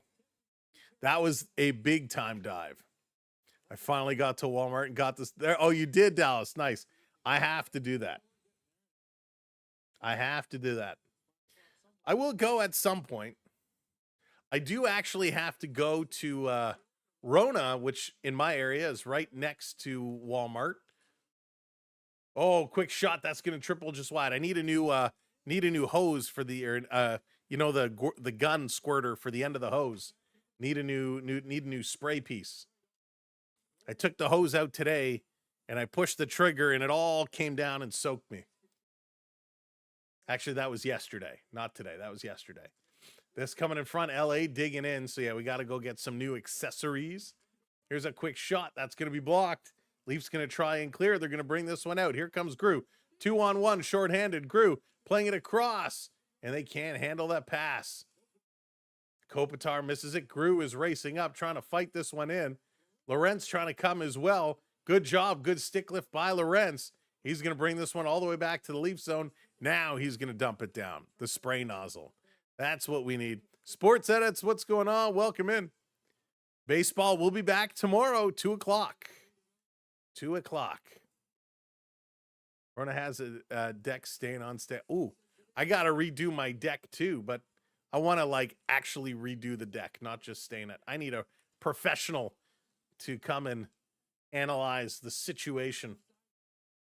That was a big time dive. I finally got to Walmart and got this there. Oh, you did, Dallas. Nice. I have to do that. I will go at some point. I do actually have to go to Rona, which in my area is right next to Walmart. Oh, quick shot. That's going to triple just wide. I need a new hose for the the gun squirter for the end of the hose. Need a new spray piece. I took the hose out today and I pushed the trigger and it all came down and soaked me. Actually, that was yesterday, not today. That was yesterday. This coming in front, LA digging in. So yeah, we got to go get some new accessories. Here's a quick shot. That's going to be blocked. Leafs going to try and clear. They're going to bring this one out. Here comes Grew. 2-on-1, shorthanded. Grew playing it across, and they can't handle that pass. Kopitar misses it. Grew is racing up, trying to fight this one in. Lorentz trying to come as well. Good job. Good stick lift by Lorentz. He's going to bring this one all the way back to the Leaf zone. Now he's going to dump it down. The spray nozzle. That's what we need. Sports Edits, what's going on? Welcome in. Baseball will be back tomorrow, 2 o'clock. 2 o'clock. Rona has a deck stain on stain. Ooh, I got to redo my deck too, but I want to actually redo the deck, not just stain it. I need a professional to come and analyze the situation.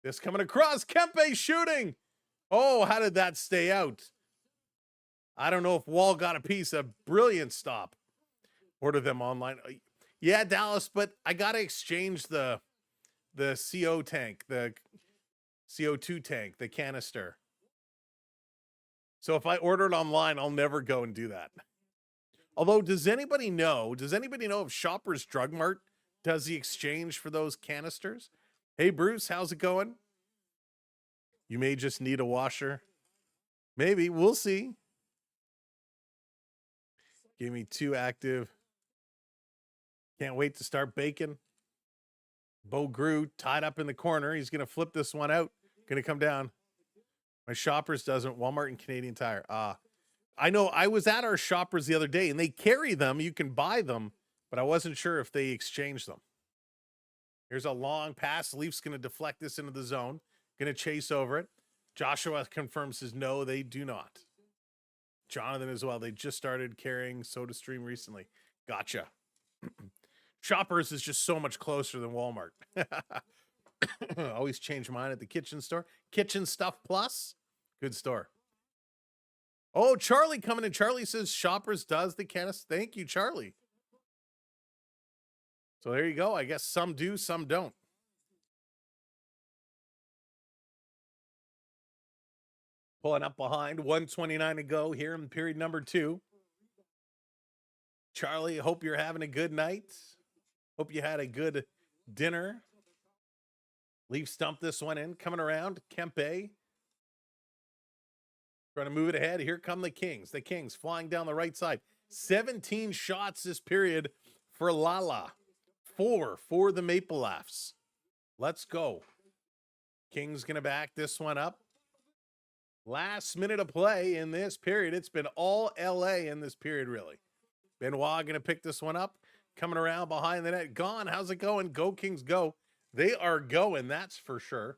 This coming across, Kempe shooting. Oh, how did that stay out? I don't know if Wall got a piece. A brilliant stop. Order them online. Yeah, Dallas, but I got to exchange the CO tank, the CO2 tank, the canister. So if I order it online, I'll never go and do that. Although, does anybody know if Shoppers Drug Mart does the exchange for those canisters? Hey, Bruce, how's it going? You may just need a washer. Maybe. We'll see. Give me 2 active. Can't wait to start baking. Bo Grew tied up in the corner. He's going to flip this one out. Going to come down. My Shoppers doesn't. Walmart and Canadian Tire. I know. I was at our Shoppers the other day, and they carry them. You can buy them, but I wasn't sure if they exchange them. Here's a long pass. Leafs going to deflect this into the zone. Going to chase over it. Joshua confirms his no, they do not. Jonathan as well. They just started carrying SodaStream recently. Gotcha. Shoppers is just so much closer than Walmart. Always change mine at the kitchen store. Kitchen Stuff Plus. Good store. Oh, Charlie coming in. Charlie says Shoppers does the canister. Thank you, Charlie. So there you go. I guess some do, some don't. Pulling up behind. 1:29 to go here in period number 2. Charlie, hope you're having a good night. Hope you had a good dinner. Leaf stump this one in. Coming around. Kempe. Trying to move it ahead. Here come the Kings. The Kings flying down the right side. 17 shots this period for Lala. 4 for the Maple Leafs. Let's go. Kings going to back this one up. Last minute of play in this period. It's been all LA in this period, really. Benoit going to pick this one up. Coming around behind the net. Gone. How's it going? Go, Kings, go. They are going, that's for sure.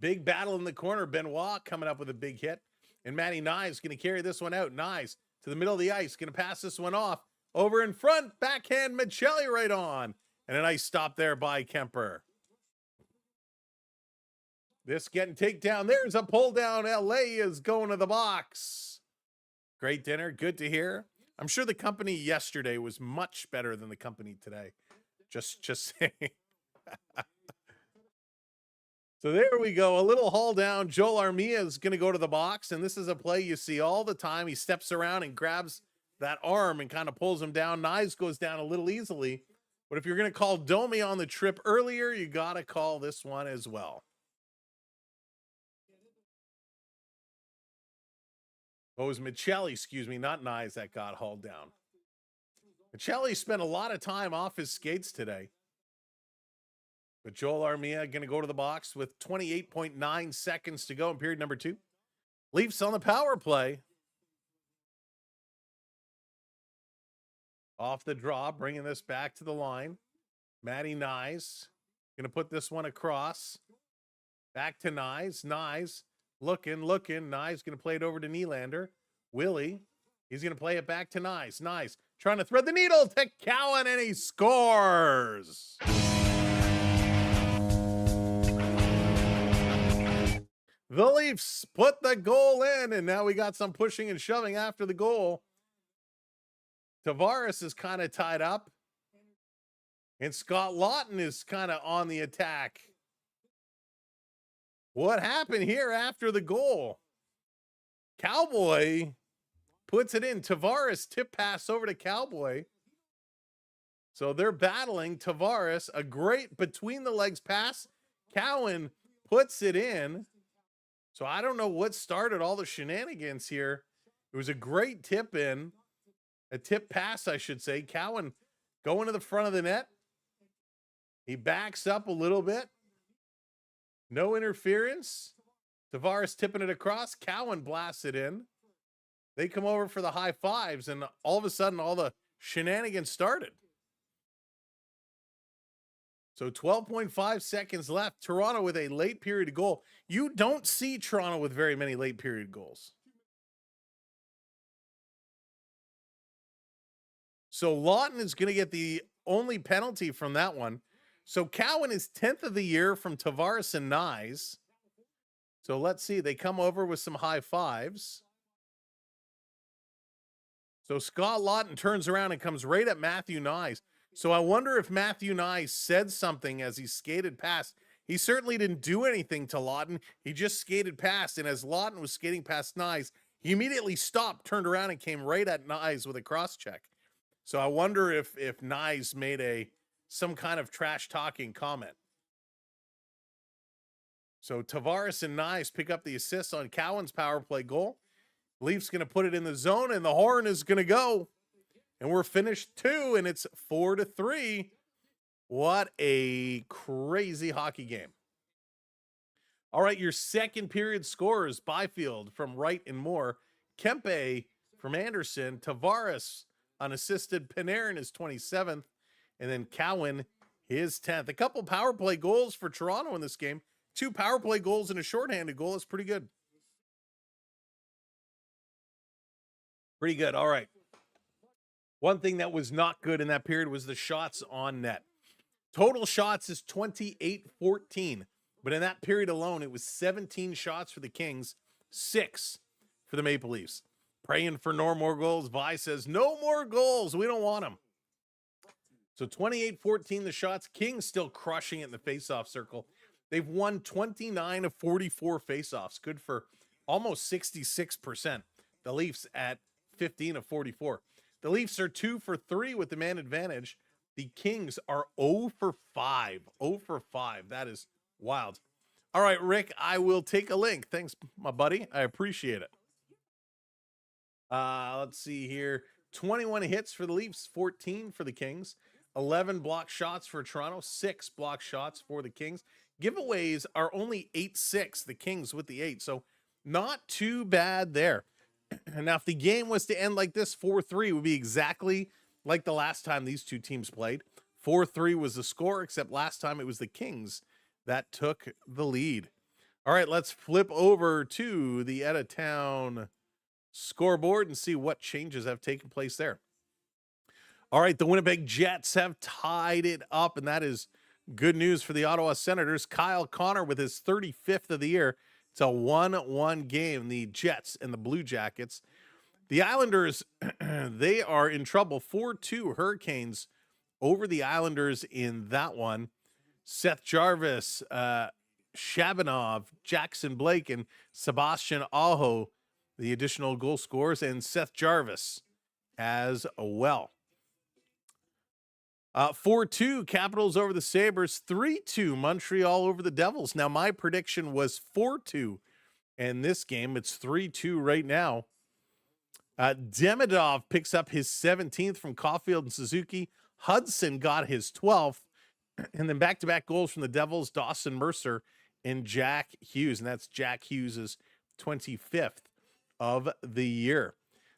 Big battle in the corner. Benoit coming up with a big hit. And Matty Nyes going to carry this one out. Nyes to the middle of the ice. Going to pass this one off. Over in front. Backhand Michelli right on. And a nice stop there by Kemper. This getting takedown. There's a pull down. LA is going to the box. Great dinner. Good to hear. I'm sure the company yesterday was much better than the company today. Just saying. So there we go. A little haul down. Joel Armia is going to go to the box, and this is a play you see all the time. He steps around and grabs that arm and kind of pulls him down. Knives goes down a little easily, but if you're going to call Domi on the trip earlier, you got to call this one as well. Oh, it was Michelli, excuse me, not Knives that got hauled down. Michelli spent a lot of time off his skates today. But Joel Armia going to go to the box with 28.9 seconds to go in period number 2. Leafs on the power play. Off the draw, bringing this back to the line. Matty Nyes going to put this one across. Back to Nyes. Nyes looking. Nyes going to play it over to Nylander. Willie, he's going to play it back to Nyes. Nyes trying to thread the needle to Cowan, and he scores. The Leafs put the goal in, and now we got some pushing and shoving after the goal. Tavares is kind of tied up, and Scott Laughton is kind of on the attack. What happened here after the goal? Cowboy puts it in. Tavares tip pass over to Cowboy. So they're battling. Tavares, a great between the legs pass. Cowan puts it in. So I don't know what started all the shenanigans here. It was a great tip in. A tip pass, I should say. Cowan going to the front of the net. He backs up a little bit. No interference. Tavares tipping it across. Cowan blasts it in. They come over for the high fives, and all of a sudden, all the shenanigans started. So 12.5 seconds left. Toronto with a late period goal. You don't see Toronto with very many late period goals. So Laughton is going to get the only penalty from that one. So Cowan is 10th of the year from Tavares and Nyes. So let's see. They come over with some high fives. So Scott Laughton turns around and comes right at Matthew Nyes. So I wonder if Matthew Nyes said something as he skated past. He certainly didn't do anything to Laughton. He just skated past, and as Laughton was skating past Nyes, he immediately stopped, turned around, and came right at Nyes with a cross check. So I wonder if Nyes made some kind of trash talking comment. So Tavares and Nyes pick up the assist on Cowan's power play goal. Leafs going to put it in the zone, and the horn is going to go. And we're finished 2, and it's 4-3. What a crazy hockey game. All right, your second period scorers: Byfield from Wright and Moore, Kempe from Anderson, Tavares unassisted, Panarin is 27th, and then Cowan his 10th. A couple power play goals for Toronto in this game. 2 power play goals and a shorthanded goal. That's pretty good. Pretty good. All right. One thing that was not good in that period was the shots on net. Total shots is 28-14. But in that period alone, it was 17 shots for the Kings, 6 for the Maple Leafs. Praying for no more goals. Vi says, no more goals. We don't want them. So 28-14 the shots. Kings still crushing it in the faceoff circle. They've won 29 of 44 faceoffs. Good for almost 66%. The Leafs at 15 of 44. The Leafs are 2 for 3 with the man advantage. The Kings are 0 for 5. 0 for 5. That is wild. All right, Rick, I will take a link. Thanks, my buddy. I appreciate it. Let's see here. 21 hits for the Leafs, 14 for the Kings. 11 block shots for Toronto, 6 block shots for the Kings. Giveaways are only 8-6, the Kings with the 8, so not too bad there. Now, if the game was to end like this, 4-3, it would be exactly like the last time these two teams played. 4-3 was the score, except last time it was the Kings that took the lead. All right, let's flip over to the out-of-town scoreboard and see what changes have taken place there. All right, the Winnipeg Jets have tied it up, and that is good news for the Ottawa Senators. Kyle Connor with his 35th of the year. It's a 1-1 game, the Jets and the Blue Jackets. The Islanders, they are in trouble. 4-2 Hurricanes over the Islanders in that one. Seth Jarvis, Shabanov, Jackson Blake, and Sebastian Aho, the additional goal scorers, and Seth Jarvis as well. 4-2 Capitals over the Sabres, 3-2 Montreal over the Devils. Now, my prediction was 4-2 in this game. It's 3-2 right now. Demidov picks up his 17th from Caulfield and Suzuki. Hudson got his 12th. And then back-to-back goals from the Devils, Dawson Mercer and Jack Hughes. And that's Jack Hughes' 25th of the year.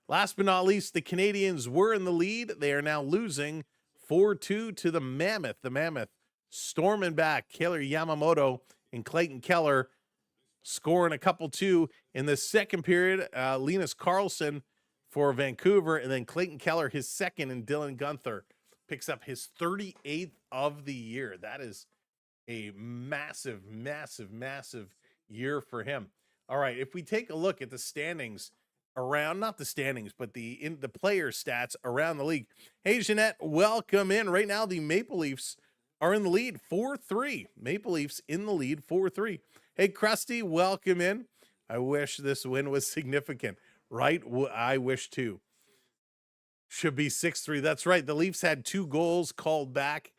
Last but not least, the Canadiens were in the lead. They are now losing 4-2 to the Mammoth. The Mammoth storming back. Kailer Yamamoto and Clayton Keller scoring a couple too. In the second period, Linus Karlsson for Vancouver, and then Clayton Keller, his second, and Dylan Guenther picks up his 38th of the year. That is a massive, massive, massive year for him. All right, if we take a look at the standings around, not the standings, but the player stats around the league. Hey, Jeanette, welcome in. Right now, the Maple Leafs are in the lead 4-3. Maple Leafs in the lead 4-3. Hey, Krusty, welcome in. I wish this win was significant, right? I wish too. Should be 6-3. That's right. The Leafs had 2 goals called back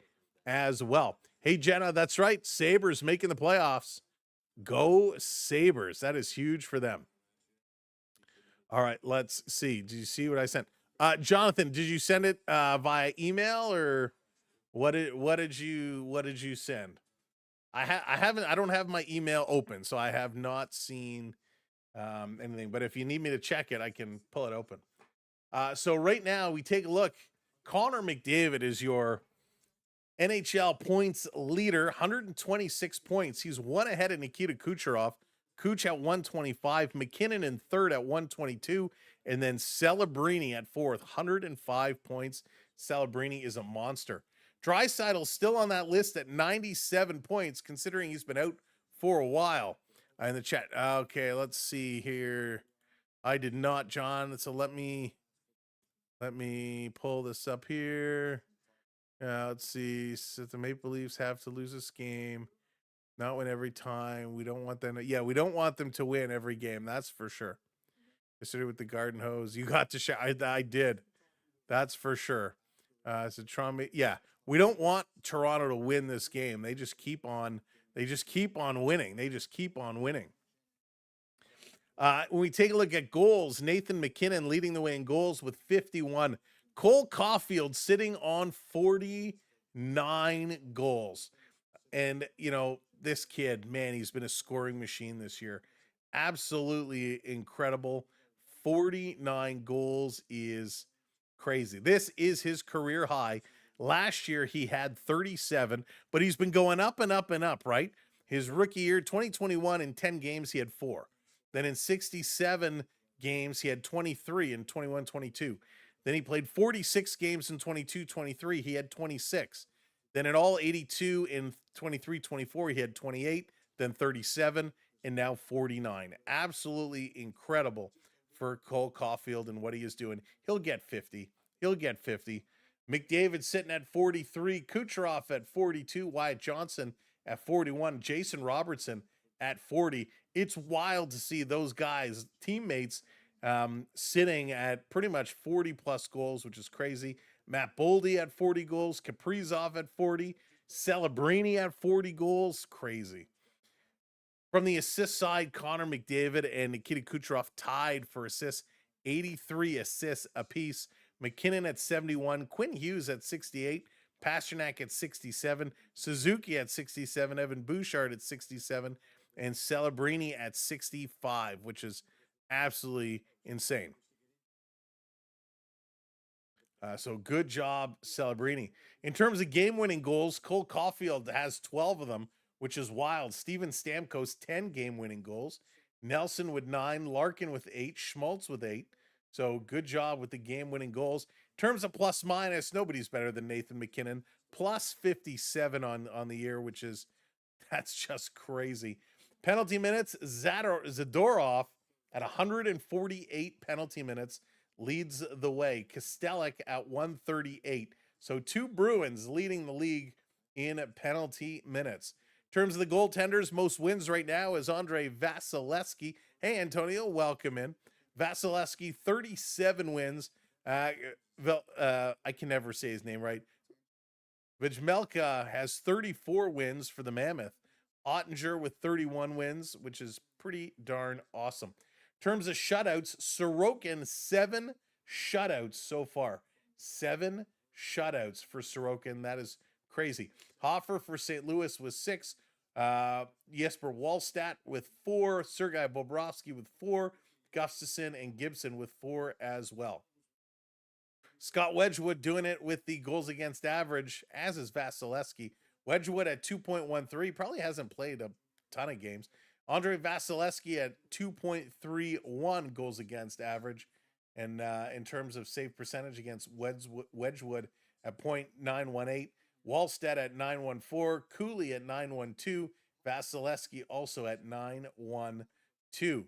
as well. Hey, Jenna, that's right. Sabres making the playoffs. Go Sabres. That is huge for them. All right, let's see. Did you see what I sent? Jonathan, did you send it via email, or what did you send? I don't have my email open, so I have not seen anything, but if you need me to check it, I can pull it open. So right now we take a look. Connor McDavid is your NHL points leader, 126 points. He's one ahead of Nikita Kucherov. Kuch at 125, McKinnon in third at 122, and then Celebrini at fourth, 105 points. Celebrini is a monster. Draisaitl's still on that list at 97 points, considering he's been out for a while. In the chat. Okay, let's see here. I did not, John. So let me pull this up here. Let's see. So the Maple Leafs have to lose this game. Not win every time. We don't want them to, we don't want them to win every game. That's for sure. Yesterday with the garden hose. You got to shout. I did. That's for sure. So Toronto, we don't want Toronto to win this game. They just keep on winning. When we take a look at goals, Nathan McKinnon leading the way in goals with 51. Cole Caulfield sitting on 49 goals. And, this kid, man, he's been a scoring machine this year. Absolutely incredible. 49 goals is crazy. This is his career high. Last year, he had 37, but he's been going up and up and up, right? His rookie year, 2021, in 10 games, he had 4. Then in 67 games, he had 23 in 21-22. Then he played 46 games in 22-23. He had 26. Then in all 82 in 23-24, he had 28, then 37, and now 49. Absolutely incredible for Cole Caulfield and what he is doing. He'll get 50. McDavid sitting at 43, Kucherov at 42, Wyatt Johnson at 41, Jason Robertson at 40. It's wild to see those guys, teammates, sitting at pretty much 40-plus goals, which is crazy. Matt Boldy at 40 goals, Kaprizov at 40, Celebrini at 40 goals, crazy. From the assist side, Connor McDavid and Nikita Kucherov tied for assists, 83 assists apiece. McKinnon at 71, Quinn Hughes at 68, Pasternak at 67, Suzuki at 67, Evan Bouchard at 67, and Celebrini at 65, which is absolutely insane. So good job, Celebrini. In terms of game-winning goals, Cole Caulfield has 12 of them, which is wild. Steven Stamkos, 10 game-winning goals. Nelson with 9, Larkin with 8, Schmaltz with 8. So good job with the game-winning goals. In terms of plus-minus, nobody's better than Nathan McKinnon. Plus 57 on the year, which is, that's just crazy. Penalty minutes, Zadorov at 148 penalty minutes leads the way. Kostelic at 138. So 2 Bruins leading the league in penalty minutes. In terms of the goaltenders, most wins right now is Andrei Vasilevsky. Hey, Antonio, welcome in. Vasilevsky, 37 wins. I can never say his name right. Vejmelka has 34 wins for the Mammoth. Ottinger with 31 wins, which is pretty darn awesome. In terms of shutouts, Sorokin, 7 shutouts so far. 7 shutouts for Sorokin. That is crazy. Hoffer for St. Louis with 6. Jesper Wallstedt with 4. Sergei Bobrovsky with 4. Gustafsson and Gibson with 4 as well. Scott Wedgwood doing it with the goals against average, as is Vasilevsky. Wedgwood at 2.13. Probably hasn't played a ton of games. Andrei Vasilevsky at 2.31 goals against average. And in terms of save percentage against Wedgwood at .918. Wallstedt at 914. Cooley at 912. Vasilevsky also at 912.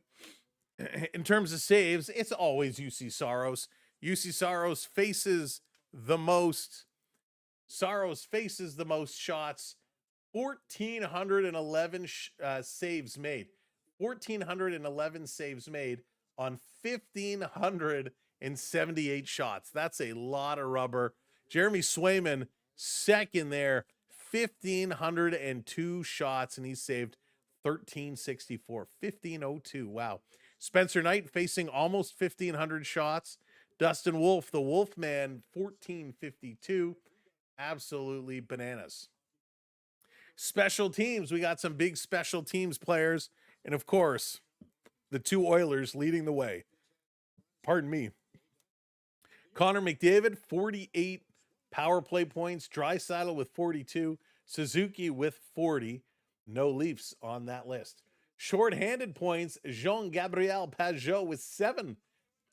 In terms of saves, it's always UC Saros. UC Saros faces the most. Saros faces the most shots. 1,411 saves made. 1,411 saves made on 1,578 shots. That's a lot of rubber. Jeremy Swayman, second there, 1,502 shots, and he saved 1,364. 1,502. Wow. Spencer Knight facing almost 1,500 shots. Dustin Wolf, the Wolfman, 1,452. Absolutely bananas. Special teams. We got some big special teams players. And of course, the 2 Oilers leading the way. Pardon me. Connor McDavid, 48 power play points. Draisaitl with 42. Suzuki with 40. No Leafs on that list. Short-handed points. Jean-Gabriel Pageau with 7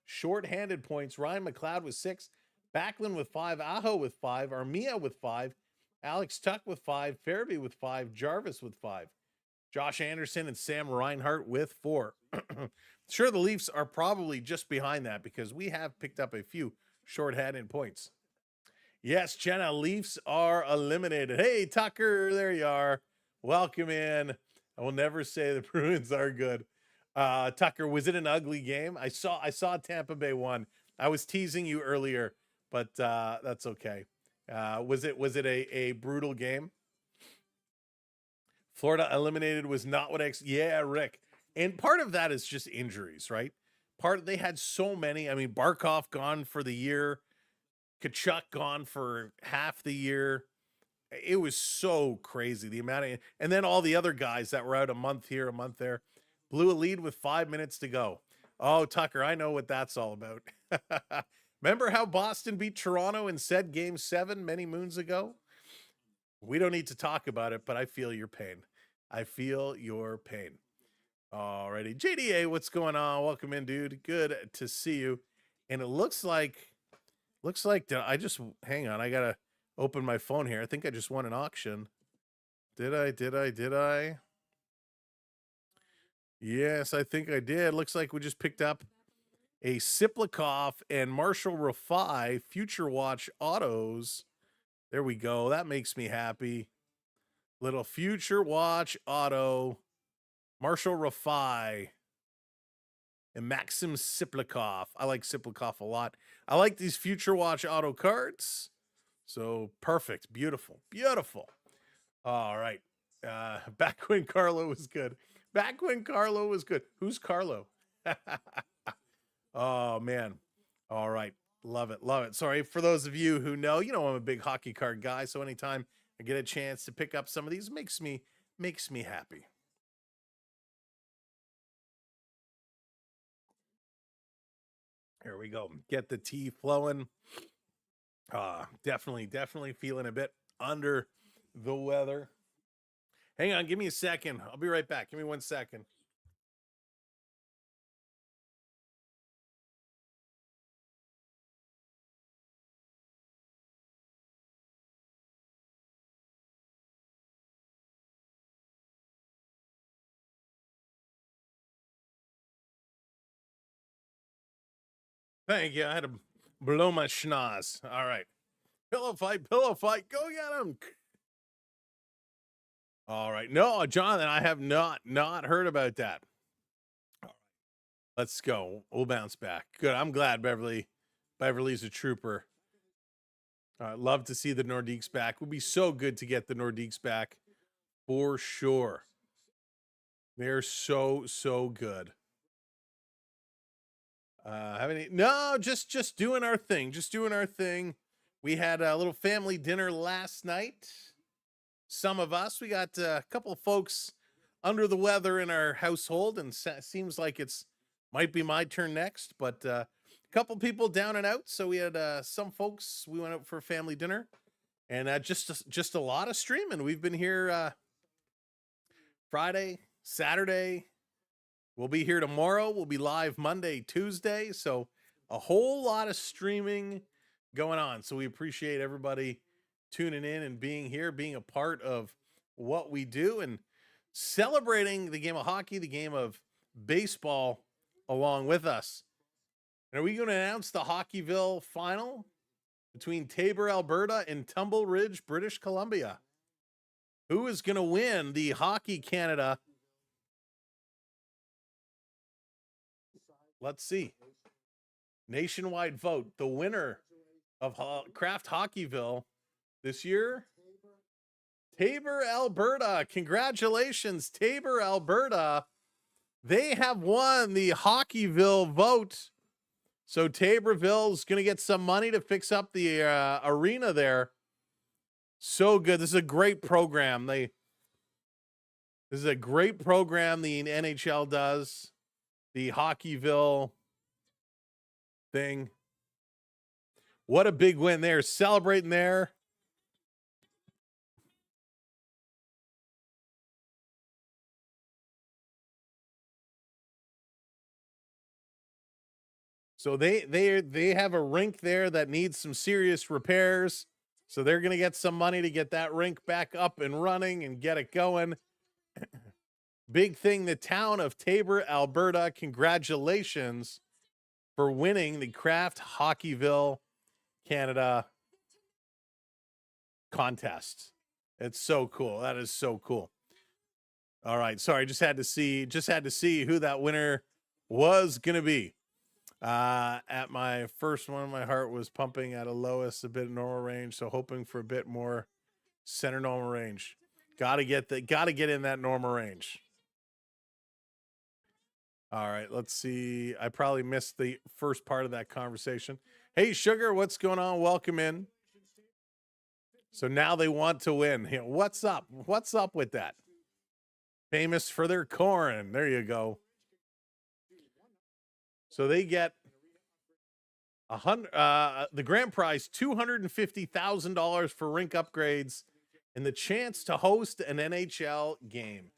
short-handed points. Ryan McLeod with 6. Backlund with 5. Aho with 5. Armia with 5. Alex Tuck with 5. Farabee with 5. Jarvis with 5. Josh Anderson and Sam Reinhart with 4. Sure, the Leafs are probably just behind that because we have picked up a few short-handed points. Yes, Jenna, Leafs are eliminated. Hey, Tucker, there you are. Welcome in. I will never say the Bruins are good. Tucker, was it an ugly game? I saw Tampa Bay won. I was teasing you earlier, but that's okay. Was it a brutal game? Florida eliminated was not what yeah, Rick. And part of that is just injuries, right? They had so many. I mean, Barkov gone for the year. Kachuk gone for half the year. It was so crazy, the amount of, and then all the other guys that were out a month here, a month there. Blew a lead with 5 minutes to go. Oh, Tucker, I know what that's all about. Remember how Boston beat Toronto in said Game 7 many moons ago? We don't need to talk about it, but I feel your pain. I feel your pain. Alrighty. JDA, what's going on? Welcome in, dude. Good to see you. And it looks like I just, hang on, I got to open my phone here. I think I just won an auction. Did I? Yes, I think I did. Looks like we just picked up a Siplikov and Marshall Rafai Future Watch autos. There we go. That makes me happy. Little Future Watch auto. Marshall Rafai and Maxim Siplikov. I like Siplikov a lot. I like these Future Watch auto cards. So perfect. Beautiful. Beautiful. All right. Back when Carlo was good. Back when Carlo was good. Who's Carlo? Oh, man. All right. Love it. Love it. Sorry, for those of you who know, I'm a big hockey card guy. So anytime I get a chance to pick up some of these, makes me happy. Here we go. Get the tea flowing. Definitely feeling a bit under the weather. Hang on, give me a second. I'll be right back. Give me 1 second. Thank you. I had to blow my schnoz. All right. Pillow fight, go get him. All right. No, Jonathan, I have not heard about that. All right. Let's go. We'll bounce back. Good. I'm glad Beverly's a trooper. Love to see the Nordiques back. It would be so good to get the Nordiques back for sure. They're so good. Just doing our thing. We had a little family dinner last night. Some of us, we got a couple of folks under the weather in our household, and seems like it's might be my turn next, but a couple people down and out. So we had some folks, we went out for family dinner, and just a lot of streaming. We've been here Friday, Saturday. We'll be here tomorrow. We'll be live Monday, Tuesday. So a whole lot of streaming going on. So we appreciate everybody tuning in and being here, being a part of what we do, and celebrating the game of hockey, the game of baseball along with us. And are we going to announce the Hockeyville final between Tabor, Alberta and Tumble Ridge, British Columbia? Who is going to win the Hockey Canada? Let's see. Nationwide vote. The winner of Craft Hockeyville this year, Tabor, Alberta. Congratulations, Tabor, Alberta. They have won the Hockeyville vote. So Taborville's going to get some money to fix up the arena there. So good. This is a great program. This is a great program the NHL does. The Hockeyville thing. What a big win there. Celebrating there. So they have a rink there that needs some serious repairs. So they're going to get some money to get that rink back up and running and get it going. Big thing, the town of Tabor, Alberta. Congratulations for winning the Craft Hockeyville Canada contest. It's so cool. That is so cool. All right. Sorry, just had to see who that winner was going to be. At my first one, my heart was pumping at a lowest, a bit normal range. So hoping for a bit more center normal range. Got to get in that normal range. All right, let's see. I probably missed the first part of that conversation. Hey, Sugar, what's going on? Welcome in. So now they want to win. What's up? What's up with that? Famous for their corn. There you go. So they get the grand prize, $250,000 for rink upgrades and the chance to host an NHL game,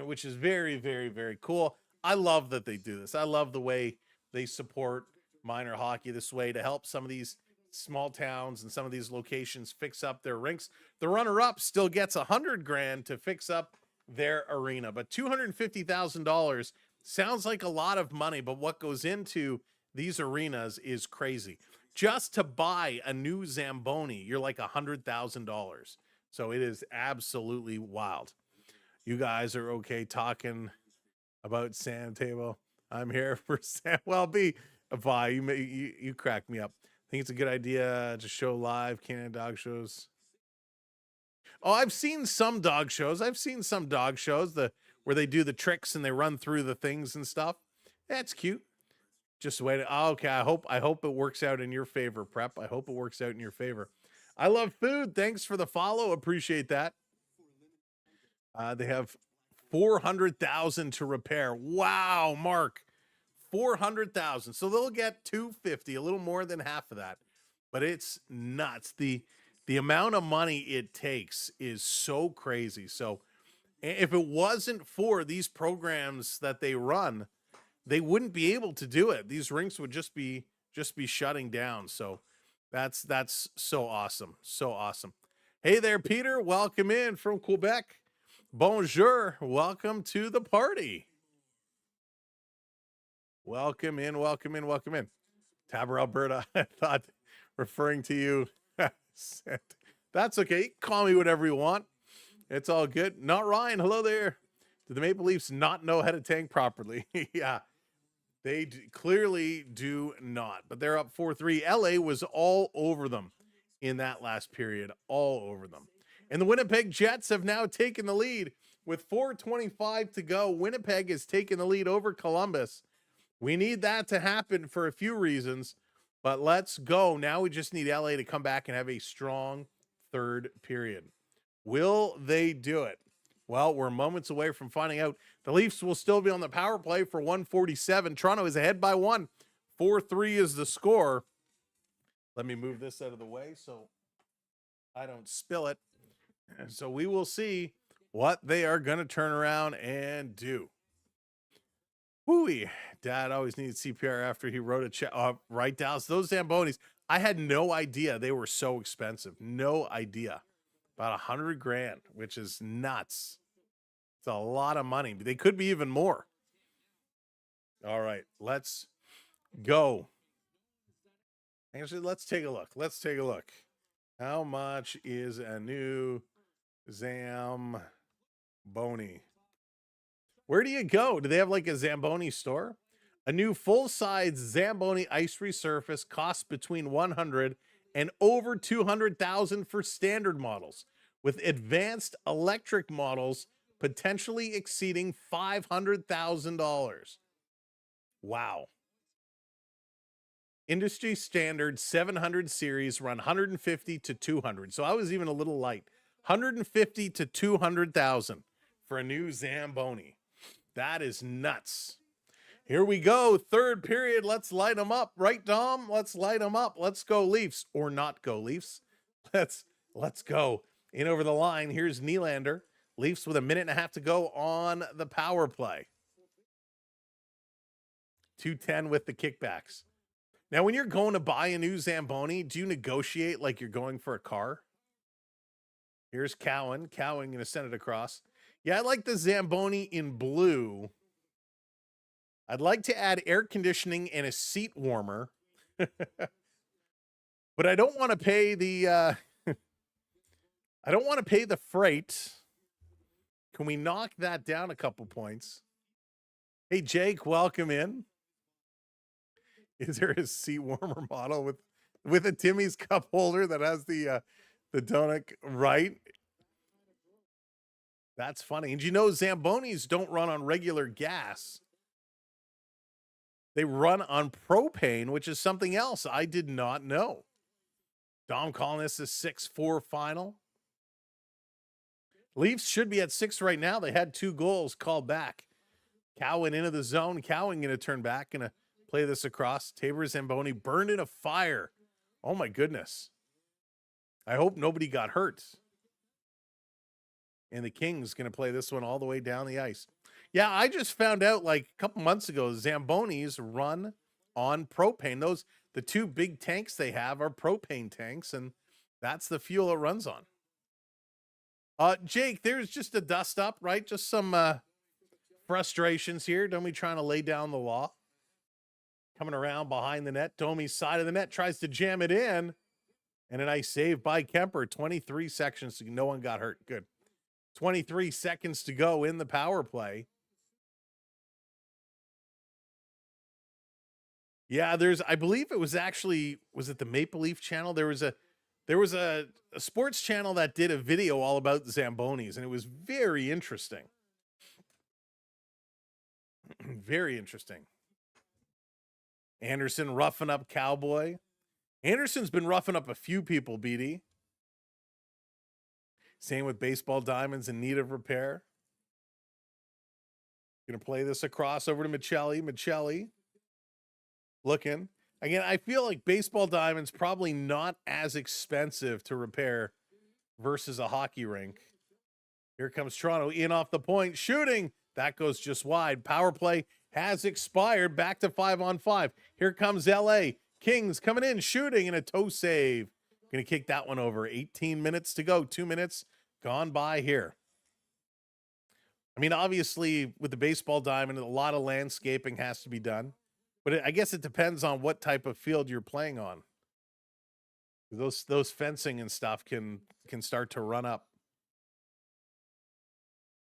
which is very, very, very cool. I love that they do this. I love the way they support minor hockey this way to help some of these small towns and some of these locations fix up their rinks. The runner-up still gets $100,000 to fix up their arena, but $250,000 sounds like a lot of money, but what goes into these arenas is crazy. Just to buy a new Zamboni, you're like $100,000. So it is absolutely wild. You guys are okay talking about Sam Table. I'm here for Samwelb12. You crack me up. I think it's a good idea to show live Canada dog shows. Oh, I've seen some dog shows. Where they do the tricks and they run through the things and stuff. That's cute. Just wait. Oh, okay. I hope it works out in your favor, Prep. I hope it works out in your favor. I love food. Thanks for the follow. Appreciate that. They have 400,000 to repair. Wow, Mark. 400,000. So they'll get 250, a little more than half of that. But it's nuts. The amount of money it takes is so crazy. So if it wasn't for these programs that they run, they wouldn't be able to do it. These rinks would just be shutting down. So that's so awesome. So awesome. Hey there, Peter. Welcome in from Quebec. Bonjour. Welcome to the party. Welcome in, welcome in, welcome in. Taber, Alberta. I thought referring to you. That's okay. Call me whatever you want. It's all good. Not Ryan. Hello there. Do the Maple Leafs not know how to tank properly? Yeah, they clearly do not. But they're up 4-3. LA was all over them in that last period. All over them. And the Winnipeg Jets have now taken the lead with 4:25 to go. Winnipeg has taken the lead over Columbus. We need that to happen for a few reasons, but let's go. Now we just need LA to come back and have a strong third period. Will they do it? Well, we're moments away from finding out. The Leafs will still be on the power play for 147. Toronto is ahead by 1. 4-3 is the score. Let me move this out of the way so I don't spill it. So we will see what they are going to turn around and do. Whooey. Dad always needed CPR after he wrote a check. Right, Dallas. Those Zambonis, I had no idea they were so expensive. No idea. About $100,000, which is nuts. It's a lot of money. They could be even more. All right, let's go. Actually, let's take a look. Let's take a look. How much is a new Zamboni? Where do you go? Do they have like a Zamboni store? A new full-size Zamboni ice resurface costs between $100,000 and over $200,000 for standard models, with advanced electric models potentially exceeding $500,000. Wow. Industry standard 700 series run 150 to 200. So I was even a little light. 150 to 200,000 for a new Zamboni. That is nuts. Here we go. Third period. Let's light them up. Right, Dom? Let's light them up. Let's go Leafs, or not go Leafs. Let's go. In over the line. Here's Nylander. Leafs with a minute and a half to go on the power play. 2:10 with the kickbacks. Now, when you're going to buy a new Zamboni, do you negotiate like you're going for a car? Here's Cowan. Cowan going to send it across. Yeah, I like the Zamboni in blue. I'd like to add air conditioning and a seat warmer. But I don't want to pay the I don't want to pay the freight. Can we knock that down a couple points? Hey, Jake, welcome in. Is there a seat warmer model with a Timmy's cup holder that has the donut, right? That's funny. And you know, Zambonis don't run on regular gas. They run on propane, which is something else I did not know. Dom calling this a 6-4 final. Leafs should be at 6 right now. They had 2 goals called back. Cowan into the zone. Cowan going to turn back, going to play this across. Tabor Zamboni burned in a fire. Oh, my goodness. I hope nobody got hurt. And the Kings going to play this one all the way down the ice. Yeah, I just found out like a couple months ago, Zambonis run on propane. The 2 big tanks they have are propane tanks, and that's the fuel it runs on. Jake, there's just a dust up, right? Just some frustrations here. Domi trying to lay down the law. Coming around behind the net. Domi's side of the net tries to jam it in. And a nice save by Kemper. 23 seconds. No one got hurt. Good. 23 seconds to go in the power play. Yeah, I believe it was it the Maple Leaf channel? There was a sports channel that did a video all about the Zambonis, and it was very interesting. Very interesting. Anderson roughing up Cowboy. Anderson's been roughing up a few people, BD. Same with Baseball Diamonds in need of repair. Going to play this across over to Michelli. Michelli looking. Again, I feel like Baseball Diamonds probably not as expensive to repair versus a hockey rink. Here comes Toronto in off the point. Shooting. That goes just wide. Power play has expired. Back to 5-on-5. Here comes LA. Kings coming in, shooting, and a toe save. Going to kick that one over. 18 minutes to go. 2 minutes gone by here. I mean, obviously, with the Baseball Diamond, a lot of landscaping has to be done. But I guess it depends on what type of field you're playing on. Those fencing and stuff can start to run up.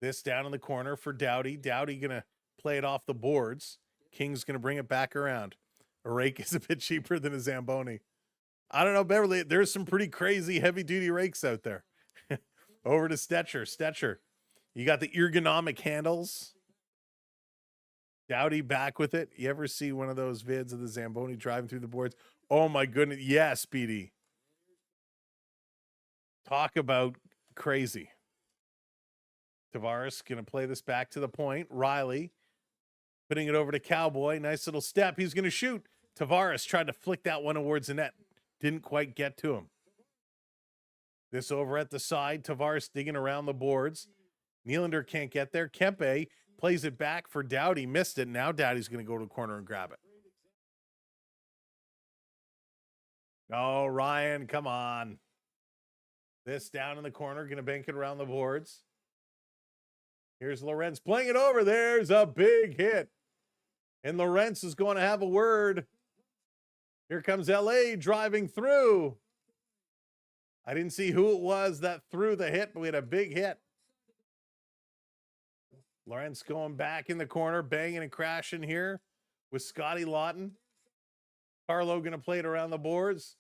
This down in the corner for Doughty. Doughty going to play it off the boards. King's going to bring it back around. A rake is a bit cheaper than a Zamboni. I don't know, Beverly. There's some pretty crazy heavy-duty rakes out there. Over to Stetcher. Stetcher. You got the ergonomic handles. Doughty back with it. You ever see one of those vids of the Zamboni driving through the boards? Oh, my goodness. Yes, Speedy. Talk about crazy. Tavares going to play this back to the point. Riley putting it over to Cowboy. Nice little step. He's going to shoot. Tavares tried to flick that one towards the net. Didn't quite get to him. This over at the side. Tavares digging around the boards. Nylander can't get there. Kempe plays it back for Doughty. Missed it. Now Doughty's going to go to the corner and grab it. Oh, Ryan, come on. This down in the corner. Going to bank it around the boards. Here's Lorenz playing it over. There's a big hit. And Lorenz is going to have a word. Here comes LA driving through. I didn't see who it was that threw the hit, but we had a big hit. Lorenz going back in the corner, banging and crashing here with Scotty Lawton. Carlo going to play it around the boards.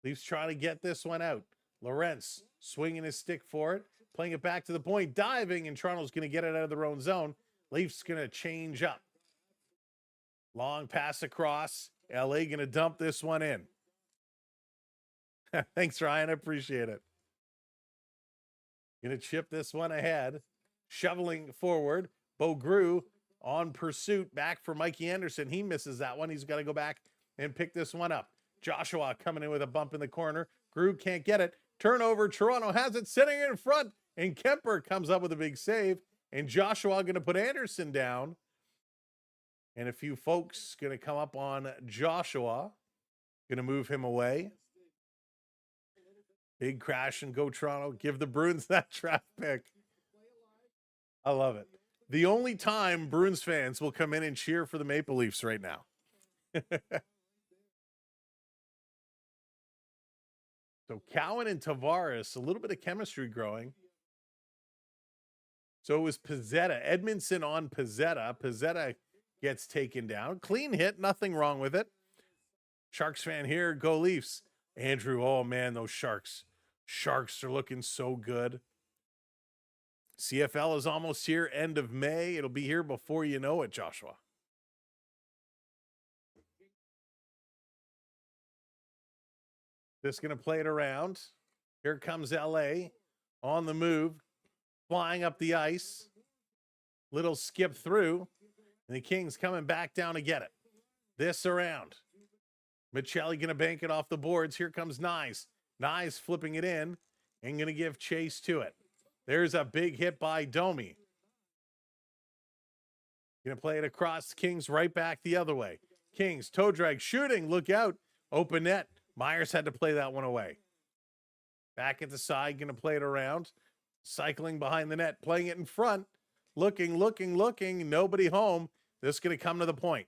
Leafs trying to get this one out. Lorenz swinging his stick for it. Playing it back to the point, diving, and Toronto's going to get it out of their own zone. Leafs going to change up. Long pass across. LA going to dump this one in. Thanks, Ryan. I appreciate it. Going to chip this one ahead. Shoveling forward. Bogru on pursuit. Back for Mikey Anderson. He misses that one. He's got to go back and pick this one up. Joshua coming in with a bump in the corner. Grew can't get it. Turnover. Toronto has it sitting in front. And Kemper comes up with a big save. And Joshua going to put Anderson down. And a few folks going to come up on Joshua. Going to move him away. Big crash and go Toronto. Give the Bruins that trap pick. I love it. The only time Bruins fans will come in and cheer for the Maple Leafs right now. So Cowan and Tavares, a little bit of chemistry growing. So it was Pizzetta. Edmondson on Pizzetta. Pizzetta gets taken down. Clean hit. Nothing wrong with it. Sharks fan here. Go Leafs. Andrew, oh man, those Sharks. Sharks are looking so good. CFL is almost here. End of May. It'll be here before you know it, Joshua. Just going to play it around. Here comes LA on the move. Flying up the ice. Little skip through. And the Kings coming back down to get it. This around. Michelli going to bank it off the boards. Here comes Nyes. Nyes flipping it in and going to give chase to it. There's a big hit by Domi. Going to play it across. Kings right back the other way. Kings toe drag shooting. Look out. Open net. Myers had to play that one away. Back at the side. Going to play it around. Cycling behind the net. Playing it in front. Looking. Nobody home. This is going to come to the point.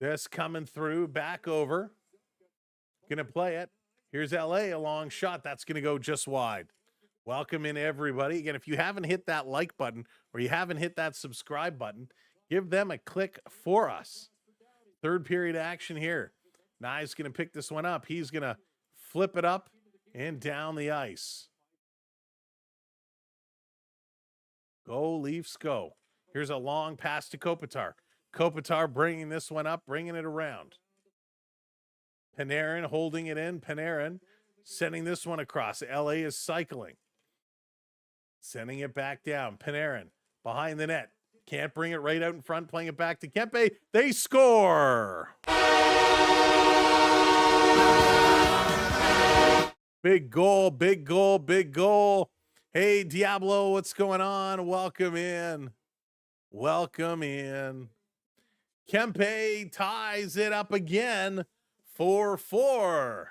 This coming through. Back over. Going to play it. Here's LA, a long shot. That's going to go just wide. Welcome in, everybody. Again, if you haven't hit that like button or you haven't hit that subscribe button, give them a click for us. Third period action here. Nye's going to pick this one up. He's going to flip it up and down the ice. Go, Leafs, go. Here's a long pass to Kopitar. Kopitar bringing this one up, bringing it around. Panarin holding it in. Panarin sending this one across. LA is cycling. Sending it back down. Panarin behind the net. Can't bring it right out in front. Playing it back to Kempe. They score. Big goal, big goal, big goal. Hey, Diablo, what's going on? Welcome in. Welcome in. Kempe ties it up again. 4-4.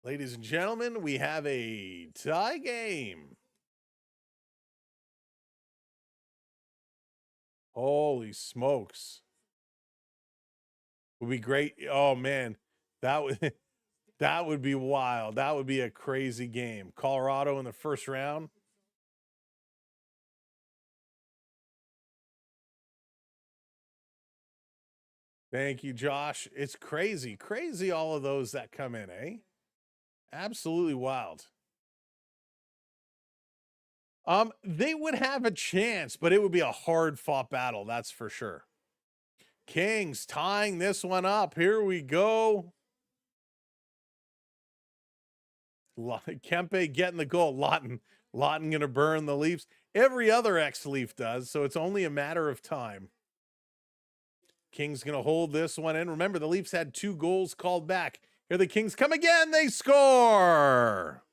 Ladies and gentlemen, we have a tie game. Holy smokes. Would be great. Oh man, that would be wild. That would be a crazy game. Colorado in the first round. Thank you, Josh. It's crazy. Crazy all of those that come in, eh? Absolutely wild. They would have a chance, but it would be a hard-fought battle, that's for sure. Kings tying this one up. Here we go. Kempe getting the goal. Lawton going to burn the Leafs. Every other ex-Leaf does, so it's only a matter of time. Kings going to hold this one in. Remember, the Leafs had 2 goals called back. Here the Kings come again. They score.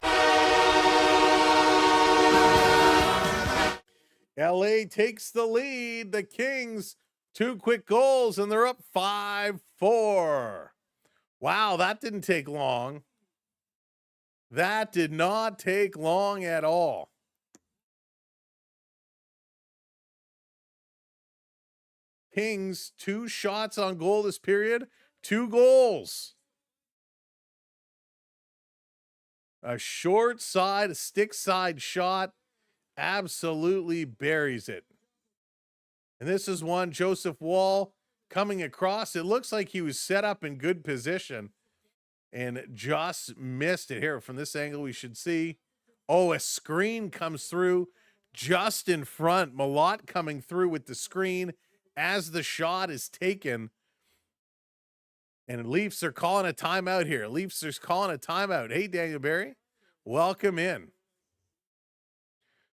LA takes the lead. The Kings, 2 quick goals, and they're up 5-4. Wow, that didn't take long. That did not take long at all. Kings, 2 shots on goal this period, 2 goals. A short side, a stick side shot, absolutely buries it. And this is one, Joseph Wall coming across. It looks like he was set up in good position and just missed it. Here, from this angle, we should see. Oh, a screen comes through just in front. Malott coming through with the screen as the shot is taken. And Leafs are calling a timeout here. Leafs are calling a timeout. Hey, Daniel Barry, welcome in.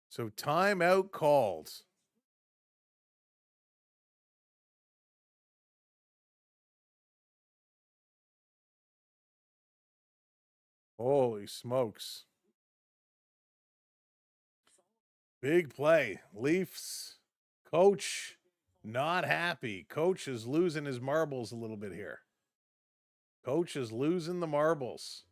So timeout called. Holy smokes. Big play. Leafs coach not happy. Coach is losing his marbles a little bit here. Coach is losing the marbles.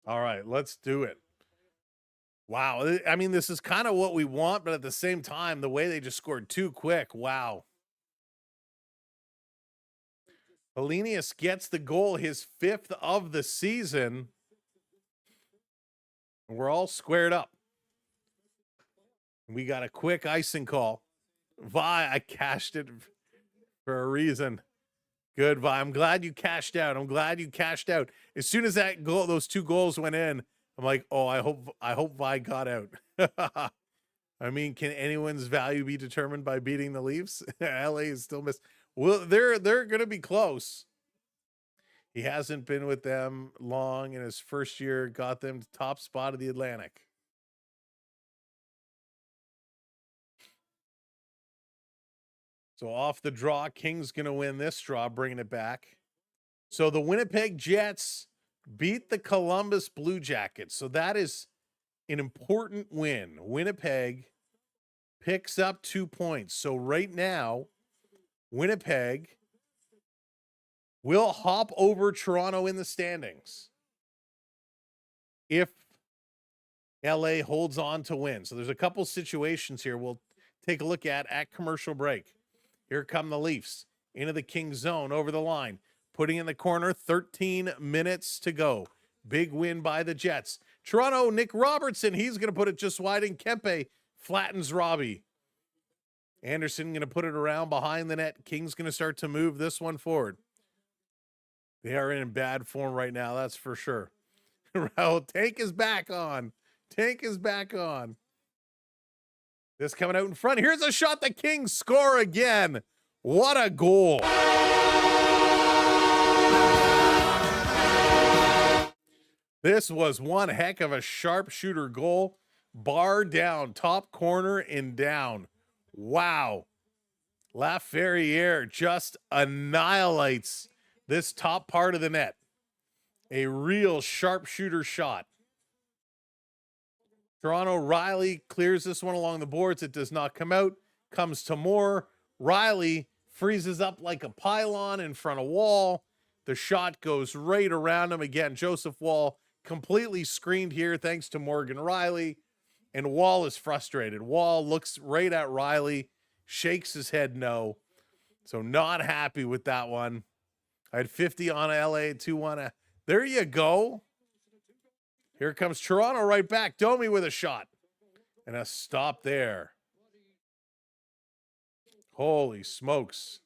All right, let's do it. Wow. I mean, this is kind of what we want, but at the same time, the way they just scored too quick. Wow. Helenius gets the goal, his 5th of the season. We're all squared up. We got a quick icing call. Vi, I cashed it for a reason. Good, Vi. I'm glad you cashed out. I'm glad you cashed out. As soon as that goal, those 2 goals went in, I'm like, oh, I hope Vi got out. I mean, can anyone's value be determined by beating the Leafs? LA is still missed. Well, they're going to be close. He hasn't been with them long. In his first year, got them to top spot of the Atlantic. So off the draw, Kings going to win this draw, bringing it back. So the Winnipeg Jets beat the Columbus Blue Jackets. So that is an important win. Winnipeg picks up 2 points. So right now, Winnipeg will hop over Toronto in the standings if LA holds on to win. So there's a couple situations here we'll take a look at commercial break. Here come the Leafs into the Kings zone over the line, putting in the corner, 13 minutes to go. Big win by the Jets. Toronto, Nick Robertson, he's going to put it just wide, and Kempe flattens Robbie. Anderson going to put it around behind the net. Kings going to start to move this one forward. They are in bad form right now, that's for sure. Raul, Tank is back on. Tank is back on. This coming out in front. Here's a shot. The Kings score again. What a goal. This was one heck of a sharpshooter goal. Bar down, top corner and down. Wow. Laferriere just annihilates this top part of the net. A real sharpshooter shot. Toronto, Riley clears this one along the boards. It does not come out. Comes to Moore. Riley freezes up like a pylon in front of Wall. The shot goes right around him. Again, Joseph Wall completely screened here thanks to Morgan Riley. And Wall is frustrated. Wall looks right at Riley, shakes his head no. So not happy with that one. I had 50 on LA, 2-1. There you go. Here comes Toronto right back. Domi with a shot. And a stop there. Holy smokes.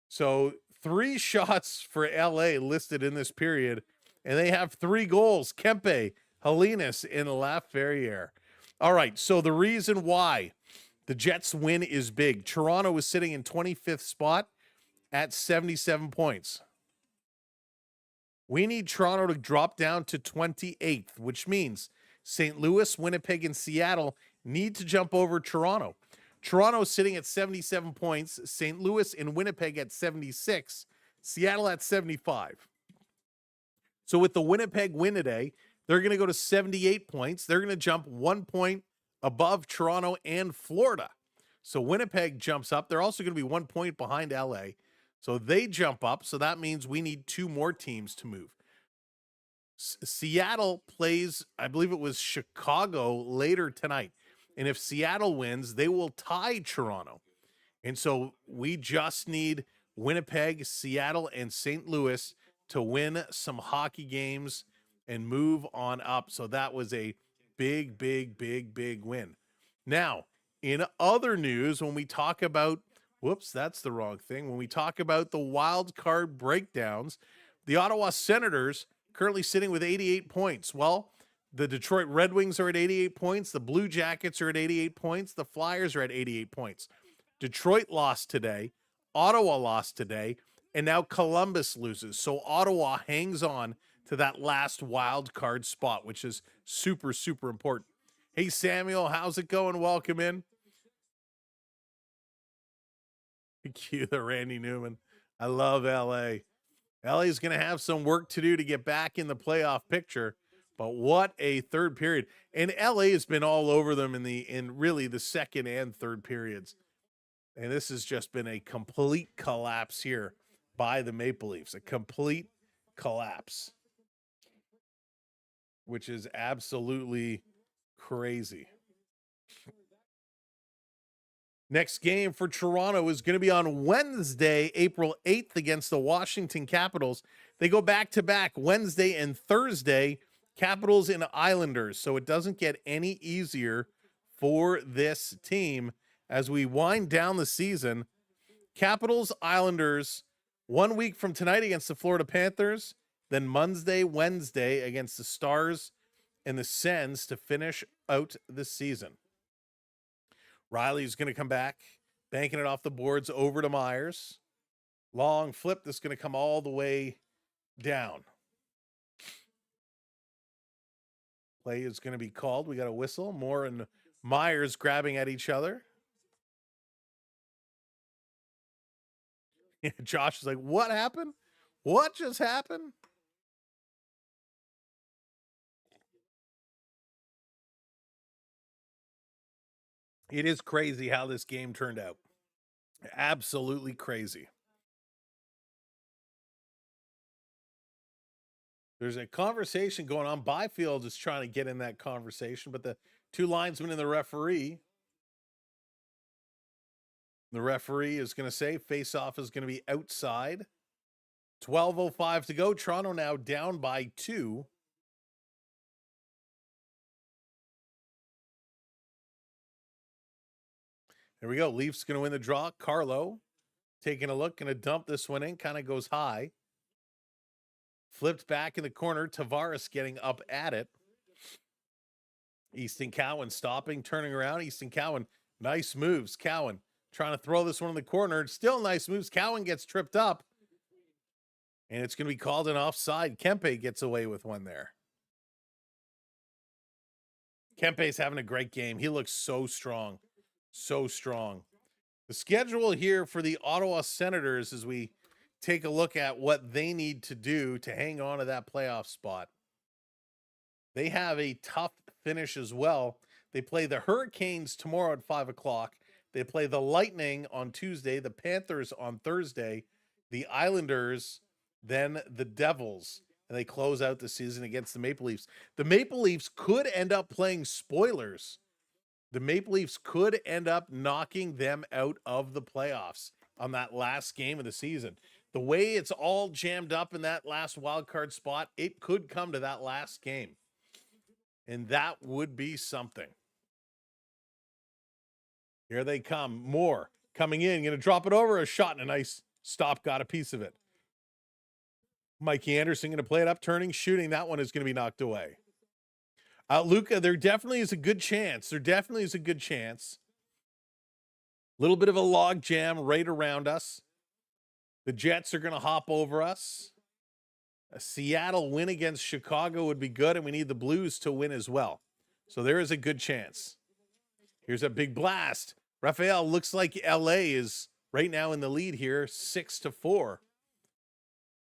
So 3 shots for LA listed in this period. And they have 3 goals. Kempe, Helenas, and Laferriere. All right, so the reason why the Jets win is big. Toronto is sitting in 25th spot at 77 points. We need Toronto to drop down to 28th, which means St. Louis, Winnipeg, and Seattle need to jump over Toronto. Toronto sitting at 77 points, St. Louis and Winnipeg at 76, Seattle at 75. So with the Winnipeg win today, they're going to go to 78 points. They're going to jump 1 point above Toronto and Florida. So Winnipeg jumps up. They're also going to be 1 point behind LA. So they jump up. So that means we need 2 more teams to move. Seattle plays, I believe it was Chicago later tonight. And if Seattle wins, they will tie Toronto. And so we just need Winnipeg, Seattle, and St. Louis to win some hockey games and move on up. So that was a big, big, big, big win. Now, in other news, when we talk about, whoops, that's the wrong thing. When we talk about the wild card breakdowns, the Ottawa Senators currently sitting with 88 points. Well, the Detroit Red Wings are at 88 points. The Blue Jackets are at 88 points. The Flyers are at 88 points. Detroit lost today. Ottawa lost today. And now Columbus loses. So Ottawa hangs on to that last wild card spot, which is super, super important. Hey, Samuel, how's it going? Welcome in. Cue the Randy Newman. I love LA. LA is going to have some work to do to get back in the playoff picture. But what a third period. And LA has been all over them in really the second and third periods. And this has just been a complete collapse here by the Maple Leafs. A complete collapse. Which is absolutely crazy. Next game for Toronto is going to be on Wednesday, April 8th against the Washington Capitals. They go back-to-back Wednesday and Thursday, Capitals and Islanders. So it doesn't get any easier for this team as we wind down the season. Capitals, Islanders, 1 week from tonight against the Florida Panthers. Then Wednesday against the Stars and the Sens to finish out the season. Riley's going to come back, banking it off the boards over to Myers. Long flip that's going to come all the way down. Play is going to be called. We got a whistle. Moore and Myers grabbing at each other. Josh is like, what happened? What just happened? It is crazy how this game turned out. Absolutely crazy. There's a conversation going on. Byfield is trying to get in that conversation, but the 2 linesmen and the referee is going to say face-off is going to be outside. 12:05 to go. Toronto now down by 2. There we go. Leafs going to win the draw. Carlo taking a look, going to dump this one in. Kind of goes high. Flipped back in the corner. Tavares getting up at it. Easton Cowan stopping, turning around. Easton Cowan, nice moves. Cowan trying to throw this one in the corner. Still nice moves. Cowan gets tripped up. And it's going to be called an offside. Kempe gets away with one there. Kempe's having a great game. He looks so strong. So strong. The schedule here for the Ottawa Senators as we take a look at what they need to do to hang on to that playoff spot. They have a tough finish as well. They play the Hurricanes tomorrow at 5 o'clock. They play the Lightning on Tuesday, the Panthers on Thursday, the Islanders, then the Devils, and they close out the season against the Maple Leafs. The Maple Leafs could end up playing spoilers. The Maple Leafs could end up knocking them out of the playoffs on that last game of the season. The way it's all jammed up in that last wild card spot, it could come to that last game. And that would be something. Here they come. Moore coming in. Going to drop it over. A shot and a nice stop. Got a piece of it. Mikey Anderson going to play it up. Turning, shooting. That one is going to be knocked away. Luca, there definitely is a good chance. There definitely is a good chance. A little bit of a log jam right around us. The Jets are going to hop over us. A Seattle win against Chicago would be good, and we need the Blues to win as well. So there is a good chance. Here's a big blast. Raphael, looks like LA is right now in the lead here, 6-4.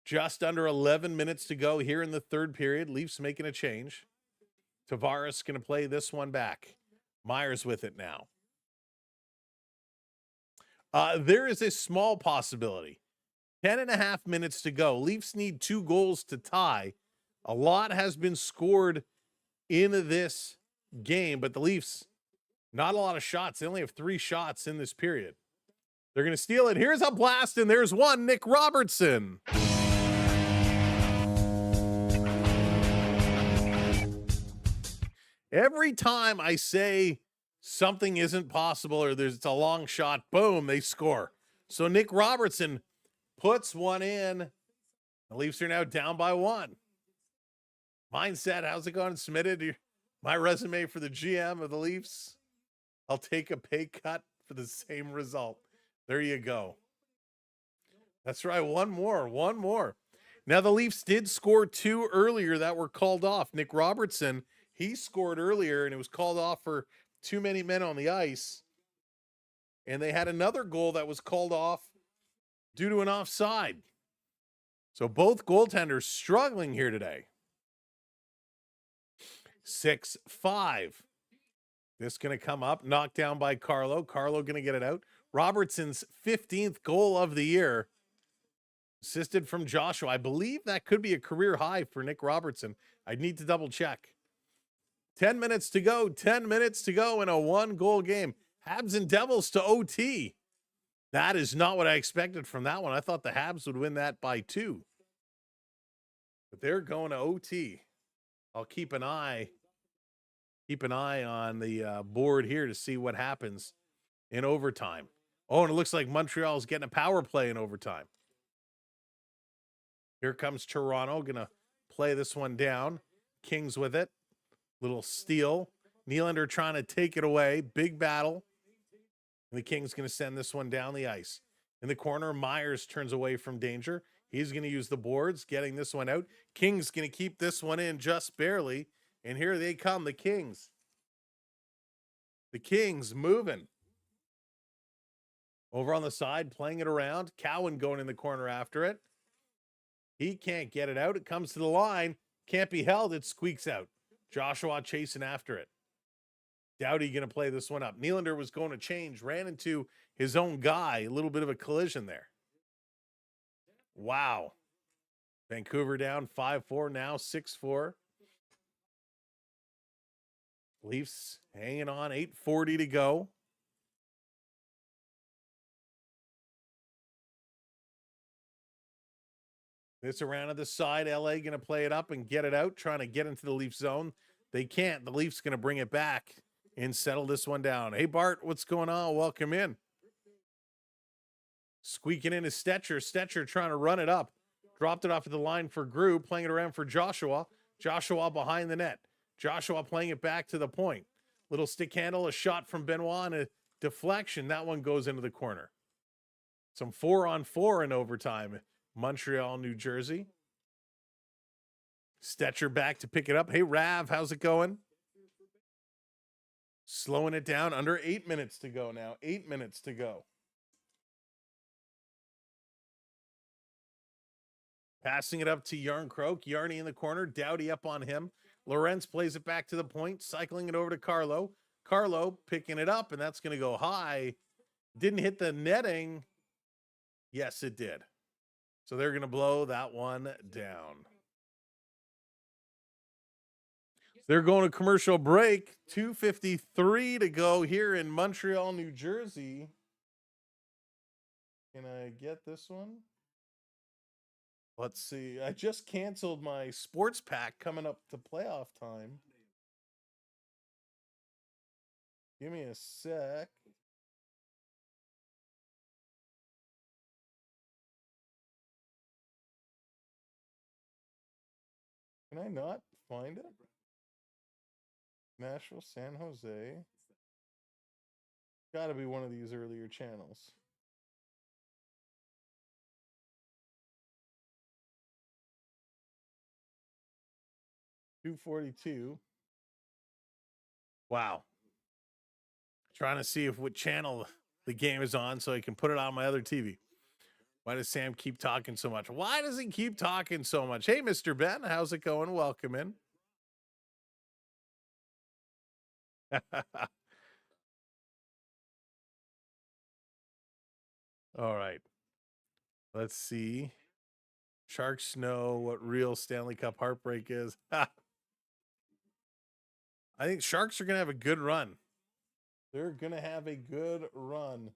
Just under 11 minutes to go here in the third period. Leafs making a change. Tavares going to play this one back. Myers with it now. There is a small possibility. 10.5 minutes to go. Leafs need 2 goals to tie. A lot has been scored in this game, but the Leafs, not a lot of shots. They only have 3 shots in this period. They're going to steal it. Here's a blast, and there's one. Nick Robertson. Every time I say something isn't possible or it's a long shot, boom, they score. So Nick Robertson puts one in. The Leafs are now down by 1. Mindset, how's it going? Submitted my resume for the GM of the Leafs. I'll take a pay cut for the same result. There you go. That's right. One more. Now, the Leafs did score 2 earlier that were called off. Nick Robertson, he scored earlier, and it was called off for too many men on the ice. And they had another goal that was called off due to an offside. So both goaltenders struggling here today. 6-5. This going to come up, knocked down by Carlo. Carlo going to get it out. Robertson's 15th goal of the year. Assisted from Joshua. I believe that could be a career high for Nick Robertson. I'd need to double check. 10 minutes to go. 10 minutes to go in a 1-goal game. Habs and Devils to OT. That is not what I expected from that one. I thought the Habs would win that by 2. But they're going to OT. I'll keep an eye on the board here to see what happens in overtime. Oh, and it looks like Montreal's getting a power play in overtime. Here comes Toronto, going to play this one down. Kings with it. Little steal. Nylander trying to take it away. Big battle. And the Kings going to send this one down the ice. In the corner, Myers turns away from danger. He's going to use the boards, getting this one out. Kings going to keep this one in just barely. And here they come, the Kings. The Kings moving. Over on the side, playing it around. Cowan going in the corner after it. He can't get it out. It comes to the line. Can't be held. It squeaks out. Joshua chasing after it. Doughty going to play this one up. Nylander was going to change. Ran into his own guy. A little bit of a collision there. Wow. Vancouver down 5-4 now, 6-4. Leafs hanging on, 8:40 to go. This around to the side, LA going to play it up and get it out, trying to get into the Leaf zone. They can't. The Leafs going to bring it back. and settle this one down. Hey, Bart, what's going on? Welcome in. Squeaking in is Stetcher. Stetcher trying to run it up. Dropped it off at the line for Grew, playing it around for Joshua. Joshua behind the net. Joshua playing it back to the point. Little stick handle, a shot from Benoit, and a deflection. That one goes into the corner. Some 4-on-4 in overtime. Montreal, New Jersey. Stetcher back to pick it up. Hey, Rav, how's it going? Slowing it down. Under 8 minutes to go now. 8 minutes to go. Passing it up to Yarncroke. Yarny in the corner. Doughty up on him. Lorenz plays it back to the point. Cycling it over to Carlo. Carlo picking it up, and that's going to go high. Didn't hit the netting. Yes, it did. So they're going to blow that one down. They're going to commercial break. 2:53 to go here in Montreal, New Jersey. Can I get this one? Let's see. I just canceled my sports pack coming up to playoff time. Give me a sec. Can I not find it? Nashville, San Jose. Got to be one of these earlier channels. $242. Wow. Trying to see what channel the game is on so I can put it on my other TV. Why does Sam keep talking so much? Why does he keep talking so much? Hey, Mr. Ben, how's it going? Welcome in. All right. Let's see. Sharks know what real Stanley Cup heartbreak is. I think Sharks are going to have a good run. They're going to have a good run.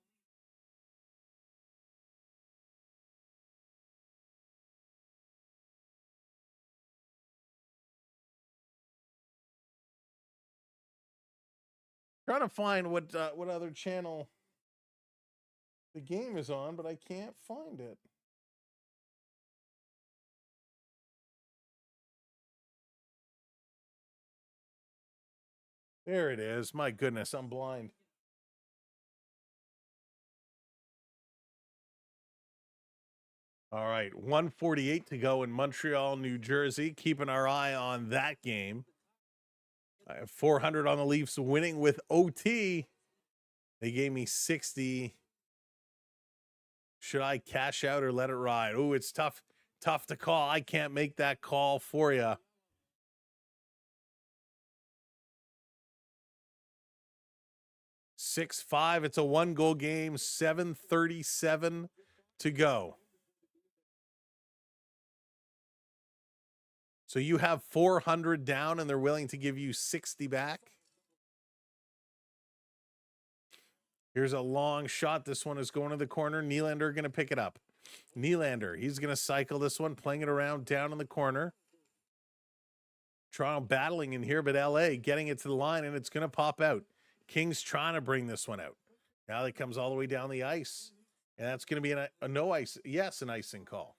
Trying to find what other channel the game is on, but I can't find it. There it is. My goodness, I'm blind. All right, 1:48 to go in Montreal, New Jersey. Keeping our eye on that game. I have 400 on the Leafs winning with OT. They gave me 60. Should I cash out or let it ride? Oh, it's tough to call. I can't make that call for you. $6-5. It's a 1-goal game. 7:37 to go. So you have 400 down and they're willing to give you 60 back. Here's a long shot. This one is going to the corner. Nylander going to pick it up. Nylander, he's going to cycle this one, playing it around down in the corner. Toronto battling in here, but LA getting it to the line, and it's going to pop out. Kings trying to bring this one out. Now it comes all the way down the ice, and that's going to be a no ice. Yes, an icing call.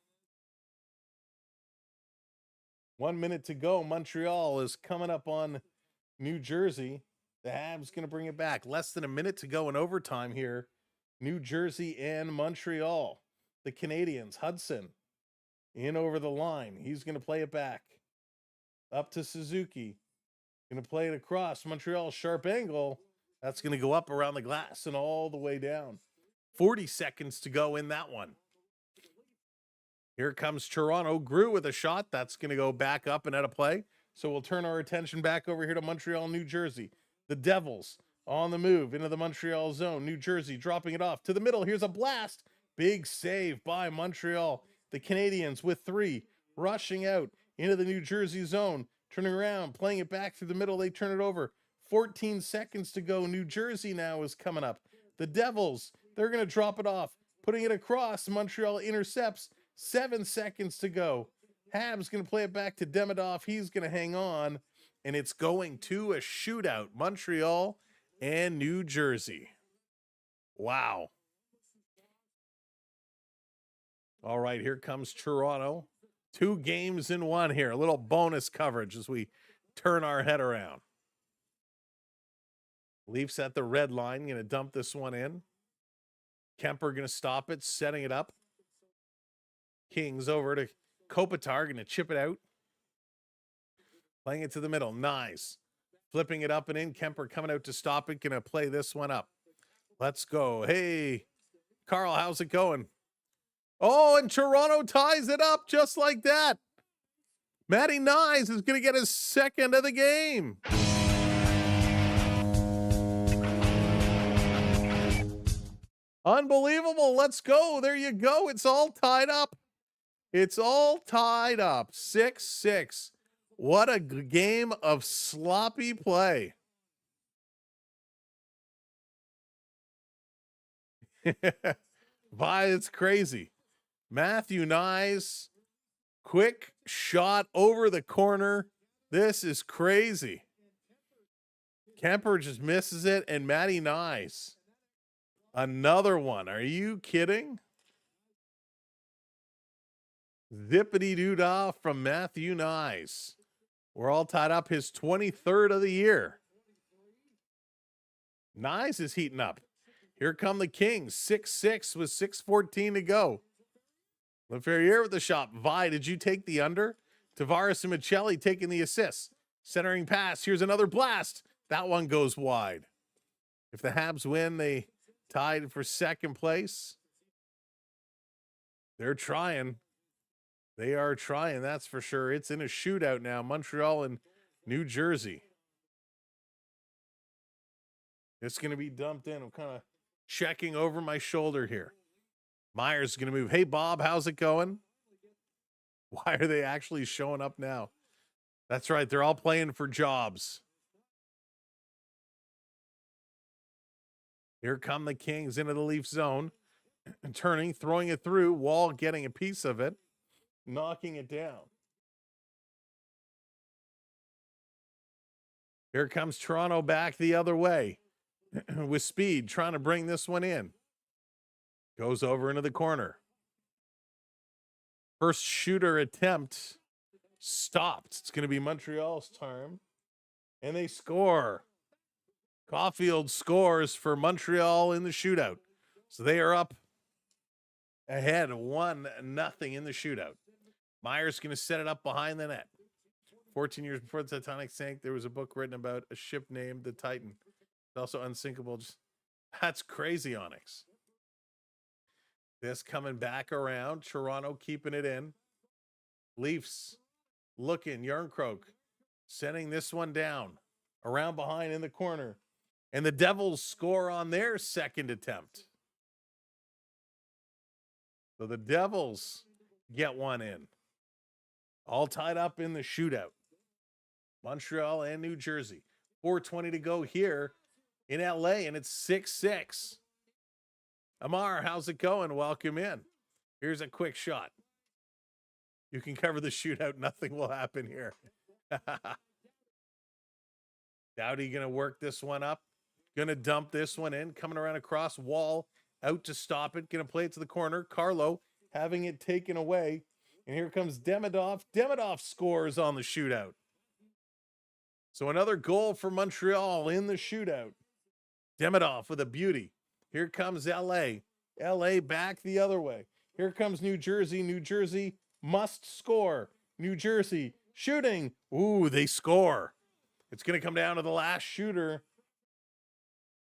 1 minute to go. Montreal is coming up on New Jersey. The Habs going to bring it back. Less than a minute to go in overtime here. New Jersey and Montreal. The Canadians, Hudson, in over the line. He's going to play it back. Up to Suzuki. Going to play it across. Montreal, sharp angle. That's going to go up around the glass and all the way down. 40 seconds to go in that one. Here comes Toronto. Grew with a shot. That's going to go back up and out of play. So we'll turn our attention back over here to Montreal, New Jersey. The Devils on the move into the Montreal zone. New Jersey dropping it off to the middle. Here's a blast. Big save by Montreal. The Canadians with 3 rushing out into the New Jersey zone. Turning around, playing it back through the middle. They turn it over. 14 seconds to go. New Jersey now is coming up. The Devils, they're going to drop it off. Putting it across. Montreal intercepts. 7 seconds to go. Habs going to play it back to Demidov. He's going to hang on, and it's going to a shootout. Montreal and New Jersey. Wow. All right, here comes Toronto. 2 games in 1 here. A little bonus coverage as we turn our head around. Leafs at the red line. Going to dump this one in. Kemper going to stop it, setting it up. Kings over to Kopitar, going to chip it out. Playing it to the middle. Nice. Flipping it up and in. Kemper coming out to stop it. Going to play this one up. Let's go. Hey, Carl, how's it going? Oh, and Toronto ties it up just like that. Matty Nyes is going to get his 2nd of the game. Unbelievable. Let's go. There you go. It's all tied up. It's all tied up. 6-6. What a game of sloppy play. It's crazy. Matthew Nyes, quick shot over the corner. This is crazy. Kemper just misses it, and Matty Nyes. Another one. Are you kidding? Zippity-doo-dah from Matthew Nyes. We're all tied up. His 23rd of the year. Nyes is heating up. Here come the Kings. 6-6 with 6:14 to go. LaFerriere with the shot. Vi, did you take the under? Tavares and Michelli taking the assist. Centering pass. Here's another blast. That one goes wide. If the Habs win, they tied for 2nd place. They're trying. They are trying, that's for sure. It's in a shootout now. Montreal and New Jersey. It's going to be dumped in. I'm kind of checking over my shoulder here. Myers is going to move. Hey, Bob, how's it going? Why are they actually showing up now? That's right. They're all playing for jobs. Here come the Kings into the Leaf zone. And turning, throwing it through. Wall getting a piece of it. Knocking it down. Here comes Toronto back the other way with speed, trying to bring this one in. Goes over into the corner. First shooter attempt stopped. It's going to be Montreal's turn. And they score. Caulfield scores for Montreal in the shootout. So they are up ahead 1-0 in the shootout. Myers going to set it up behind the net. 14 years before the Titanic sank, there was a book written about a ship named the Titan. It's also unsinkable. That's crazy, Onyx. This coming back around. Toronto keeping it in. Leafs looking. Yarncroke sending this one down. Around behind in the corner. And the Devils score on their 2nd attempt. So the Devils get one in. All tied up in the shootout. Montreal and New Jersey. 4:20 to go here in LA, and it's 6-6. Amar, how's it going? Welcome in. Here's a quick shot. You can cover the shootout. Nothing will happen here. Doughty going to work this one up. Going to dump this one in. Coming around across. Wall out to stop it. Going to play it to the corner. Carlo having it taken away. And here comes Demidov. Demidov scores on the shootout. So another goal for Montreal in the shootout. Demidov with a beauty. Here comes LA. LA back the other way. Here comes New Jersey. New Jersey must score. New Jersey shooting. Ooh, they score. It's going to come down to the last shooter.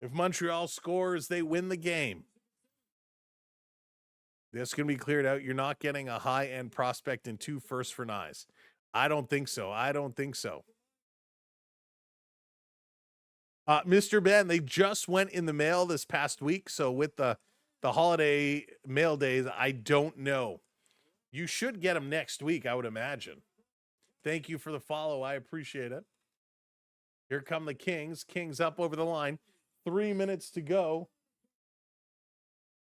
If Montreal scores, they win the game. This can be cleared out. You're not getting a high-end prospect in 2 firsts for Nyes. I don't think so. I don't think so. Mr. Ben, they just went in the mail this past week. So with the holiday mail days, I don't know. You should get them next week, I would imagine. Thank you for the follow. I appreciate it. Here come the Kings. Kings up over the line. 3 minutes to go.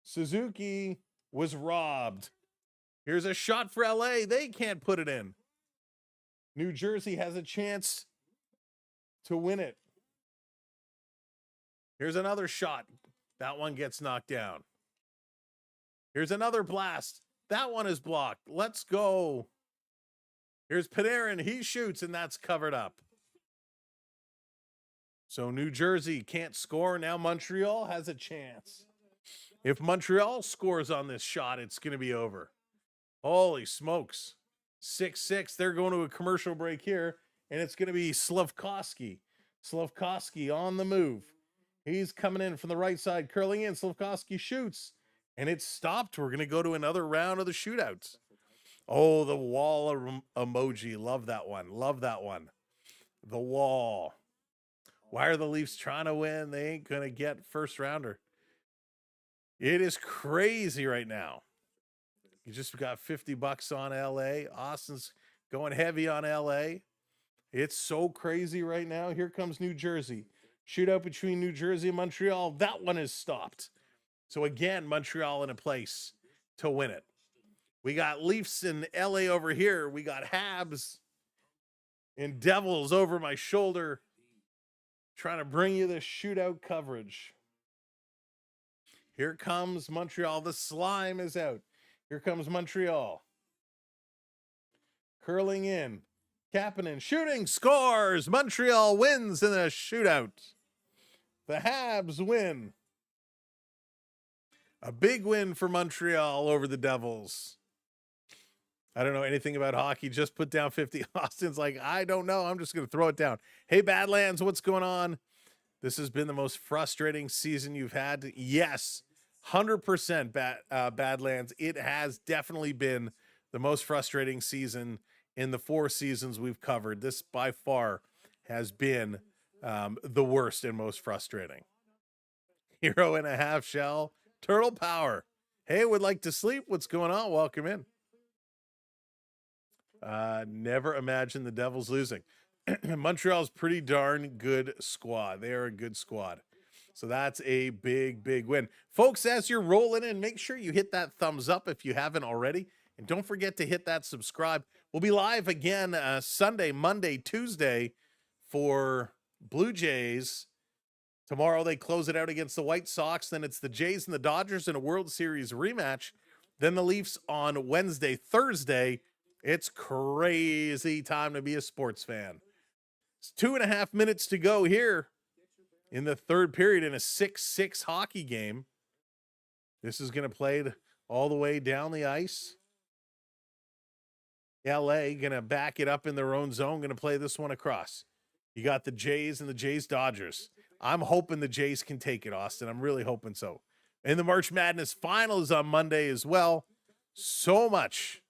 Suzuki was robbed. Here's a shot for LA. They can't put it in. New Jersey has a chance to win it. Here's another shot. That one gets knocked down. Here's another blast. That one is blocked. Let's go. Here's Panarin. He shoots, and that's covered up. So New Jersey can't score. Now Montreal has a chance. If Montreal scores on this shot, it's going to be over. Holy smokes. 6-6. They're going to a commercial break here, and it's going to be Slafkovsky. Slafkovsky on the move. He's coming in from the right side, curling in. Slafkovsky shoots, and it's stopped. We're going to go to another round of the shootouts. Oh, the wall emoji. Love that one. Love that one. The wall. Why are the Leafs trying to win? They ain't going to get first rounder. It is crazy right now. You just got $50 on LA. Austin's going heavy on LA. It's so crazy right now. Here comes New Jersey. Shootout between New Jersey and Montreal. That one is stopped. So again, Montreal in a place to win it. We got Leafs in LA over here. We got Habs and Devils over my shoulder. Trying to bring you the shootout coverage. Here comes Montreal. The slime is out. Here comes Montreal. Curling in. Kapanen shooting, scores. Montreal wins in a shootout. The Habs win. A big win for Montreal over the Devils. I don't know anything about hockey. Just put down 50. Austin's like, I don't know. I'm just going to throw it down. Hey, Badlands, what's going on? This has been the most frustrating season you've had. Yes, 100% Badlands. It has definitely been the most frustrating season in the 4 seasons we've covered. This by far has been the worst and most frustrating. Hero and a half shell. Turtle power. Hey, would like to sleep. What's going on? Welcome in. Never imagined the Devils losing. Montreal's pretty darn good squad. They are a good squad. So that's a big, big win. Folks, as you're rolling in, make sure you hit that thumbs up if you haven't already. And don't forget to hit that subscribe. We'll be live again Sunday, Monday, Tuesday for Blue Jays. Tomorrow they close it out against the White Sox. Then it's the Jays and the Dodgers in a World Series rematch. Then the Leafs on Wednesday, Thursday. It's crazy time to be a sports fan. It's 2.5 minutes to go here in the third period in a 6-6 hockey game. This is going to play all the way down the ice. LA going to back it up in their own zone, going to play this one across. You got the Jays and the Jays Dodgers. I'm hoping the Jays can take it, Austin. I'm really hoping so. And the March Madness final is on Monday as well. So much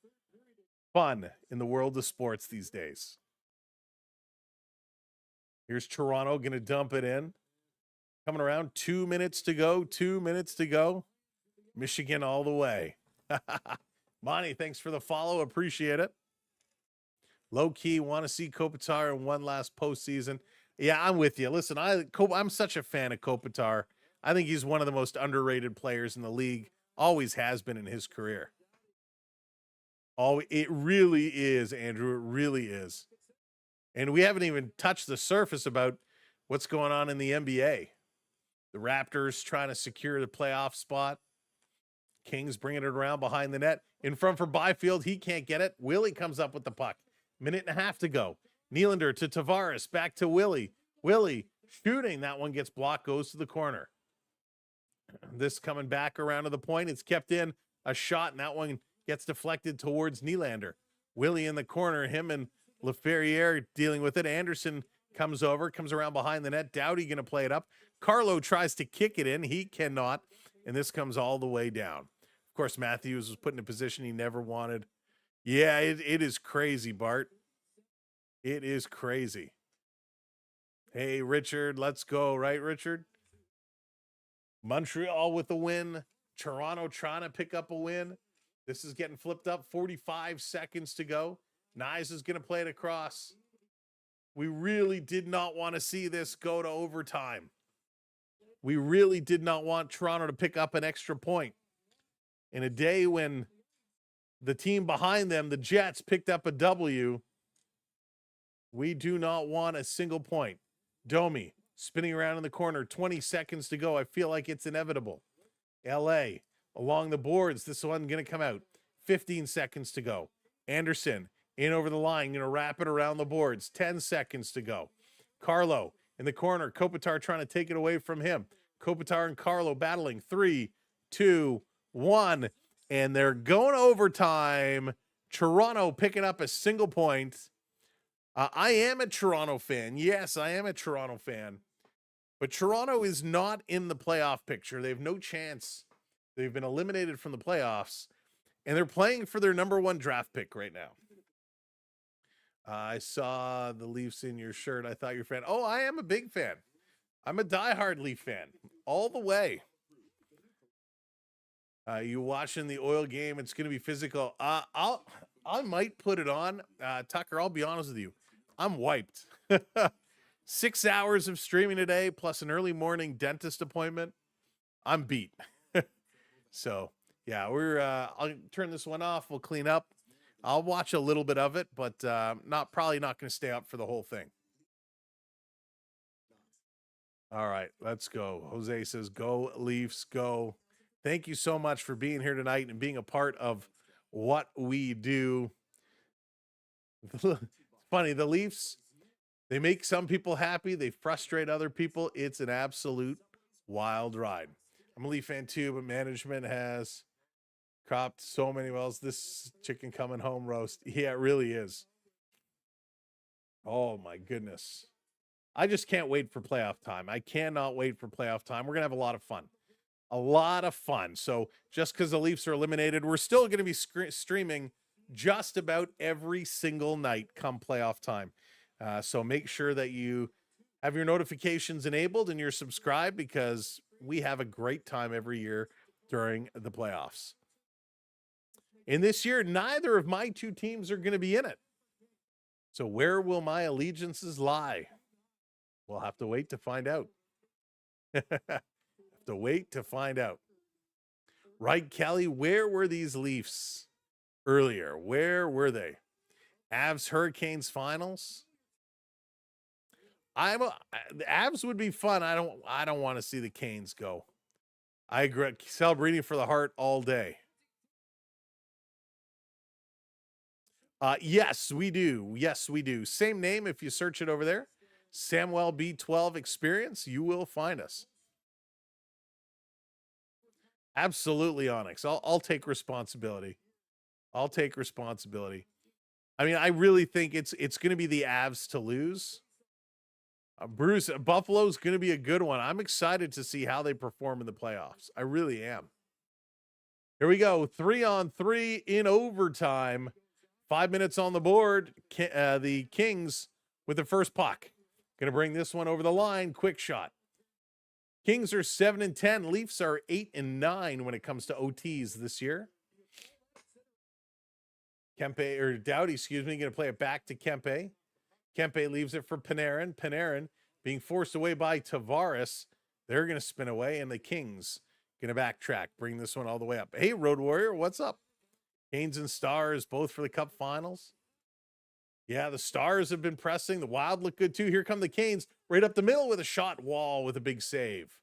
fun in the world of sports these days. Here's Toronto going to dump it in. Coming around, 2 minutes to go, 2 minutes to go. Michigan all the way. Monty, thanks for the follow. Appreciate it. Low key, want to see Kopitar in one last postseason. Yeah, I'm with you. Listen, I'm such a fan of Kopitar. I think he's one of the most underrated players in the league. Always has been in his career. It really is, Andrew. It really is. And we haven't even touched the surface about what's going on in the NBA. The Raptors trying to secure the playoff spot. Kings bringing it around behind the net. In front for Byfield. He can't get it. Willie comes up with the puck. 1.5 minutes to go. Nylander to Tavares. Back to Willie. Willie shooting. That one gets blocked. Goes to the corner. This coming back around to the point. It's kept in. A shot. And that one gets deflected towards Nylander. Willie in the corner. Him and LaFerriere dealing with it. Anderson comes over. Comes around behind the net. Doughty going to play it up. Carlo tries to kick it in. He cannot. And this comes all the way down. Of course, Matthews was put in a position he never wanted. Yeah, it is crazy, Bart. It is crazy. Hey, Richard, let's go. Right, Richard? Montreal with a win. Toronto trying to pick up a win. This is getting flipped up. 45 seconds to go. Nyes is going to play it across. We really did not want to see this go to overtime. We really did not want Toronto to pick up an extra point. In a day when the team behind them, the Jets, picked up a W, we do not want a single point. Domi spinning around in the corner, 20 seconds to go. I feel like it's inevitable. LA along the boards. This one going to come out. 15 seconds to go. Anderson in over the line, going to wrap it around the boards. 10 seconds to go. Carlo in the corner. Kopitar trying to take it away from him. Kopitar and Carlo battling. 3, 2, 1. And they're going overtime. Toronto picking up a single point. I am a Toronto fan. Yes, I am a Toronto fan. But Toronto is not in the playoff picture. They have no chance. They've been eliminated from the playoffs. And they're playing for their number 1 draft pick right now. I saw the Leafs in your shirt. I thought you were a fan. Oh, I am a big fan. I'm a diehard Leaf fan. All the way. You watching the Oil game? It's going to be physical. I might put it on. Tucker, I'll be honest with you. I'm wiped. 6 hours of streaming today, plus an early morning dentist appointment. I'm beat. So, yeah, I'll turn this one off. We'll clean up. I'll watch a little bit of it, but probably not going to stay up for the whole thing. All right, let's go. Jose says, go Leafs, go. Thank you so much for being here tonight and being a part of what we do. It's funny, the Leafs, they make some people happy. They frustrate other people. It's an absolute wild ride. I'm a Leaf fan too, but management has cropped so many wells. This chicken coming home roast. Yeah, it really is. Oh my goodness. I just can't wait for playoff time. I cannot wait for playoff time. We're going to have a lot of fun. A lot of fun. So just because the Leafs are eliminated, we're still going to be streaming just about every single night come playoff time. So make sure that you have your notifications enabled and you're subscribed, because we have a great time every year during the playoffs. And this year, neither of my 2 teams are going to be in it. So where will my allegiances lie? We'll have to wait to find out. To wait to find out. Right, Kelly, where were these Leafs earlier? Where were they? Avs Hurricanes finals? The Avs would be fun. I don't want to see the Canes go. I agree. Celebrating for the heart all day. Yes, we do. Yes, we do. Same name if you search it over there. Samwelb12 Experience, you will find us. Absolutely, Onyx. I'll take responsibility. I'll take responsibility. I mean, I really think it's going to be the Avs to lose. Bruce, Buffalo's going to be a good one. I'm excited to see how they perform in the playoffs. I really am. Here we go. 3-on-3 in overtime. 5 minutes on the board. The Kings with the first puck. Going to bring this one over the line. Quick shot. Kings are 7-10. Leafs are 8-9 when it comes to OTs this year. Doughty, going to play it back to Kempe. Kempe leaves it for Panarin. Panarin being forced away by Tavares. They're going to spin away, and the Kings going to backtrack. Bring this one all the way up. Hey, Road Warrior, what's up? Canes and Stars, both for the Cup Finals. Yeah, the Stars have been pressing. The Wild look good, too. Here come the Canes right up the middle with a shot wall with a big save.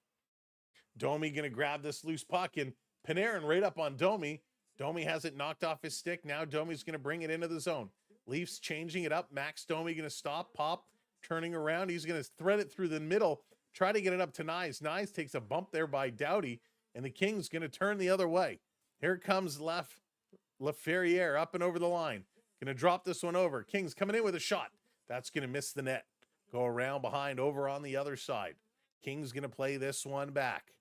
Domi going to grab this loose puck, and Panarin right up on Domi. Domi has it knocked off his stick. Now Domi's going to bring it into the zone. Leafs changing it up. Max Domi going to stop, pop, turning around. He's going to thread it through the middle, try to get it up to Nyes. Nyes takes a bump there by Doughty, and the Kings going to turn the other way. Here comes Laferriere up and over the line. Going to drop this one over. Kings coming in with a shot. That's going to miss the net. Go around behind over on the other side. Kings going to play this one back.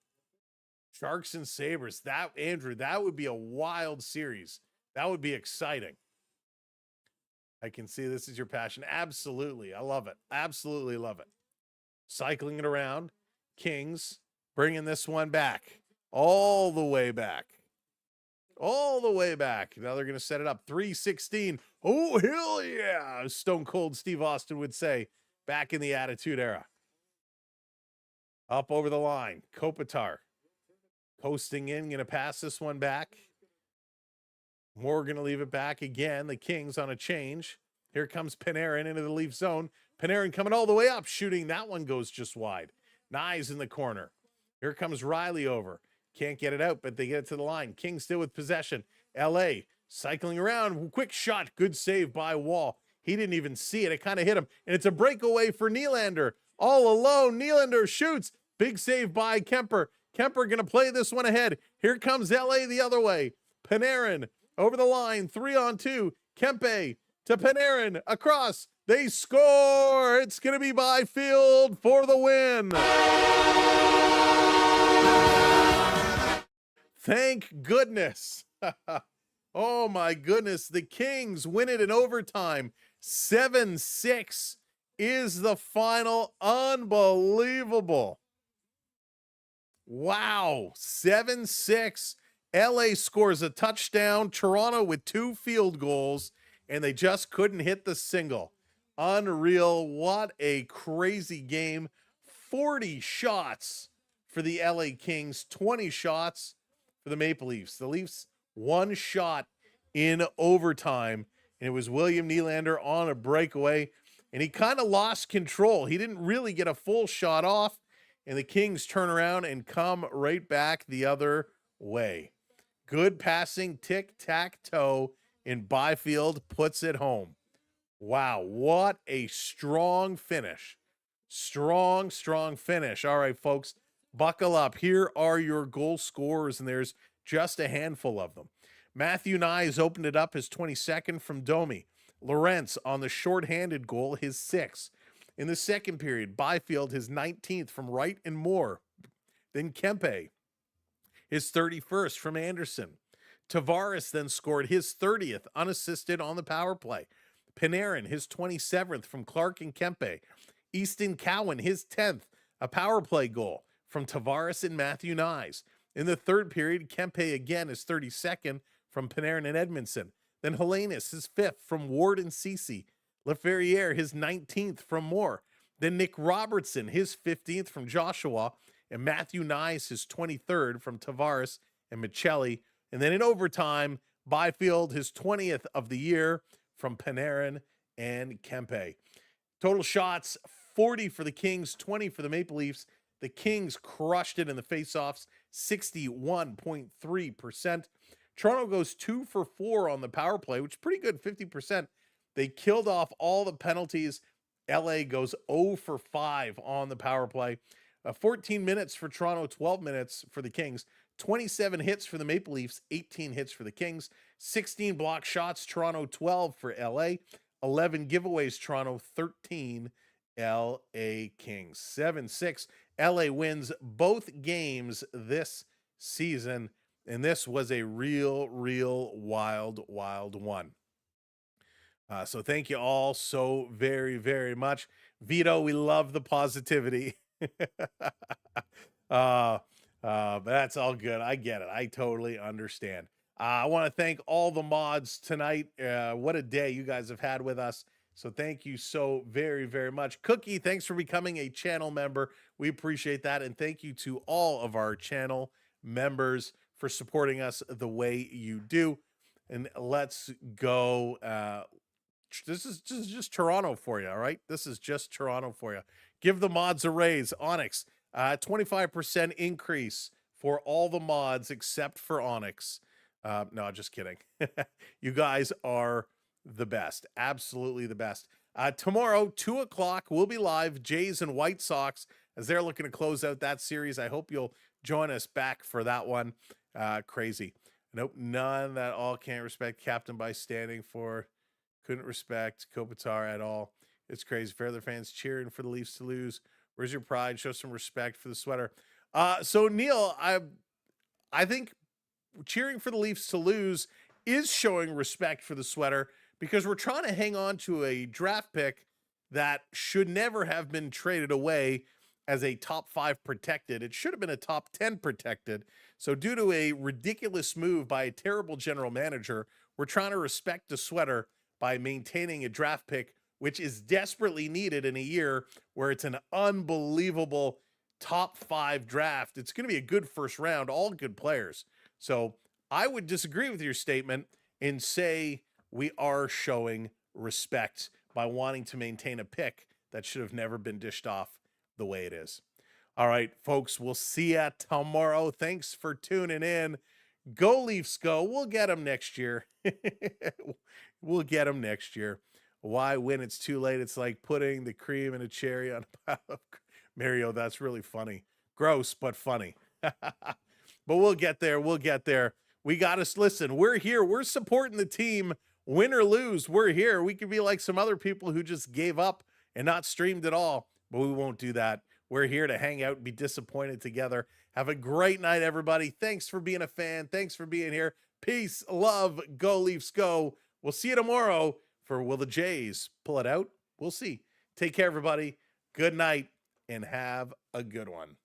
Sharks and Sabres. Andrew, that would be a wild series. That would be exciting. I can see this is your passion. Absolutely. I love it. Absolutely love it. Cycling it around. Kings bringing this one back. All the way back. All the way back. Now they're going to set it up. 3:16. Oh, hell yeah. Stone Cold Steve Austin would say back in the Attitude Era. Up over the line. Kopitar. Coasting in. Going to pass this one back. Moore going to leave it back again. The Kings on a change. Here comes Panarin into the Leaf zone. Panarin coming all the way up, shooting. That one goes just wide. Nyes in the corner. Here comes Riley over. Can't get it out, but they get it to the line. Kings still with possession. LA cycling around. Quick shot. Good save by Wall. He didn't even see it. It kind of hit him. And it's a breakaway for Nylander. All alone. Nylander shoots. Big save by Kemper. Kemper going to play this one ahead. Here comes LA the other way. Panarin over the line. 3-on-2. Kempe to Panarin. Across. They score. It's going to be Byfield for the win. Thank goodness. Oh my goodness. The Kings win it in overtime. 7-6 is the final. Unbelievable. Wow. 7-6. LA scores a touchdown. Toronto with 2 field goals, and they just couldn't hit the single. Unreal. What a crazy game. 40 shots for the LA Kings, 20 shots for the Maple Leafs. The Leafs 1 shot in overtime, and it was William Nylander on a breakaway, and he kind of lost control. He didn't really get a full shot off, and the Kings turn around and come right back the other way. Good passing, tic-tac-toe, and Byfield puts it home. Wow, what a strong finish. Strong finish. All right, folks, buckle up. Here are your goal scorers, and there's just a handful of them. Matthew Nyes opened it up, his 22nd from Domi. Lorentz on the shorthanded goal, his 6th. In the second period, Byfield, his 19th from Wright and Moore. Then Kempe, his 31st from Anderson. Tavares then scored his 30th unassisted on the power play. Panarin, his 27th from Clark and Kempe. Easton Cowan, his 10th, a power play goal from Tavares and Matthew Nyes. In the third period, Kempe again his 32nd from Panarin and Edmondson. Then Helenius, his 5th from Ward and Ceci. Laferriere, his 19th from Moore. Then Nick Robertson, his 15th from Joshua. And Matthew Nyes, his 23rd from Tavares and Michelli. And then in overtime, Byfield, his 20th of the year from Panarin and Kempe. Total shots, 40 for the Kings, 20 for the Maple Leafs. The Kings crushed it in the faceoffs, 61.3%. Toronto goes 2 for 4 on the power play, which is pretty good, 50%. They killed off all the penalties. LA goes 0 for 5 on the power play. 14 minutes for Toronto, 12 minutes for the Kings. 27 hits for the Maple Leafs, 18 hits for the Kings. 16 block shots, Toronto 12 for LA. 11 giveaways, Toronto 13, LA Kings. 7-6. LA wins both games this season, and this was a real wild one. So thank you all so very much. Vito, we love the positivity. But that's all good. I get it. I totally understand. I want to thank all the mods tonight. What a day you guys have had with us. So thank you so very much. Cookie, thanks for becoming a channel member. We appreciate that. And thank you to all of our channel members for supporting us the way you do. And let's go. This is just Toronto for you, all right? This is just Toronto for you. Give the mods a raise. Onyx, 25% increase for all the mods except for Onyx. No, just kidding. You guys are the best. Absolutely the best. Tomorrow, 2 o'clock, we'll be live, Jays and White Sox, as they're looking to close out that series. I hope you'll join us back for that one. Crazy. Nope, none that all can't respect Captain by standing for. Couldn't respect Kopitar at all. It's crazy. Fairweather fans cheering for the Leafs to lose. Where's your pride? Show some respect for the sweater. So Neil, I think cheering for the Leafs to lose is showing respect for the sweater, because we're trying to hang on to a draft pick that should never have been traded away as a top 5 protected. It should have been a top 10 protected. So due to a ridiculous move by a terrible general manager, we're trying to respect the sweater by maintaining a draft pick, which is desperately needed in a year where it's an unbelievable top 5 draft. It's going to be a good first round, all good players. So I would disagree with your statement and say we are showing respect by wanting to maintain a pick that should have never been dished off the way it is. All right, folks, we'll see you tomorrow. Thanks for tuning in. Go Leafs go. We'll get them next year. We'll get them next year. Why, when it's too late? It's like putting the cream and a cherry on a pile of Mario, that's really funny. Gross, but funny. But we'll get there. We'll get there. We got to listen. We're here. We're supporting the team. Win or lose, we're here. We could be like some other people who just gave up and not streamed at all, but we won't do that. We're here to hang out and be disappointed together. Have a great night, everybody. Thanks for being a fan. Thanks for being here. Peace, love, go Leafs, go. We'll see you tomorrow for Will the Jays pull it out? We'll see. Take care, everybody. Good night, and have a good one.